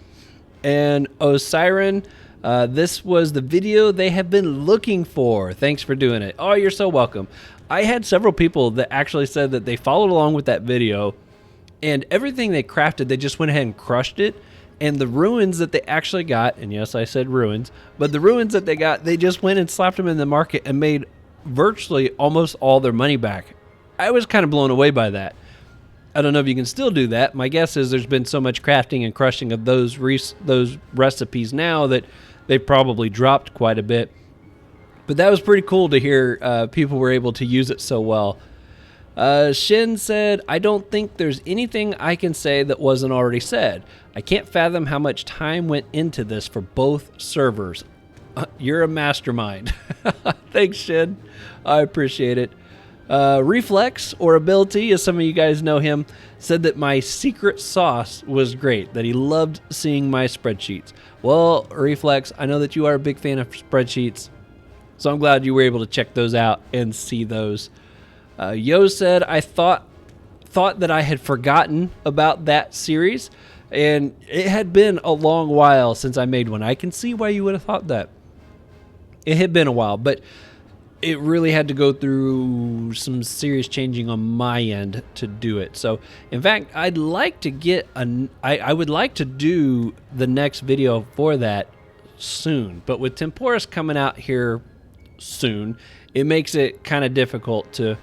And Osiren, this was the video they have been looking for. Thanks for doing it. Oh, you're so welcome. I had several people that actually said that they followed along with that video, and everything they crafted, they just went ahead and crushed it. And the ruins that they actually got, and yes, I said ruins, but the ruins that they got, they just went and slapped them in the market and made virtually almost all their money back. I was kind of blown away by that. I don't know if you can still do that. My guess is there's been so much crafting and crushing of those recipes now that they've probably dropped quite a bit. But that was pretty cool to hear people were able to use it so well. Shin said, I don't think there's anything I can say that wasn't already said. I can't fathom how much time went into this for both servers. You're a mastermind. Thanks, Shin. I appreciate it. Reflex, or Ability, as some of you guys know him, said that my secret sauce was great, that he loved seeing my spreadsheets. Well, Reflex, I know that you are a big fan of spreadsheets, so I'm glad you were able to check those out and see those. Yo said, I thought that I had forgotten about that series, and it had been a long while since I made one. I can see why you would have thought that. It had been a while, but it really had to go through some serious changing on my end to do it. So, in fact, I'd like to get I would like to do the next video for that soon. But with Temporis coming out here soon, it makes it kind of difficult to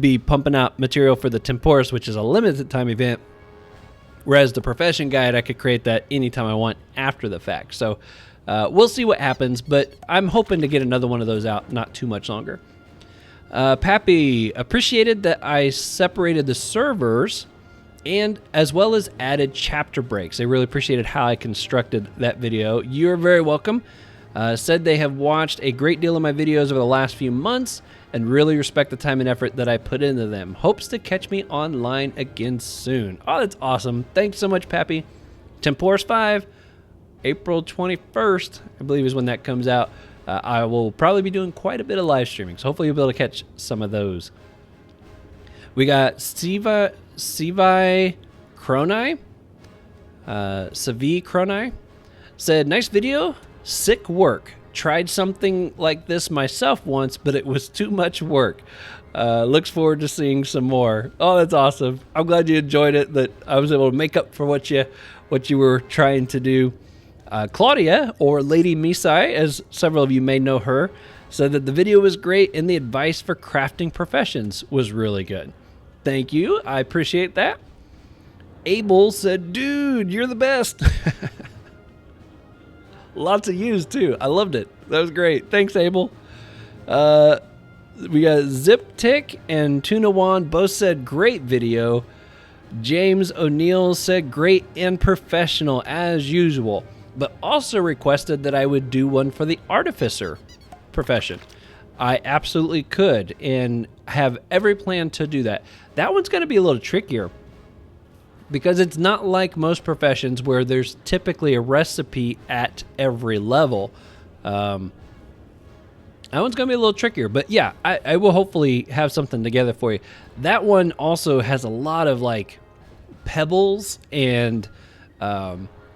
be pumping out material for the Temporis, which is a limited time event. Whereas the Profession Guide, I could create that anytime I want after the fact. So, we'll see what happens, but I'm hoping to get another one of those out not too much longer. Pappy appreciated that I separated the servers and as well as added chapter breaks. They really appreciated how I constructed that video. You're very welcome. Said they have watched a great deal of my videos over the last few months and really respect the time and effort that I put into them. Hopes to catch me online again soon. Oh, that's awesome. Thanks so much, Pappy. Temporis 5. April 21st, I believe, is when that comes out. I will probably be doing quite a bit of live streaming, so hopefully you'll be able to catch some of those. We got Sivi Cronai, Savi Cronai, said, nice video, sick work. Tried something like this myself once, but it was too much work. Looks forward to seeing some more. Oh, that's awesome. I'm glad you enjoyed it, that I was able to make up for what you were trying to do. Claudia, or Lady Misai, as several of you may know her, said that the video was great and the advice for crafting professions was really good. Thank you. I appreciate that. Abel said, dude, you're the best. Lots of yous, too. I loved it. That was great. Thanks, Abel. We got Zip Tick and Tuna Wan both said, great video. James O'Neill said, great and professional as usual, but also requested that I would do one for the artificer profession. I absolutely could and have every plan to do that. That one's going to be a little trickier because it's not like most professions where there's typically a recipe at every level. That one's going to be a little trickier, but yeah, I will hopefully have something together for you. That one also has a lot of like pebbles and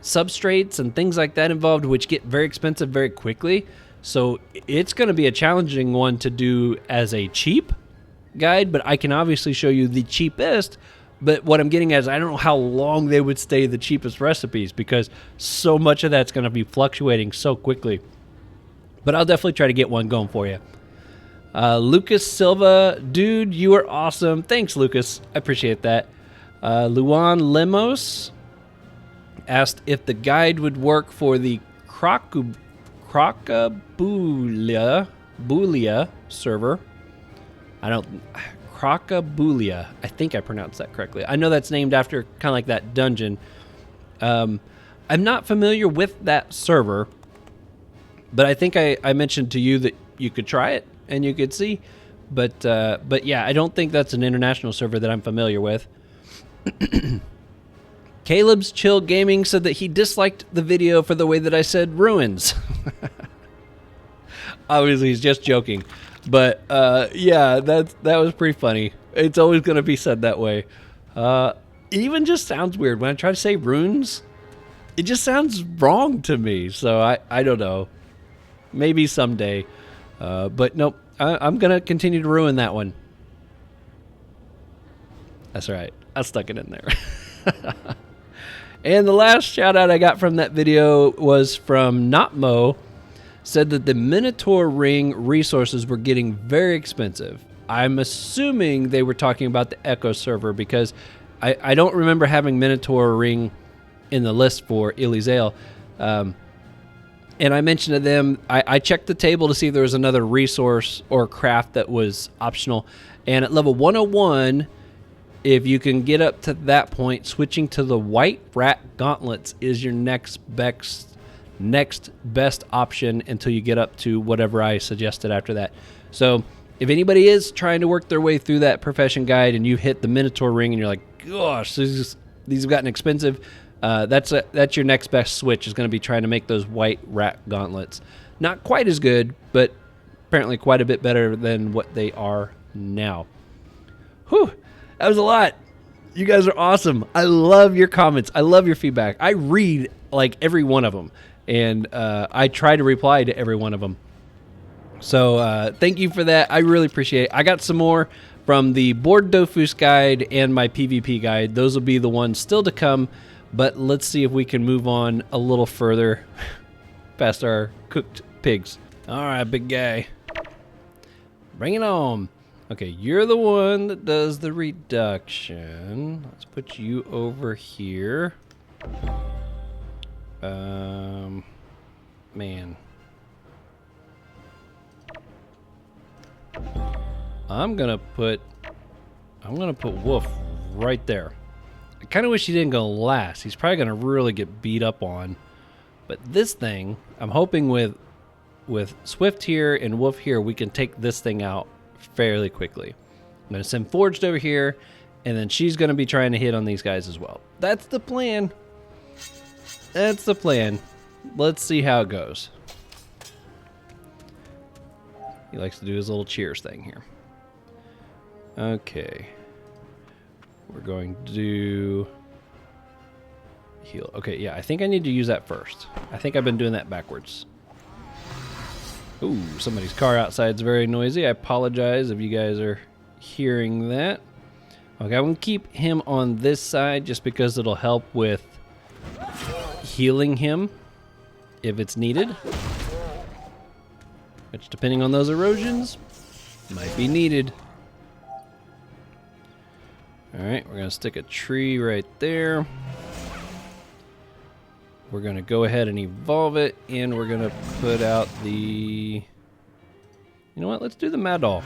substrates and things like that involved, which get very expensive very quickly. So it's going to be a challenging one to do as a cheap guide, but I can obviously show you the cheapest. But what I'm getting at is I don't know how long they would stay the cheapest recipes because so much of that's going to be fluctuating so quickly. But I'll definitely try to get one going for you. Lucas Silva, dude, you are awesome. Thanks, Lucas. I appreciate that. Luan Lemos asked if the guide would work for the Crocabulia server. Crocabulia. I think I pronounced that correctly. I know that's named after kind of like that dungeon. I'm not familiar with that server, but I think I mentioned to you that you could try it and you could see. But yeah, I don't think that's an international server that I'm familiar with. Caleb's Chill Gaming said that he disliked the video for the way that I said ruins. Obviously, he's just joking. But, yeah, that was pretty funny. It's always going to be said that way. It even just sounds weird. When I try to say runes, it just sounds wrong to me. So, I don't know. Maybe someday. But, nope. I'm going to continue to ruin that one. That's right. I stuck it in there. And the last shout out I got from that video was from Notmo. Said that the Minotaur Ring resources were getting very expensive. I'm assuming they were talking about the Echo server because I don't remember having Minotaur Ring in the list for Elizale. And I mentioned to them, I checked the table to see if there was another resource or craft that was optional. And at level 101, if you can get up to that point, switching to the White Rat Gauntlets is your next best option until you get up to whatever I suggested after that. So if anybody is trying to work their way through that profession guide and you hit the Minotaur Ring and you're like, gosh, these have gotten expensive, that's your next best switch, is going to be trying to make those White Rat Gauntlets. Not quite as good, but apparently quite a bit better than what they are now. Whew, that was a lot. You guys are awesome. I love your comments. I love your feedback. I read like every one of them. And I try to reply to every one of them. So thank you for that. I really appreciate it. I got some more from the board Dofus guide and my PvP guide. Those will be the ones still to come, but let's see if we can move on a little further past our cooked pigs. All right, big guy. Bring it on. Okay, you're the one that does the reduction. Let's put you over here. Man. I'm gonna put Whoof right there. I kind of wish he didn't go last. He's probably gonna really get beat up on. But this thing, I'm hoping with Swift here and Whoof here, we can take this thing out fairly quickly. I'm gonna send Forged over here, and then she's gonna be trying to hit on these guys as well. That's the plan. That's the plan. Let's see how it goes. He likes to do his little cheers thing here. Okay. We're going to do heal. Okay, yeah, I think I need to use that first. I think I've been doing that backwards. Ooh, somebody's car outside is very noisy. I apologize if you guys are hearing that. Okay, I'm going to keep him on this side just because it'll help with healing him if it's needed. Which, depending on those erosions, might be needed. Alright, we're going to stick a tree right there. We're going to go ahead and evolve it, and we're going to put out the... You know what? Let's do the Mad Doll.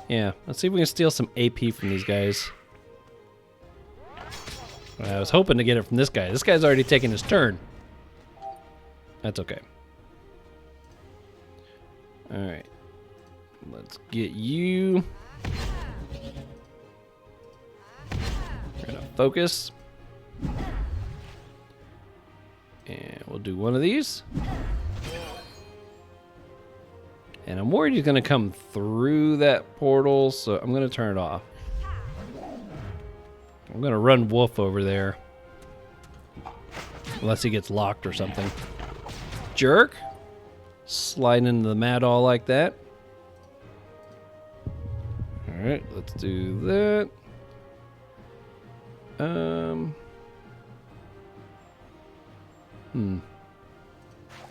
Yeah, let's see if we can steal some AP from these guys. I was hoping to get it from this guy. This guy's already taken his turn. That's okay. Alright. Let's get you. We're gonna focus. And we'll do one of these. And I'm worried he's gonna come through that portal, so I'm gonna turn it off. I'm gonna run Whoof over there. Unless he gets locked or something. Jerk! Slide into the Mad Doll like that. Alright, let's do that.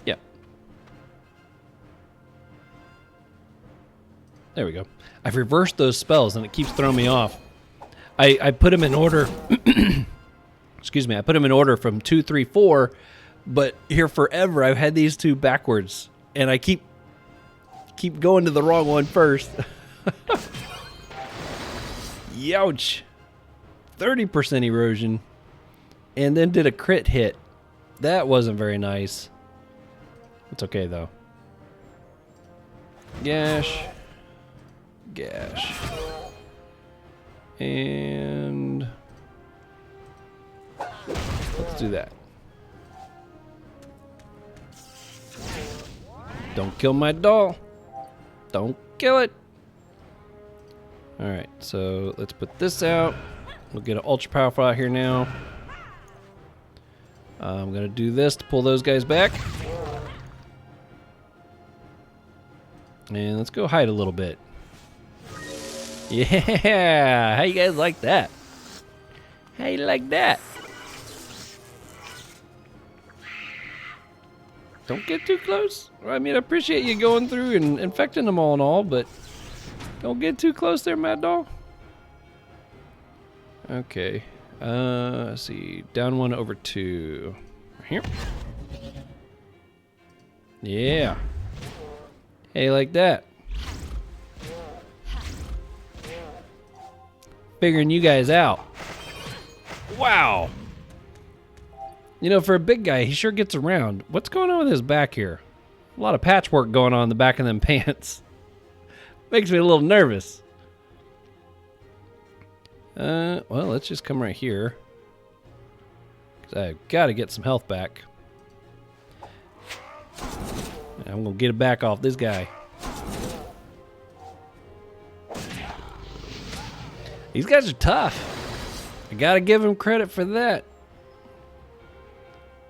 Yep. There we go. I've reversed those spells and it keeps throwing me off. I put them in order. Excuse me. I put them in order from 2, 3, 4, but here forever I've had these two backwards, and I keep going to the wrong one first. Youch! 30% erosion, and then did a crit hit. That wasn't very nice. It's okay though. Gash. Gash. And let's do that. Don't kill my doll. Don't kill it. Alright, so let's put this out. We'll get an ultra powerful out here now. I'm gonna do this to pull those guys back. And let's go hide a little bit. Yeah, how you guys like that? How you like that? Don't get too close. I mean, I appreciate you going through and infecting them all and all, but don't get too close there, Mad Doll. Okay. Let's see. Down 1 over 2. Right here. Yeah. Hey, like that. Figuring you guys out. Wow. You know, for a big guy, he sure gets around. What's going on with his back here? A lot of patchwork going on in the back of them pants. Makes me a little nervous. Well, let's just come right here. 'Cause I've got to get some health back. I'm going to get it back off this guy. These guys are tough. I got to give him credit for that.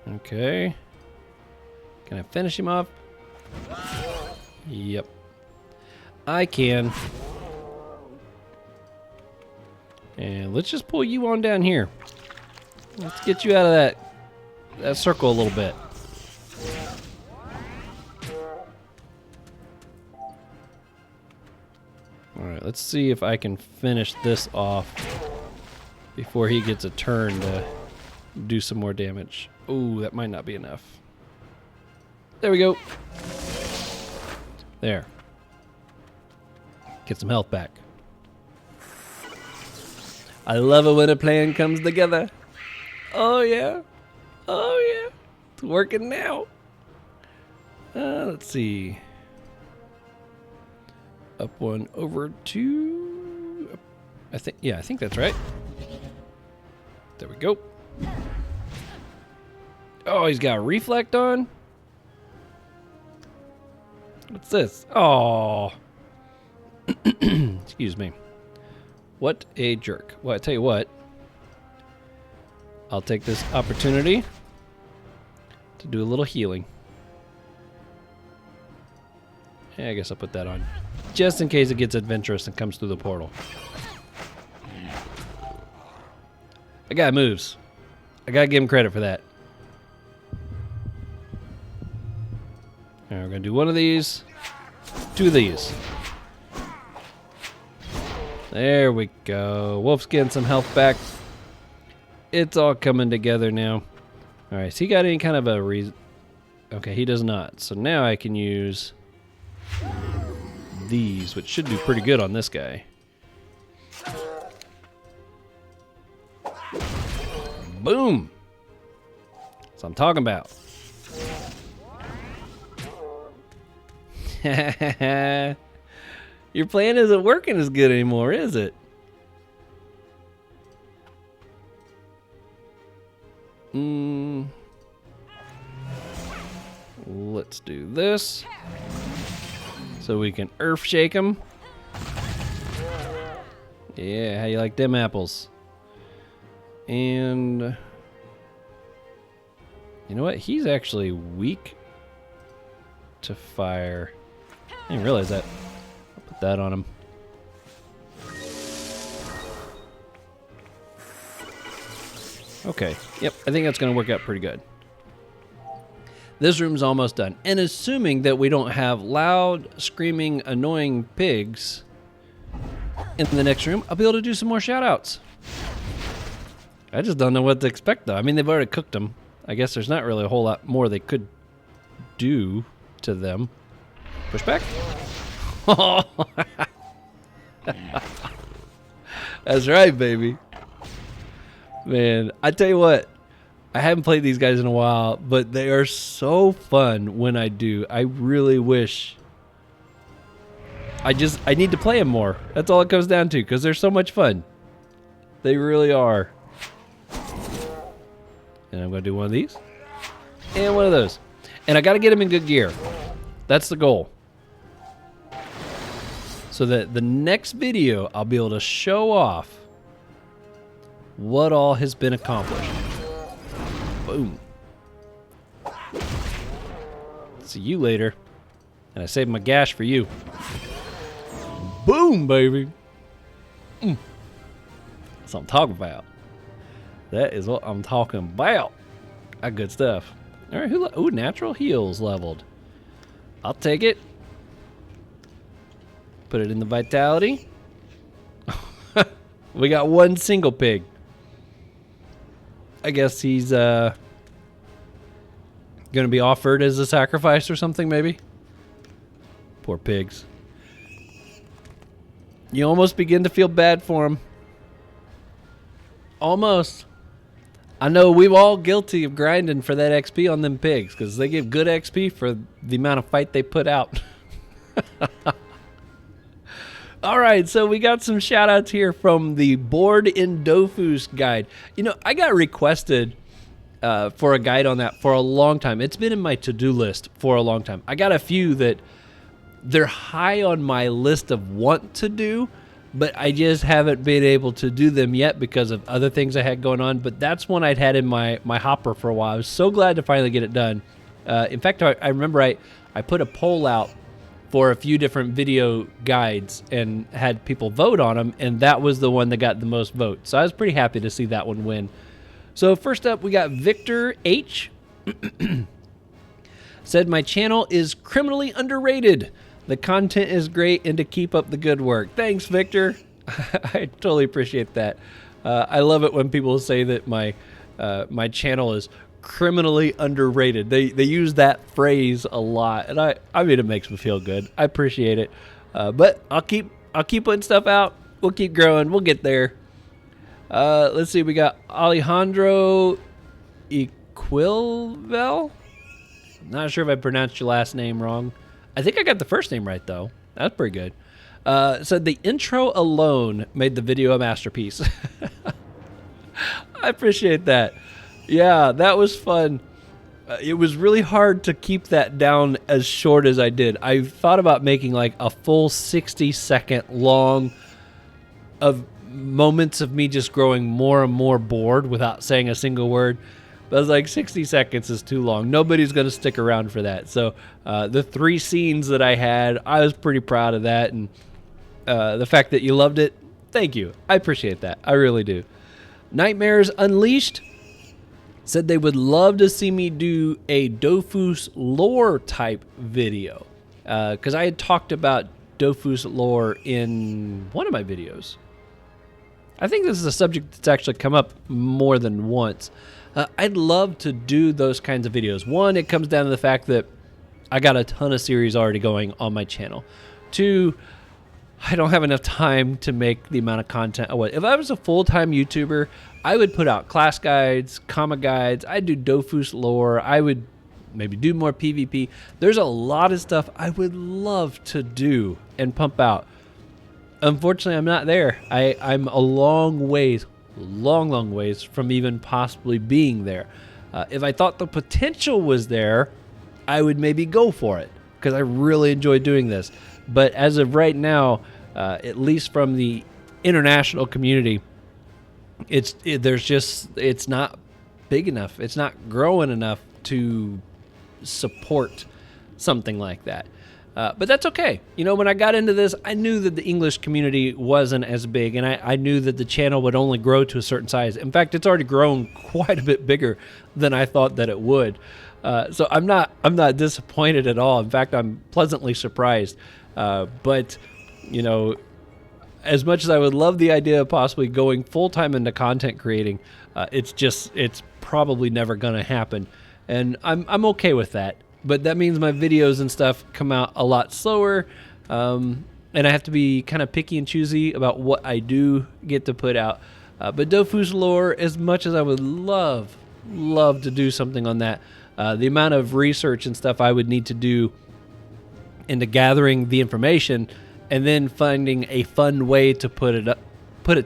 Okay. Can I finish him off? Yep. I can. And let's just pull you on down here. Let's get you out of that circle a little bit. Alright, let's see if I can finish this off before he gets a turn to do some more damage. Ooh, that might not be enough. There we go. There. Get some health back. I love it when a plan comes together. Oh yeah. Oh yeah. It's working now. Let's see. Up one, over two. I think that's right. There we go. Oh, he's got reflect on. What's this? Oh. Excuse me. What a jerk. Well, I tell you what. I'll take this opportunity to do a little healing. Yeah, I guess I'll put that on. Just in case it gets adventurous and comes through the portal. That guy moves. I gotta give him credit for that. Alright, we're gonna do one of these. Two of these. There we go. Wolf's getting some health back. It's all coming together now. Alright, so he got any kind of a reason? Okay, he does not. So now I can use these, which should do pretty good on this guy. Boom! That's what I'm talking about. Your plan isn't working as good anymore, is it? Let's do this. So we can earth shake him. Yeah, how you like them apples? And you know what? He's actually weak to fire. I didn't realize that. I'll put that on him. Okay. Yep, I think that's going to work out pretty good. This room's almost done. And assuming that we don't have loud, screaming, annoying pigs in the next room, I'll be able to do some more shout-outs. I just don't know what to expect, though. I mean, they've already cooked them. I guess there's not really a whole lot more they could do to them. Push back. That's right, baby. Man, I tell you what. I haven't played these guys in a while, but they are so fun when I do. I really wish. I need to play them more. That's all it comes down to, because they're so much fun. They really are. And I'm going to do one of these. And one of those. And I got to get them in good gear. That's the goal. So that the next video, I'll be able to show off what all has been accomplished. Boom. See you later. And I saved my gash for you. Boom, baby. That's what I'm talking about. That is what I'm talking about. That good stuff. All right, ooh, natural heals leveled. I'll take it. Put it in the vitality. We got one single pig. I guess he's gonna be offered as a sacrifice or something, maybe. Poor pigs. You almost begin to feel bad for him. Almost. I know we're all guilty of grinding for that XP on them pigs, because they give good XP for the amount of fight they put out. All right, so we got some shout outs here from the Board in Dofus guide. You know, I got requested for a guide on that for a long time. It's been in my to-do list for a long time. I got a few that they're high on my list of want to do, but I just haven't been able to do them yet because of other things I had going on. But that's one I'd had in my hopper for a while. I was so glad to finally get it done. In fact, I remember I put a poll out for a few different video guides and had people vote on them, and that was the one that got the most votes. So I was pretty happy to see that one win. So first up, we got Victor H. Said, my channel is criminally underrated. The content is great, and to keep up the good work. Thanks, Victor. I totally appreciate that. I love it when people say that my channel is criminally underrated. They use that phrase a lot, and I mean, it makes me feel good. I appreciate it. But I'll keep putting stuff out. We'll keep growing. We'll get there. Let's see. We got Alejandro Equilvel. Not sure if I pronounced your last name wrong. I think I got the first name right, though. That's pretty good. Said the intro alone made the video a masterpiece. I appreciate that. Yeah, that was fun. It was really hard to keep that down as short as I did. I thought about making like a full 60-second long of moments of me just growing more and more bored without saying a single word. But I was like, 60 seconds is too long. Nobody's going to stick around for that. So the 3 scenes that I had, I was pretty proud of that. And the fact that you loved it, thank you. I appreciate that. I really do. Nightmares Unleashed said they would love to see me do a Dofus lore type video. Because I had talked about Dofus lore in one of my videos. I think this is a subject that's actually come up more than once. I'd love to do those kinds of videos. One, it comes down to the fact that I got a ton of series already going on my channel. Two, I don't have enough time to make the amount of content I would. If I was a full-time YouTuber, I would put out class guides, comic guides. I'd do Dofus lore. I would maybe do more PvP. There's a lot of stuff I would love to do and pump out. Unfortunately, I'm not there. I'm a long ways from even possibly being there. If I thought the potential was there, I would maybe go for it because I really enjoy doing this. But as of right now, at least from the international community, it's not big enough. It's not growing enough to support something like that. But that's okay. You know, when I got into this, I knew that the English community wasn't as big, and I knew that the channel would only grow to a certain size. In fact, it's already grown quite a bit bigger than I thought that it would. So I'm not disappointed at all. In fact, I'm pleasantly surprised. But, you know, as much as I would love the idea of possibly going full-time into content creating, it's probably never going to happen. And I'm okay with that. But that means my videos and stuff come out a lot slower, and I have to be kind of picky and choosy about what I do get to put out. But Dofus lore, as much as I would love to do something on that, the amount of research and stuff I would need to do into gathering the information and then finding a fun way to put it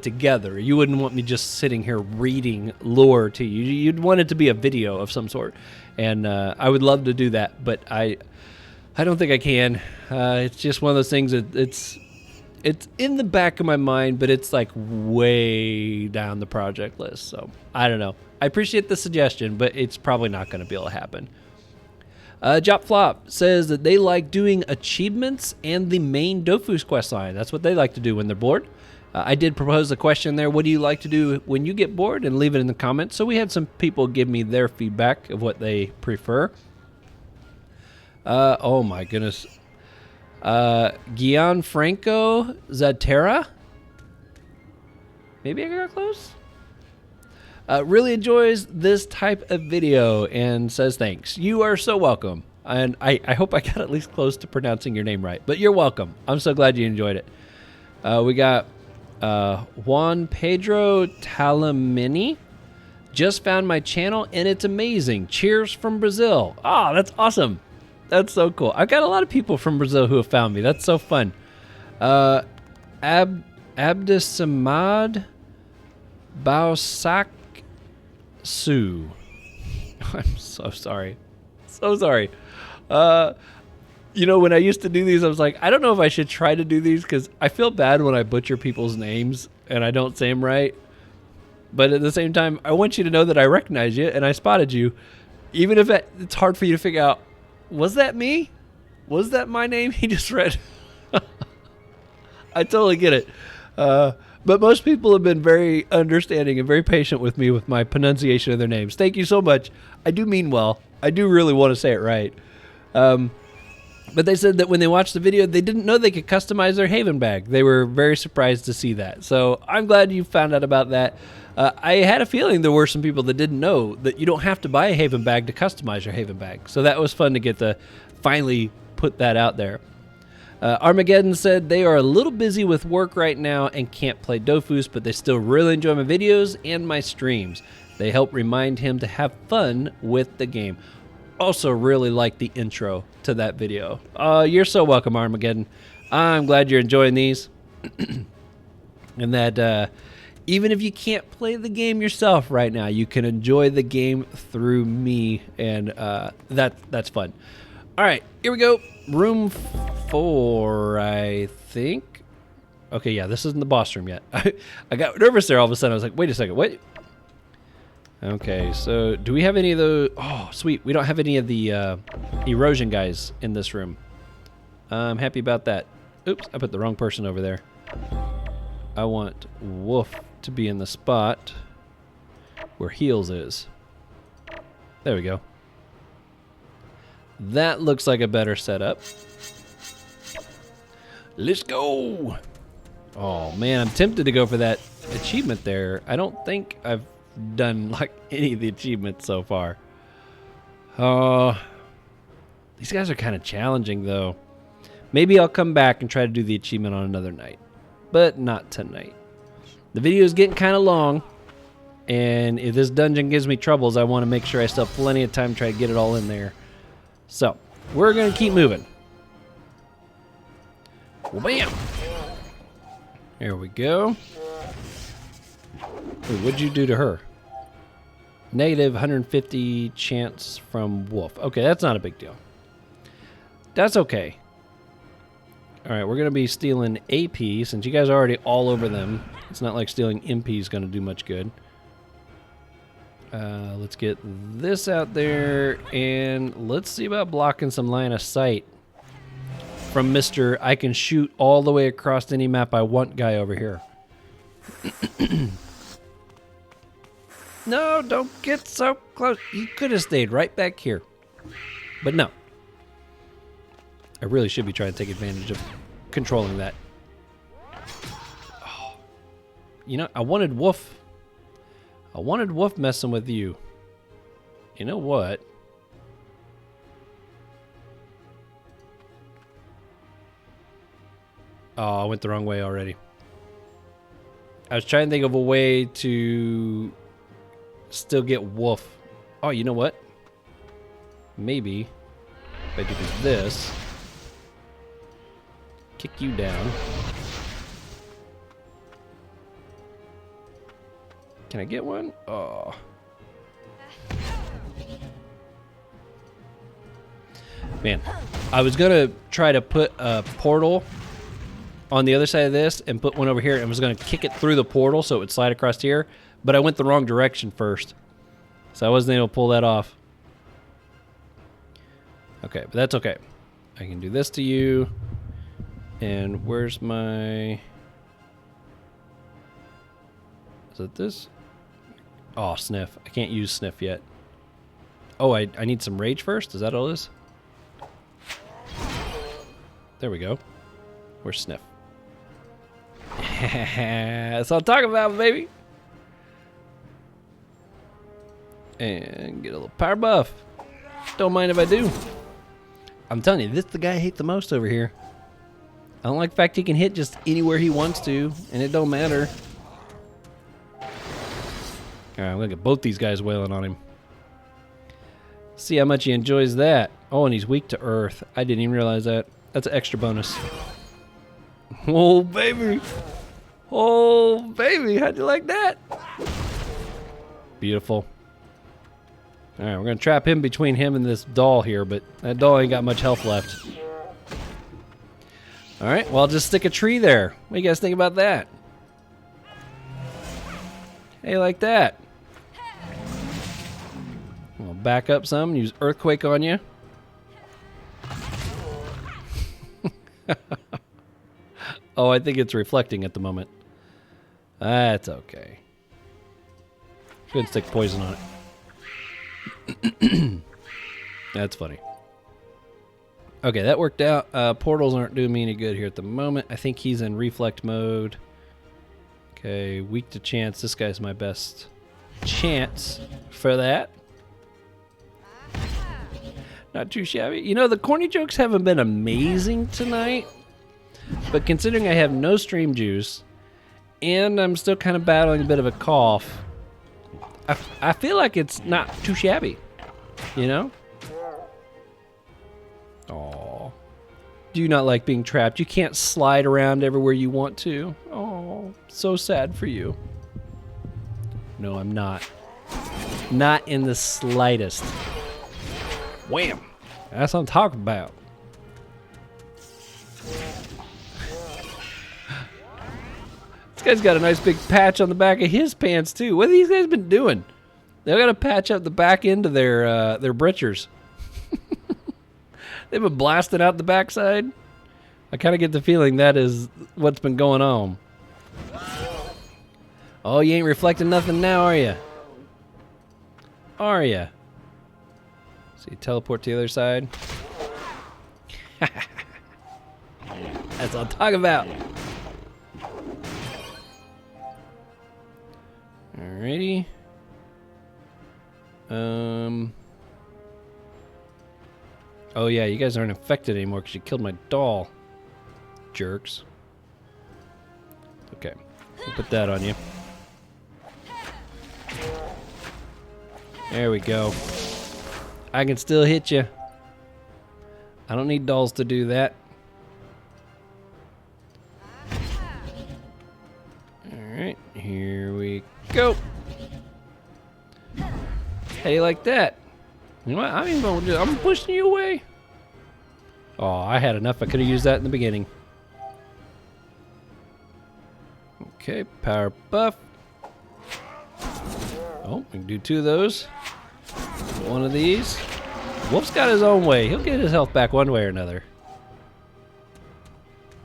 together. You wouldn't want me just sitting here reading lore to you. You'd want it to be a video of some sort. And I would love to do that, but I don't think I can. It's just one of those things that it's in the back of my mind, but it's like way down the project list. So I don't know. I appreciate the suggestion, but it's probably not going to be able to happen. Jop Flop says that they like doing achievements and the main Dofus quest line. That's what they like to do when they're bored. I did propose a question there. What do you like to do when you get bored? And leave it in the comments. So we had some people give me their feedback of what they prefer. Oh my goodness. Gianfranco Zatera. Maybe I got close. Really enjoys this type of video and says thanks. You are so welcome. And I hope I got at least close to pronouncing your name right. But you're welcome. I'm so glad you enjoyed it. We got Juan Pedro Talamini. Just found my channel and it's amazing. Cheers from Brazil. Oh, that's awesome. That's so cool. I've got a lot of people from Brazil who have found me. That's so fun. Abdisamad Bausaksu. I'm so sorry. So sorry. You know, when I used to do these, I was like, I don't know if I should try to do these because I feel bad when I butcher people's names and I don't say them right. But at the same time, I want you to know that I recognize you and I spotted you. Even if it's hard for you to figure out, was that me? Was that my name he just read? I totally get it. But most people have been very understanding and very patient with me with my pronunciation of their names. Thank you so much. I do mean well. I do really want to say it right. But they said that when they watched the video, they didn't know they could customize their Haven bag. They were very surprised to see that. So I'm glad you found out about that. I had a feeling there were some people that didn't know that you don't have to buy a Haven bag to customize your Haven bag. So that was fun to get to finally put that out there. Armageddon said they are a little busy with work right now and can't play Dofus, but they still really enjoy my videos and my streams. They help remind him to have fun with the game. Also really like the intro to that video. You're so welcome, Armageddon. I'm glad you're enjoying these. And that even if you can't play the game yourself right now, you can enjoy the game through me, and that's fun. All right, here we go. Room 4, I think. Okay, yeah, this isn't the boss room yet. I got nervous there all of a sudden. I was like, wait a second, what? Okay, so do we have any of those? Oh, sweet. We don't have any of the erosion guys in this room. I'm happy about that. Oops, I put the wrong person over there. I want Whoof to be in the spot where Heels is. There we go. That looks like a better setup. Let's go. Oh, man, I'm tempted to go for that achievement there. I don't think I've done like any of the achievements so far. These guys are kind of challenging though. Maybe I'll come back and try to do the achievement on another night, but not tonight. The video is getting kind of long, and if this dungeon gives me troubles, I want to make sure I still have plenty of time to try to get it all in there. So we're gonna keep moving. Well, bam! There we go. Ooh, what'd you do to her? Negative 150 chance from Whoof. Okay, that's not a big deal. That's okay. Alright, we're going to be stealing AP, since you guys are already all over them. It's not like stealing MP is going to do much good. Let's get this out there, and let's see about blocking some line of sight from Mr. I can shoot all the way across any map I want guy over here. No, don't get so close. You could have stayed right back here. But no. I really should be trying to take advantage of controlling that. Oh. You know, I wanted Whoof. I wanted Whoof messing with you. You know what? Oh, I went the wrong way already. I was trying to think of a way to still get Whoof. Oh, you know what? Maybe if I do this, kick you down. Can I get one? Oh. Man, I was gonna try to put a portal on the other side of this and put one over here and was gonna kick it through the portal so it would slide across here. But I went the wrong direction first, so I wasn't able to pull that off. Okay, but that's okay. I can do this to you. And where's my... Is it this? Oh, Sniff. I can't use Sniff yet. Oh, I need some Rage first? Is that all it is? There we go. Where's Sniff? That's what I'm talking about, baby. And get a little power buff. Don't mind if I do. I'm telling you, this is the guy I hate the most over here. I don't like the fact he can hit just anywhere he wants to, and it don't matter. Alright, I'm gonna get both these guys wailing on him. See how much he enjoys that. Oh, and he's weak to earth. I didn't even realize that. That's an extra bonus. Oh, baby. Oh, baby. How'd you like that? Beautiful. Alright, we're going to trap him between him and this doll here, but that doll ain't got much health left. All right, well, I'll just stick a tree there. What do you guys think about that? Hey, like that. We'll back up some, use Earthquake on you. Oh, I think it's reflecting at the moment. That's okay. Go ahead and stick poison on it. That's funny. Okay, that worked out. Portals aren't doing me any good here at the moment. I think he's in reflect mode. Okay, weak to chance. This guy's my best chance for that. Not too shabby. You know, the corny jokes haven't been amazing tonight, but considering I have no stream juice and I'm still kind of battling a bit of a cough, I feel like it's not too shabby, you know? Aw. Do you not like being trapped? You can't slide around everywhere you want to. Oh, so sad for you. No, I'm not. Not in the slightest. Wham! That's what I'm talking about. This guy's got a nice big patch on the back of his pants too. What have these guys been doing? They've got to patch up the back end of their britchers. They've been blasting out the backside. I kind of get the feeling that is what's been going on. Oh, you ain't reflecting nothing now, are you? Are you? So you teleport to the other side. That's what I'm talking about. Alrighty. Oh yeah, you guys aren't infected anymore because you killed my doll. Jerks. Okay, we'll put that on you. There we go. I can still hit you. I don't need dolls to do that. Alright, here we go. Hey, like that. You know what? I ain't gonna do it. I'm pushing you away. Oh, I had enough. I could have used that in the beginning. Okay, power buff. Oh, we can do 2 of those. 1 of these. Whoof's got his own way. He'll get his health back one way or another.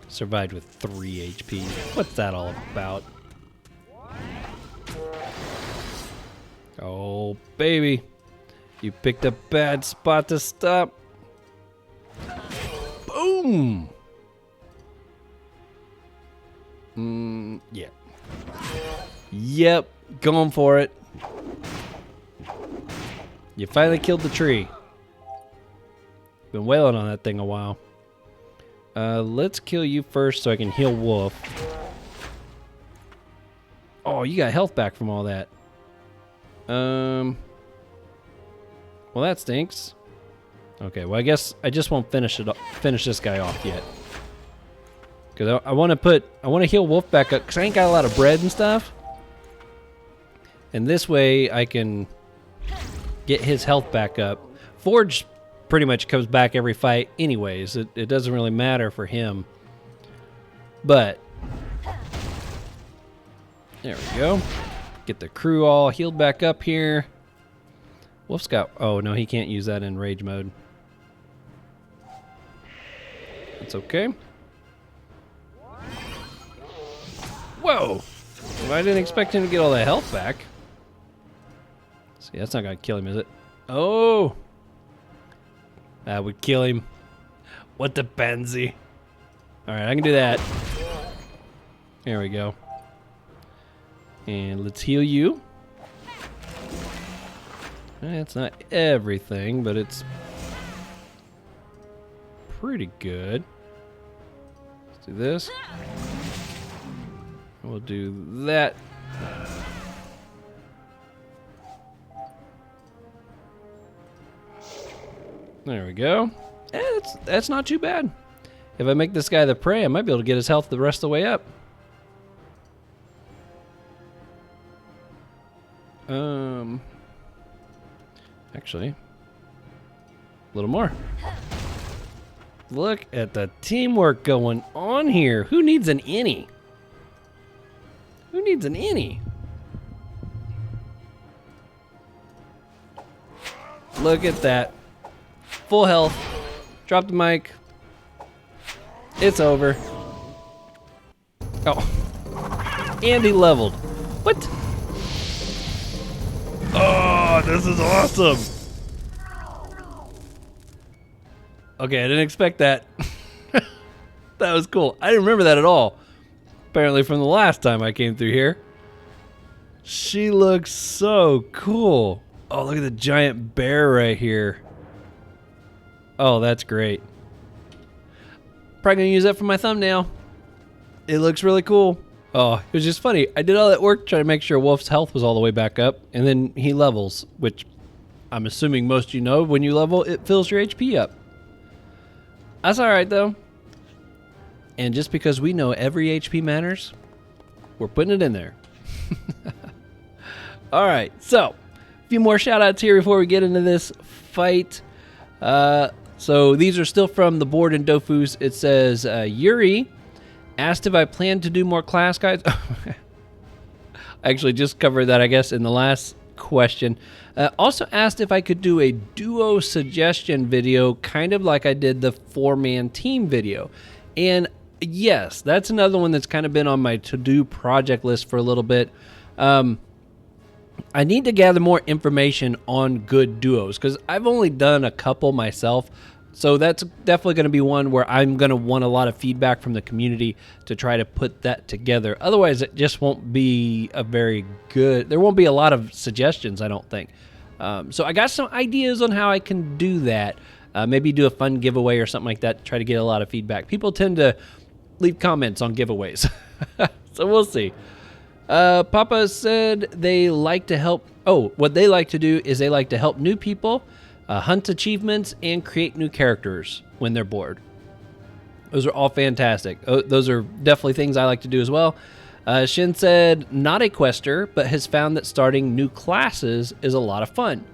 Survived with 3 HP. What's that all about? Oh, baby. You picked a bad spot to stop. Boom! Yeah. Yep, going for it. You finally killed the tree. Been wailing on that thing a while. Let's kill you first so I can heal Whoof. Oh, you got health back from all that. Well, that stinks. Okay, well, I guess I just won't finish this guy off yet. Because I want to heal Whoof back up, because I ain't got a lot of bread and stuff. And this way I can get his health back up. Forge pretty much comes back every fight anyways. It doesn't really matter for him. But there we go. Get the crew all healed back up here. Wolf's got... Oh, no, he can't use that in rage mode. That's okay. Whoa! Well, I didn't expect him to get all that health back. See, that's not going to kill him, is it? Oh! That would kill him. What the pansy. Alright, I can do that. There we go. And let's heal you. It's not everything, but it's pretty good. Let's do this. We'll do that. There we go. That's not too bad. If I make this guy the prey, I might be able to get his health the rest of the way up. Actually, a little more. Look at the teamwork going on here. Who needs an innie? Who needs an innie? Look at that. Full health. Drop the mic. It's over. Oh. And he leveled. What? Oh, this is awesome. Okay, I didn't expect that. That was cool. I didn't remember that at all. Apparently from the last time I came through here. She looks so cool. Oh, look at the giant bear right here. Oh, that's great. Probably gonna use that for my thumbnail. It looks really cool. Oh, it was just funny. I did all that work trying to make sure Wolf's health was all the way back up, and then he levels, which I'm assuming most of you know, when you level, it fills your HP up. That's alright though. And just because we know every HP matters, we're putting it in there. Alright, so a few more shout outs here before we get into this fight. So these are still from the board in Dofus. It says, Yuri asked if I plan to do more class guides. I actually just covered that, I guess, in the last question. Also asked if I could do a duo suggestion video, kind of like I did the 4-man team video. And yes, that's another one that's kind of been on my to-do project list for a little bit. I need to gather more information on good duos, because I've only done a couple myself. So that's definitely going to be one where I'm going to want a lot of feedback from the community to try to put that together. Otherwise, it just won't be a very good... There won't be a lot of suggestions, I don't think. So I got some ideas on how I can do that. Maybe do a fun giveaway or something like that to try to get a lot of feedback. People tend to leave comments on giveaways. So we'll see. Papa said they like to help... Oh, what they like to do is they like to help new people... hunt achievements, and create new characters when they're bored. Those are all fantastic. Those are definitely things I like to do as well. Shin said, not a quester, but has found that starting new classes is a lot of fun.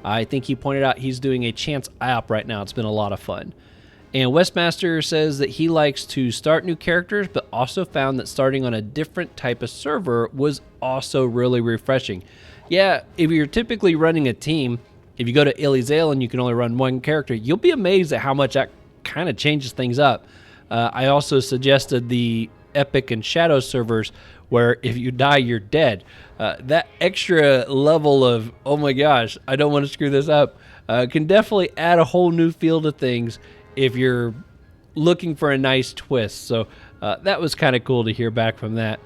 I think he pointed out he's doing a chance IOP right now. It's been a lot of fun. And Westmaster says that he likes to start new characters, but also found that starting on a different type of server was also really refreshing. Yeah, if you're typically running a team... If you go to Elizale and you can only run one character, you'll be amazed at how much that kind of changes things up. I also suggested the Epic and Shadow servers where if you die, you're dead. That extra level of, oh my gosh, I don't want to screw this up, can definitely add a whole new feel to things if you're looking for a nice twist. So that was kind of cool to hear back from that.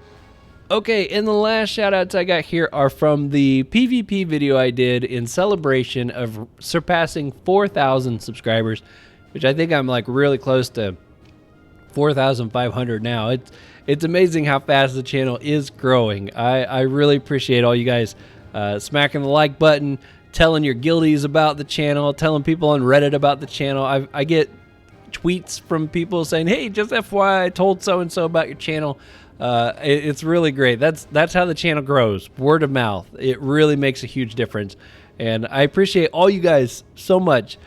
Okay, and the last shout-outs I got here are from the PvP video I did in celebration of surpassing 4,000 subscribers, which I think I'm like really close to 4,500 now. It's amazing how fast the channel is growing. I really appreciate all you guys smacking the like button, telling your guildies about the channel, telling people on Reddit about the channel. I get tweets from people saying, hey, just FYI, I told so-and-so about your channel. It's really great. That's how the channel grows. Word of mouth. It really makes a huge difference. And I appreciate all you guys so much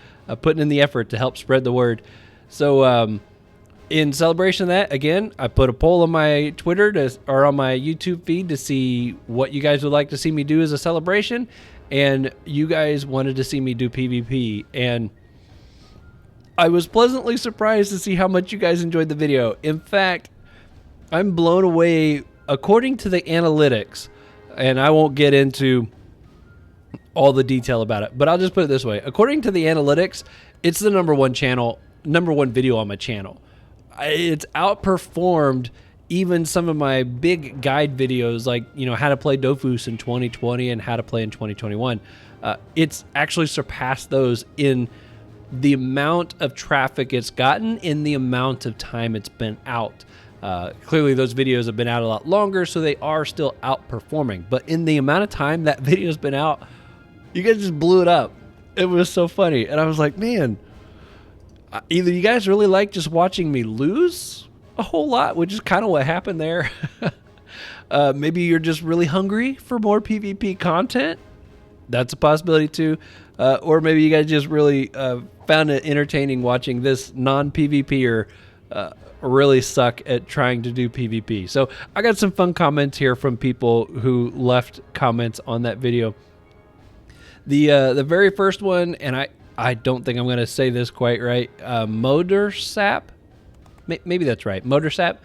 putting in the effort to help spread the word. So in celebration of that, again, I put a poll on my Twitter or on my YouTube feed to see what you guys would like to see me do as a celebration. And you guys wanted to see me do PvP. And I was pleasantly surprised to see how much you guys enjoyed the video. In fact, I'm blown away according to the analytics, and I won't get into all the detail about it, but I'll just put it this way. According to the analytics, it's the number one video on my channel. It's outperformed even some of my big guide videos, like, you know, how to play Dofus in 2020 and how to play in 2021. It's actually surpassed those in the amount of traffic it's gotten, in the amount of time it's been out. Clearly those videos have been out a lot longer, so they are still outperforming. But in the amount of time that video's been out, you guys just blew it up. It was so funny. And I was like, man, either you guys really like just watching me lose a whole lot, which is kind of what happened there. Maybe you're just really hungry for more PvP content. That's a possibility too. Or maybe you guys just really found it entertaining watching this non-PvPer really suck at trying to do PvP. So I got some fun comments here from people who left comments on that video. The very first one, and I don't think I'm going to say this quite right, Motorsap? Maybe that's right, Motorsap.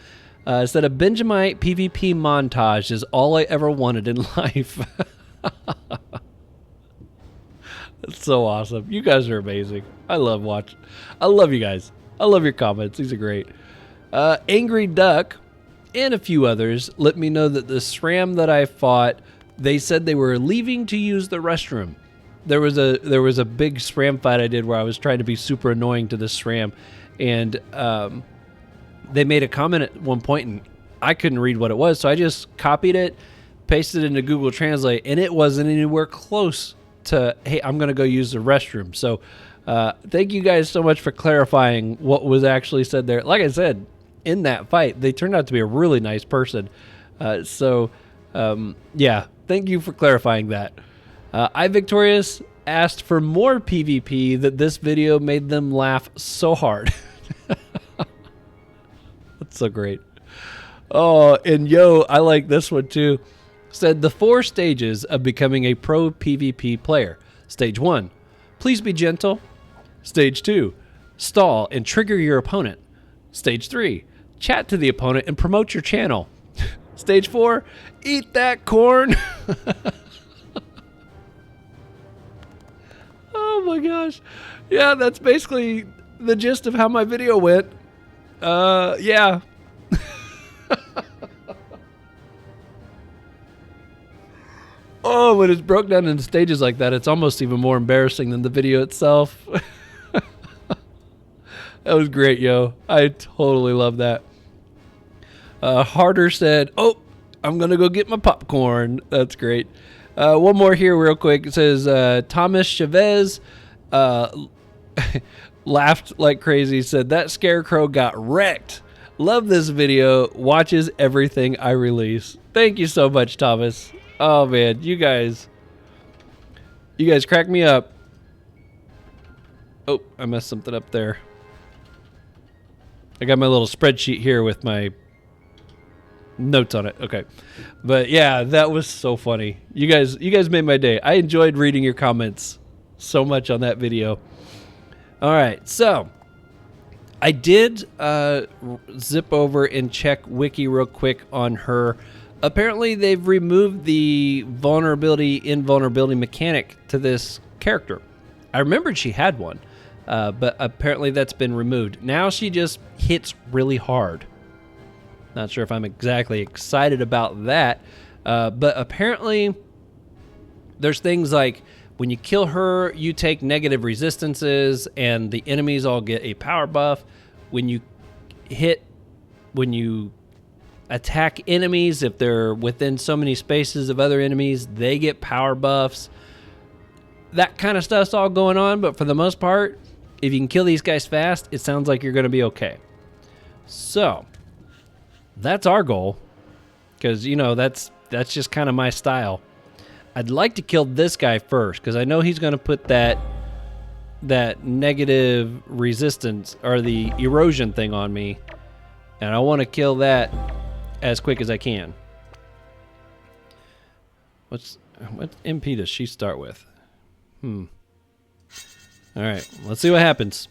Said a Benjamight PvP montage is all I ever wanted in life. That's so awesome. You guys are amazing. I love you guys. I love your comments. These are great. Angry Duck and a few others let me know that the SRAM that I fought, they said they were leaving to use the restroom. There was a big SRAM fight I did where I was trying to be super annoying to this SRAM, and they made a comment at one point and I couldn't read what it was, so I just copied it, pasted it into Google Translate, and it wasn't anywhere close to, hey, I'm going to go use the restroom. So thank you guys so much for clarifying what was actually said there. Like I said, in that fight, they turned out to be a really nice person. Yeah, thank you for clarifying that. iVictorious asked for more PvP, that this video made them laugh so hard. That's so great. Oh, and yo, I like this one too. Said the 4 stages of becoming a pro PvP player. Stage 1, please be gentle. Stage 2, stall and trigger your opponent. Stage 3, chat to the opponent and promote your channel. Stage 4, eat that corn. Oh my gosh. Yeah, that's basically the gist of how my video went. Yeah. Oh, when it's broke down into stages like that, it's almost even more embarrassing than the video itself. That was great, yo. I totally love that. Harder said, oh, I'm going to go get my popcorn. That's great. One more here real quick. It says, Thomas Chavez laughed like crazy. Said, that scarecrow got wrecked. Love this video. Watches everything I release. Thank you so much, Thomas. Oh, man. You guys crack me up. Oh, I messed something up there. I got my little spreadsheet here with my notes on it. Okay. But yeah, that was so funny. You guys made my day. I enjoyed reading your comments so much on that video. All right. So I did zip over and check Wiki real quick on her. Apparently they've removed the invulnerability mechanic to this character. I remembered she had one, but apparently that's been removed. Now she just hits really hard. Not sure if I'm exactly excited about that, but apparently there's things like when you kill her, you take negative resistances and the enemies all get a power buff. When you attack enemies, if they're within so many spaces of other enemies, they get power buffs. That kind of stuff's all going on, but for the most part, if you can kill these guys fast, it sounds like you're going to be okay. So that's our goal, because, you know, that's just kind of my style. I'd like to kill this guy first, because I know he's going to put that negative resistance or the erosion thing on me, and I want to kill that as quick as I can. What MP does she start with? All right, let's see what happens.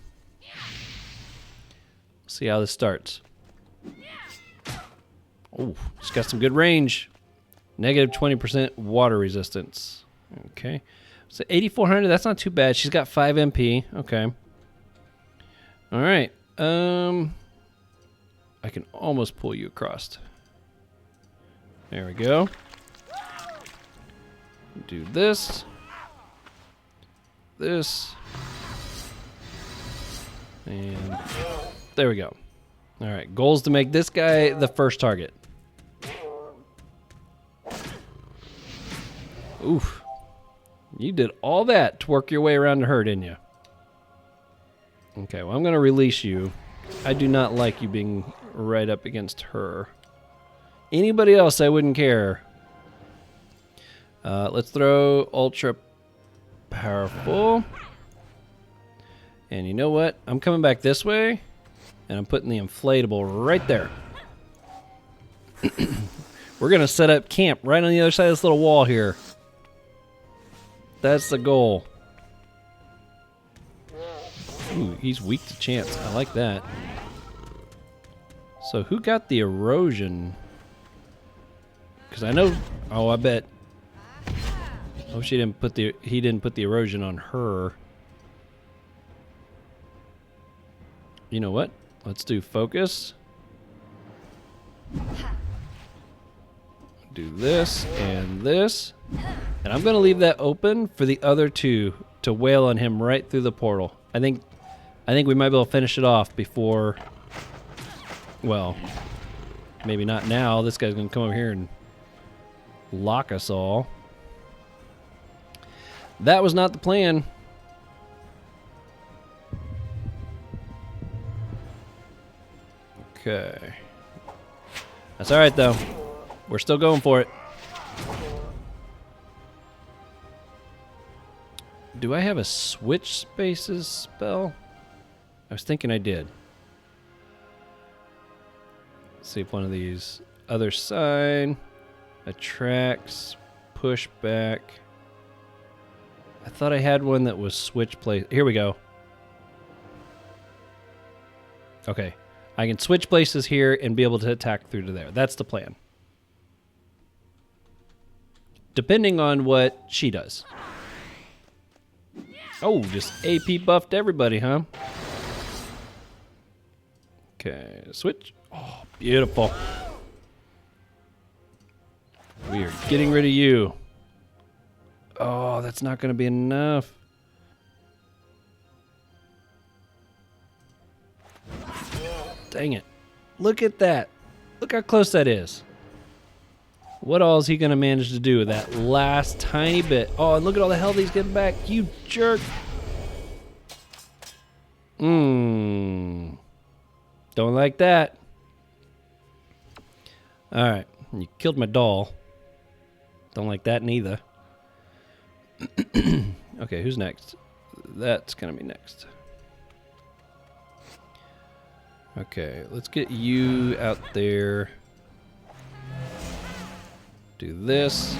See how this starts. Oh, she's got some good range. Negative 20% water resistance. Okay. So 8,400, that's not too bad. She's got 5 MP. Okay. All right. I can almost pull you across. There we go. Do this. This. And there we go. All right. Goal is to make this guy the first target. Oof. You did all that to work your way around to her, didn't you? Okay, well, I'm going to release you. I do not like you being right up against her. Anybody else, I wouldn't care. Let's throw Ultra powerful. And you know what? I'm coming back this way, and I'm putting the inflatable right there. We're going to set up camp right on the other side of this little wall here. That's the goal. Ooh, he's weak to chance. I like that. So who got the erosion? Because I know... Oh, I bet... Oh, he didn't put the erosion on her. You know what? Let's do focus. Do this and this. And I'm going to leave that open for the other two to wail on him right through the portal. I think we might be able to finish it off before... Well, maybe not now. This guy's going to come over here and lock us all. That was not the plan. Okay. That's all right, though. We're still going for it. Do I have a switch spaces spell? I was thinking I did. Let's see if one of these... Other side. Attracts. Push back. I thought I had one that was switch place. Here we go. Okay. I can switch places here and be able to attack through to there. That's the plan. Depending on what she does. Oh, just AP buffed everybody, huh? Okay, switch. Oh, beautiful. We are getting rid of you. Oh, that's not going to be enough. Dang it. Look at that. Look how close that is. What all is he going to manage to do with that last tiny bit? Oh, and look at all the health he's getting back. You jerk. Don't like that. All right. You killed my doll. Don't like that neither. Okay, who's next? That's going to be next. Okay, let's get you out there. Do this.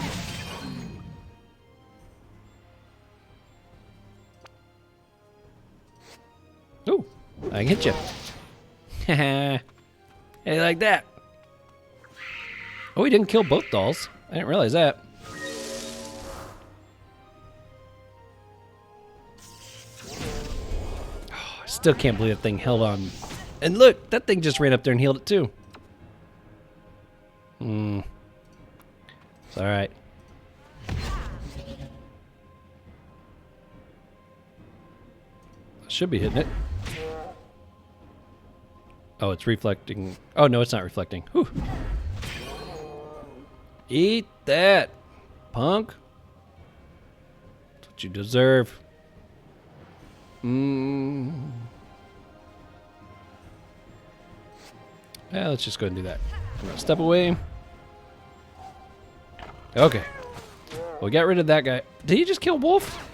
Oh, I can hit you. Hey, like that. Oh, he didn't kill both dolls. I didn't realize that. Oh, I still can't believe that thing held on. And look, that thing just ran up there and healed it too. It's alright. Should be hitting it. Oh, it's reflecting. Oh, no, it's not reflecting. Whew. Eat that, punk. That's what you deserve. Yeah, let's just go ahead and do that. I'm gonna step away. Okay. We got rid of that guy. Did he just kill Whoof?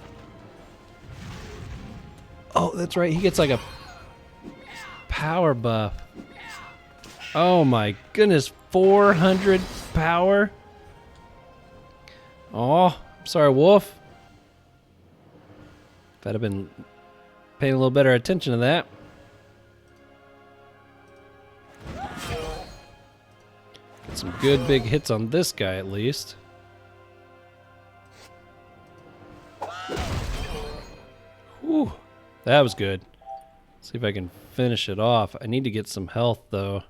Oh, that's right. He gets like a power buff. Oh my goodness. 400 power. Oh, I'm sorry, Whoof. If I'd have been paying a little better attention to that. Get some good big hits on this guy at least. Whew, that was good. Let's see if I can finish it off. I need to get some health though.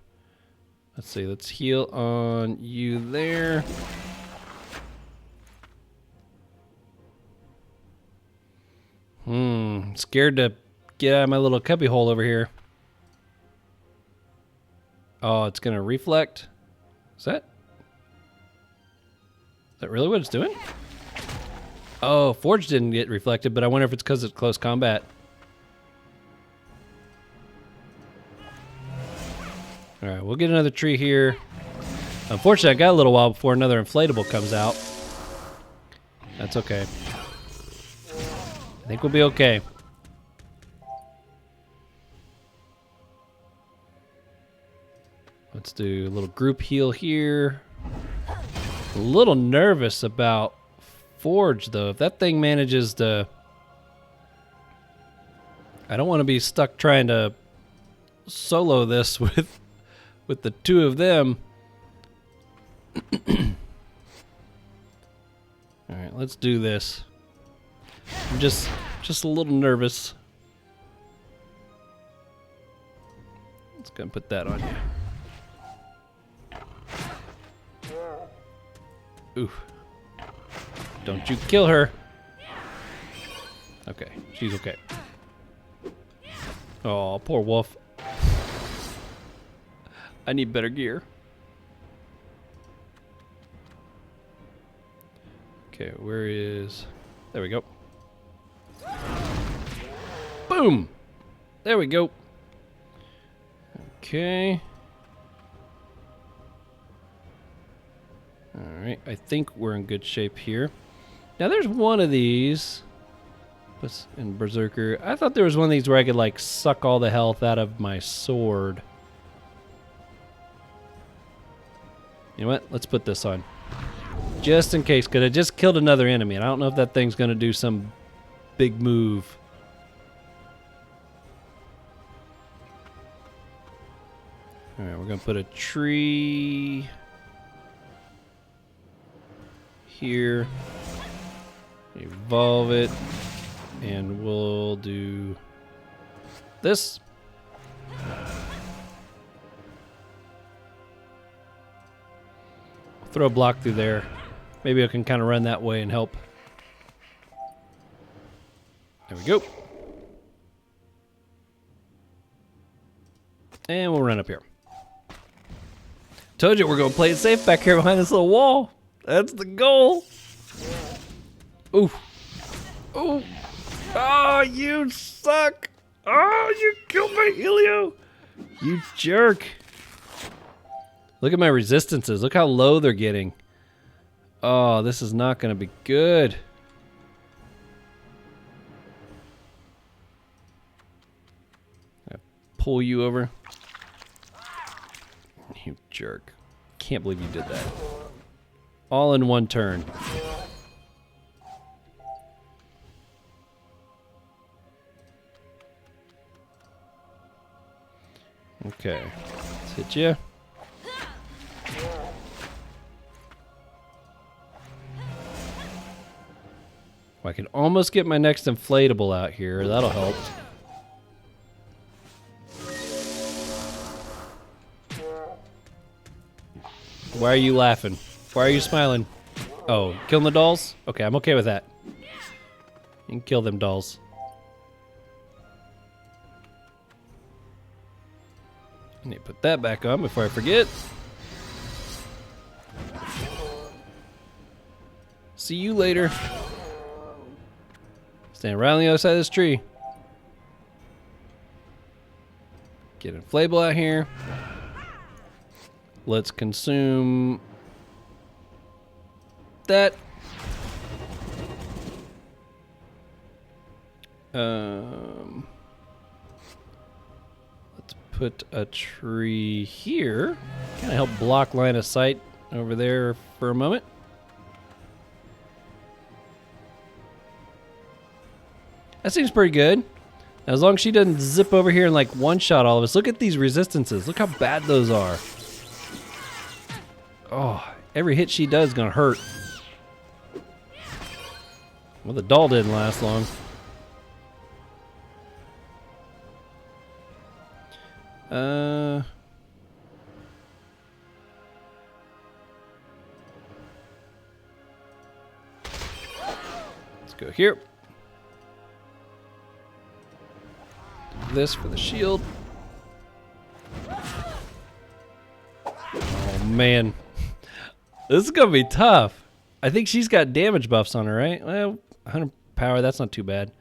Let's see, let's heal on you there. Scared to get out of my little cubby hole over here. Oh, it's gonna reflect. Is that really what it's doing? Oh, Forge didn't get reflected, but I wonder if it's because it's close combat. Alright, we'll get another tree here. Unfortunately, I got a little while before another inflatable comes out. That's okay. I think we'll be okay. Let's do a little group heal here. A little nervous about Forge, though. If that thing manages to... I don't want to be stuck trying to solo this with the two of them. Alright, let's do this. I'm just a little nervous. Let's go and put that on you. Ooh. Don't you kill her. Okay, she's okay. Oh, poor Whoof. I need better gear. Okay, where is... There we go. Boom! There we go. Okay. Alright, I think we're in good shape here. Now there's one of these. What's in Berserker? I thought there was one of these where I could like suck all the health out of my sword. You know what? Let's put this on. Just in case, because I just killed another enemy, and I don't know if that thing's going to do some big move. Alright, we're going to put a tree here. Evolve it. And we'll do this. Throw a block through there. Maybe I can kind of run that way and help. There we go. And we'll run up here. Told you we're going to play it safe back here behind this little wall. That's the goal. Ooh. Ooh. Oh, you suck. Oh, you killed my Helio. You jerk. Look at my resistances. Look how low they're getting. Oh, this is not going to be good. I'll pull you over. You jerk. Can't believe you did that. All in one turn. Okay. Let's hit you. I can almost get my next inflatable out here. That'll help. Why are you laughing? Why are you smiling? Oh, killing the dolls? Okay, I'm okay with that. You can kill them dolls. I need to put that back on before I forget. See you later. Stand right on the other side of this tree. Get inflatable out here. Let's consume that. Let's put a tree here. Kind of help block line of sight over there for a moment. That seems pretty good. Now, as long as she doesn't zip over here and like one-shot all of us. Look at these resistances. Look how bad those are. Oh, every hit she does is gonna hurt. Well, the doll didn't last long. Let's go here. This for the shield. Oh man, this is gonna be tough. I think she's got damage buffs on her, right? Well, 100 power, that's not too bad.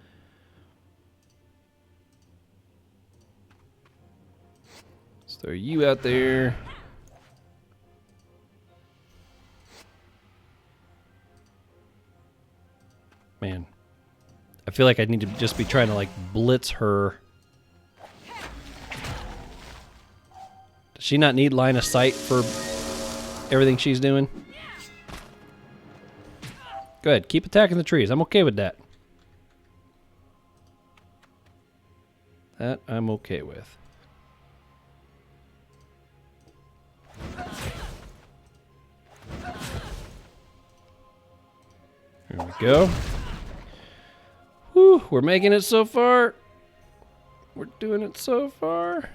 Let's throw you out there. Man, I feel like I need to just be trying to like blitz her. Does she not need line of sight for everything she's doing? Go ahead, keep attacking the trees. I'm okay with that. That I'm okay with. There we go. Whew, we're making it so far. We're doing it so far.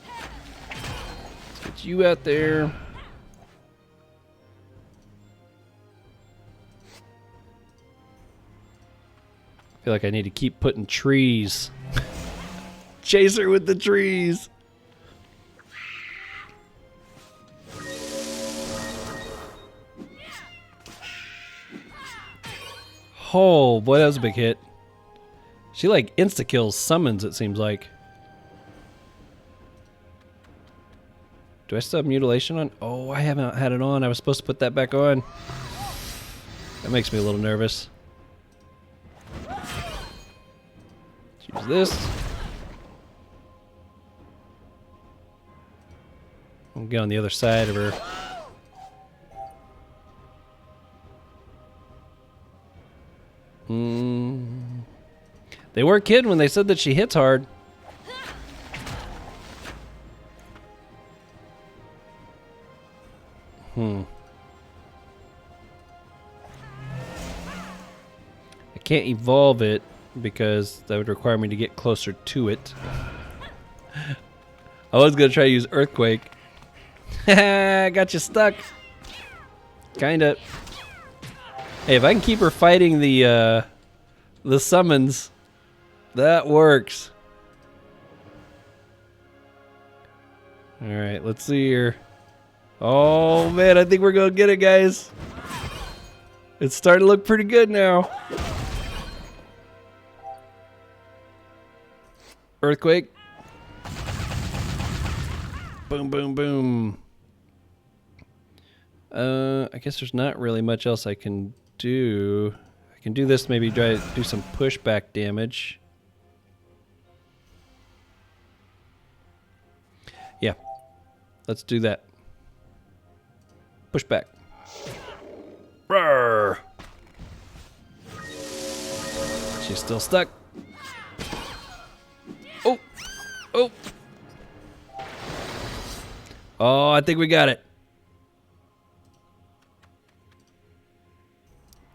Let's get you out there. I feel like I need to keep putting trees. Chase her with the trees. Oh, boy, that was a big hit. She like insta-kills summons, it seems like. Do I still have mutilation on? Oh, I haven't had it on. I was supposed to put that back on. That makes me a little nervous. Let's use this. I'll get on the other side of her. They weren't kidding when they said that she hits hard. I can't evolve it because that would require me to get closer to it. I was gonna try to use Earthquake. Got you stuck. Kinda. Hey, if I can keep her fighting the summons, that works. All right, let's see here. Oh man, I think we're gonna get it, guys. It's starting to look pretty good now. Earthquake. Boom, boom, boom. I guess there's not really much else I can do. I can do this, maybe try to do some pushback damage. Yeah, let's do that. Pushback. Roar. She's still stuck. Oh, oh. Oh, I think we got it.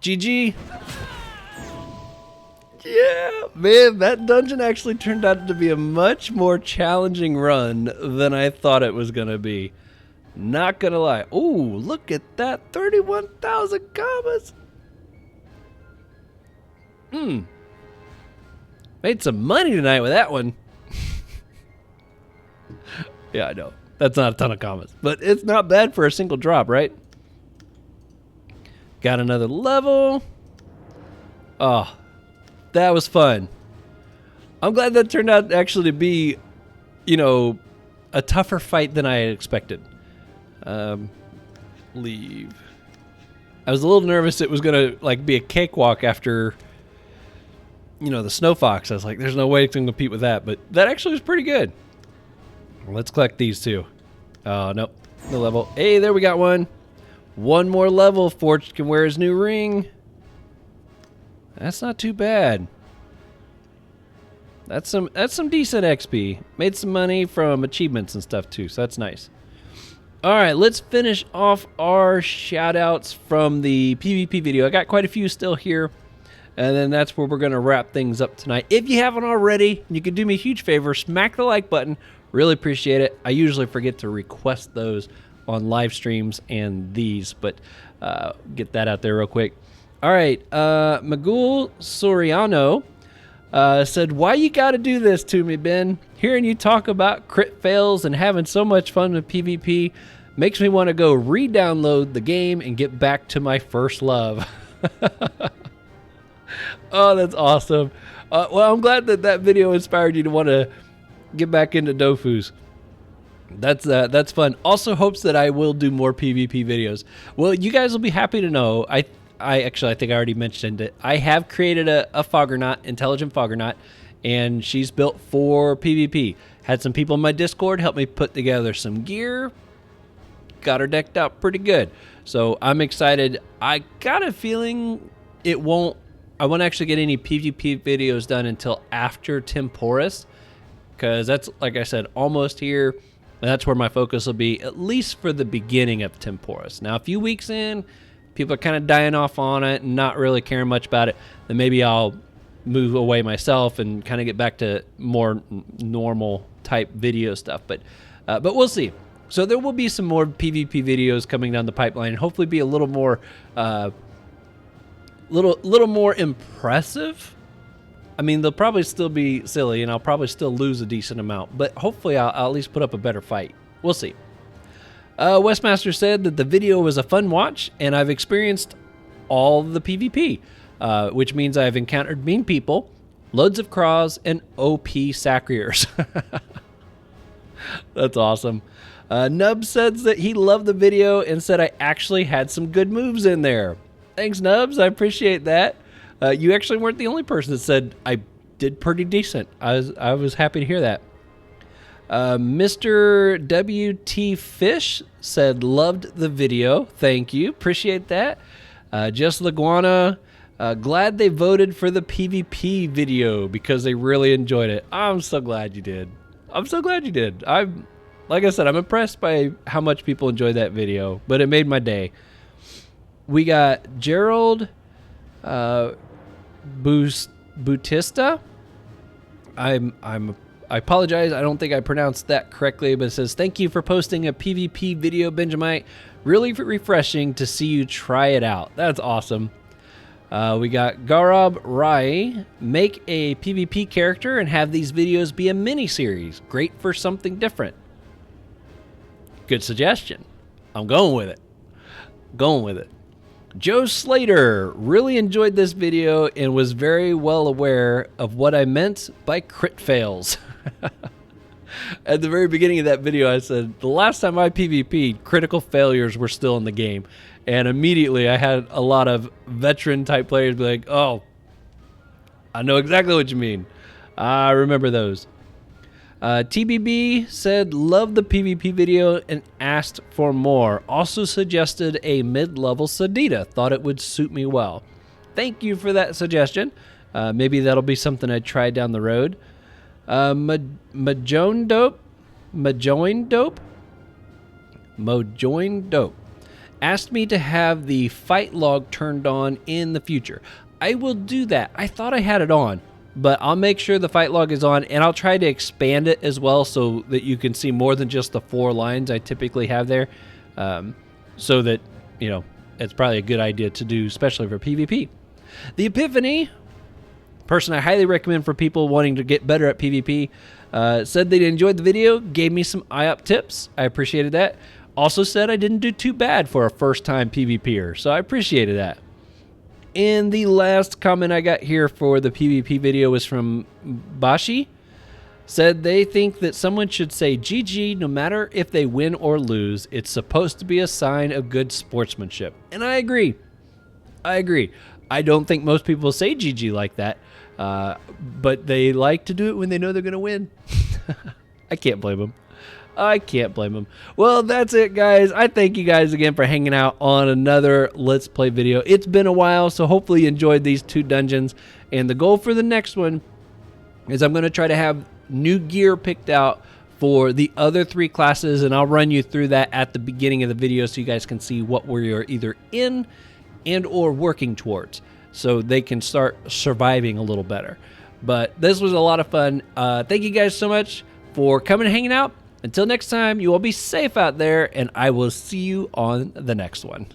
GG. Yeah, man, that dungeon actually turned out to be a much more challenging run than I thought it was going to be. Not going to lie. Oh, look at that. 31,000 commas. Made some money tonight with that one. Yeah, I know. That's not a ton of commas, but it's not bad for a single drop, right? Got another level. Oh, that was fun. I'm glad that turned out actually to be, you know, a tougher fight than I had expected. Leave. I was a little nervous it was gonna like be a cakewalk after, you know, the Snow Fox. I was like, there's no way it's gonna compete with that, but that actually was pretty good. Let's collect these two. Oh, nope. No level. Hey, there we got one. One more level. Forge can wear his new ring. That's not too bad. That's some decent XP. Made some money from achievements and stuff too, so that's nice. All right, let's finish off our shout-outs from the PvP video. I got quite a few still here, and then that's where we're going to wrap things up tonight. If you haven't already, you can do me a huge favor, smack the like button. Really appreciate it. I usually forget to request those on live streams and these, but get that out there real quick. All right, Magul Soriano said, why you gotta do this to me, Ben? Hearing you talk about crit fails and having so much fun with PvP makes me want to go re-download the game and get back to my first love. Oh, that's awesome. Well, I'm glad that that video inspired you to want to get back into Dofus. That's fun. Also hopes that I will do more PvP videos. Well, you guys will be happy to know. I think I already mentioned it. I have created a Foggernaut, intelligent Foggernaut, and she's built for PvP. Had some people in my Discord help me put together some gear. Got her decked out pretty good. So I'm excited. I got a feeling I won't actually get any PvP videos done until after Temporis, because that's, like I said, almost here. And that's where my focus will be, at least for the beginning of Temporis. Now, a few weeks in, people are kind of dying off on it and not really caring much about it. Then maybe I'll move away myself and kind of get back to more normal type video stuff. But we'll see. So there will be some more PvP videos coming down the pipeline, and hopefully be a little more, little more impressive. I mean, they'll probably still be silly, and I'll probably still lose a decent amount, but hopefully I'll at least put up a better fight. We'll see. Westmaster said that the video was a fun watch, and I've experienced all the PvP, which means I've encountered mean people, loads of craws, and OP Sacriers. That's awesome. Nub says that he loved the video and said I actually had some good moves in there. Thanks, Nubs. I appreciate that. You actually weren't the only person that said I did pretty decent. I was happy to hear that. Mr. WT Fish said loved the video. Thank you. Appreciate that. Just Laguana. Glad they voted for the PvP video because they really enjoyed it. I'm so glad you did. Like I said, I'm impressed by how much people enjoyed that video, but it made my day. We got Gerald Bautista. I apologize. I don't think I pronounced that correctly, but it says, thank you for posting a PvP video, Benjamight. Really refreshing to see you try it out. That's awesome. We got Garab Rai. Make a PvP character and have these videos be a mini-series. Great for something different. Good suggestion. I'm going with it. Joe Slater really enjoyed this video and was very well aware of what I meant by crit fails. At the very beginning of that video, I said, the last time I PvP'd, critical failures were still in the game. And immediately I had a lot of veteran type players be like, oh, I know exactly what you mean. I remember those. TBB said, love the PvP video and asked for more. Also suggested a mid-level Sadida. Thought it would suit me well. Thank you for that suggestion. Maybe that'll be something I try down the road. Mojoin Dope asked me to have the fight log turned on in the future. I will do that. I thought I had it on, but I'll make sure the fight log is on, and I'll try to expand it as well so that you can see more than just the 4 lines I typically have there, so that, you know, it's probably a good idea to do, especially for PvP. The Epiphany, person I highly recommend for people wanting to get better at PvP, said they enjoyed the video, gave me some IOP tips. I appreciated that. Also said I didn't do too bad for a first-time PvPer, so I appreciated that. And the last comment I got here for the PvP video was from Bashi. Said they think that someone should say GG no matter if they win or lose. It's supposed to be a sign of good sportsmanship. And I agree. I don't think most people say GG like that, but they like to do it when they know they're going to win. I can't blame them. Well, that's it, guys. I thank you guys again for hanging out on another Let's Play video. It's been a while, so hopefully you enjoyed these 2 dungeons. And the goal for the next one is I'm going to try to have new gear picked out for the other 3 classes, and I'll run you through that at the beginning of the video so you guys can see what we're either in and or working towards, so they can start surviving a little better. But this was a lot of fun. Thank you guys so much for coming and hanging out. Until next time, you all be safe out there, and I will see you on the next one.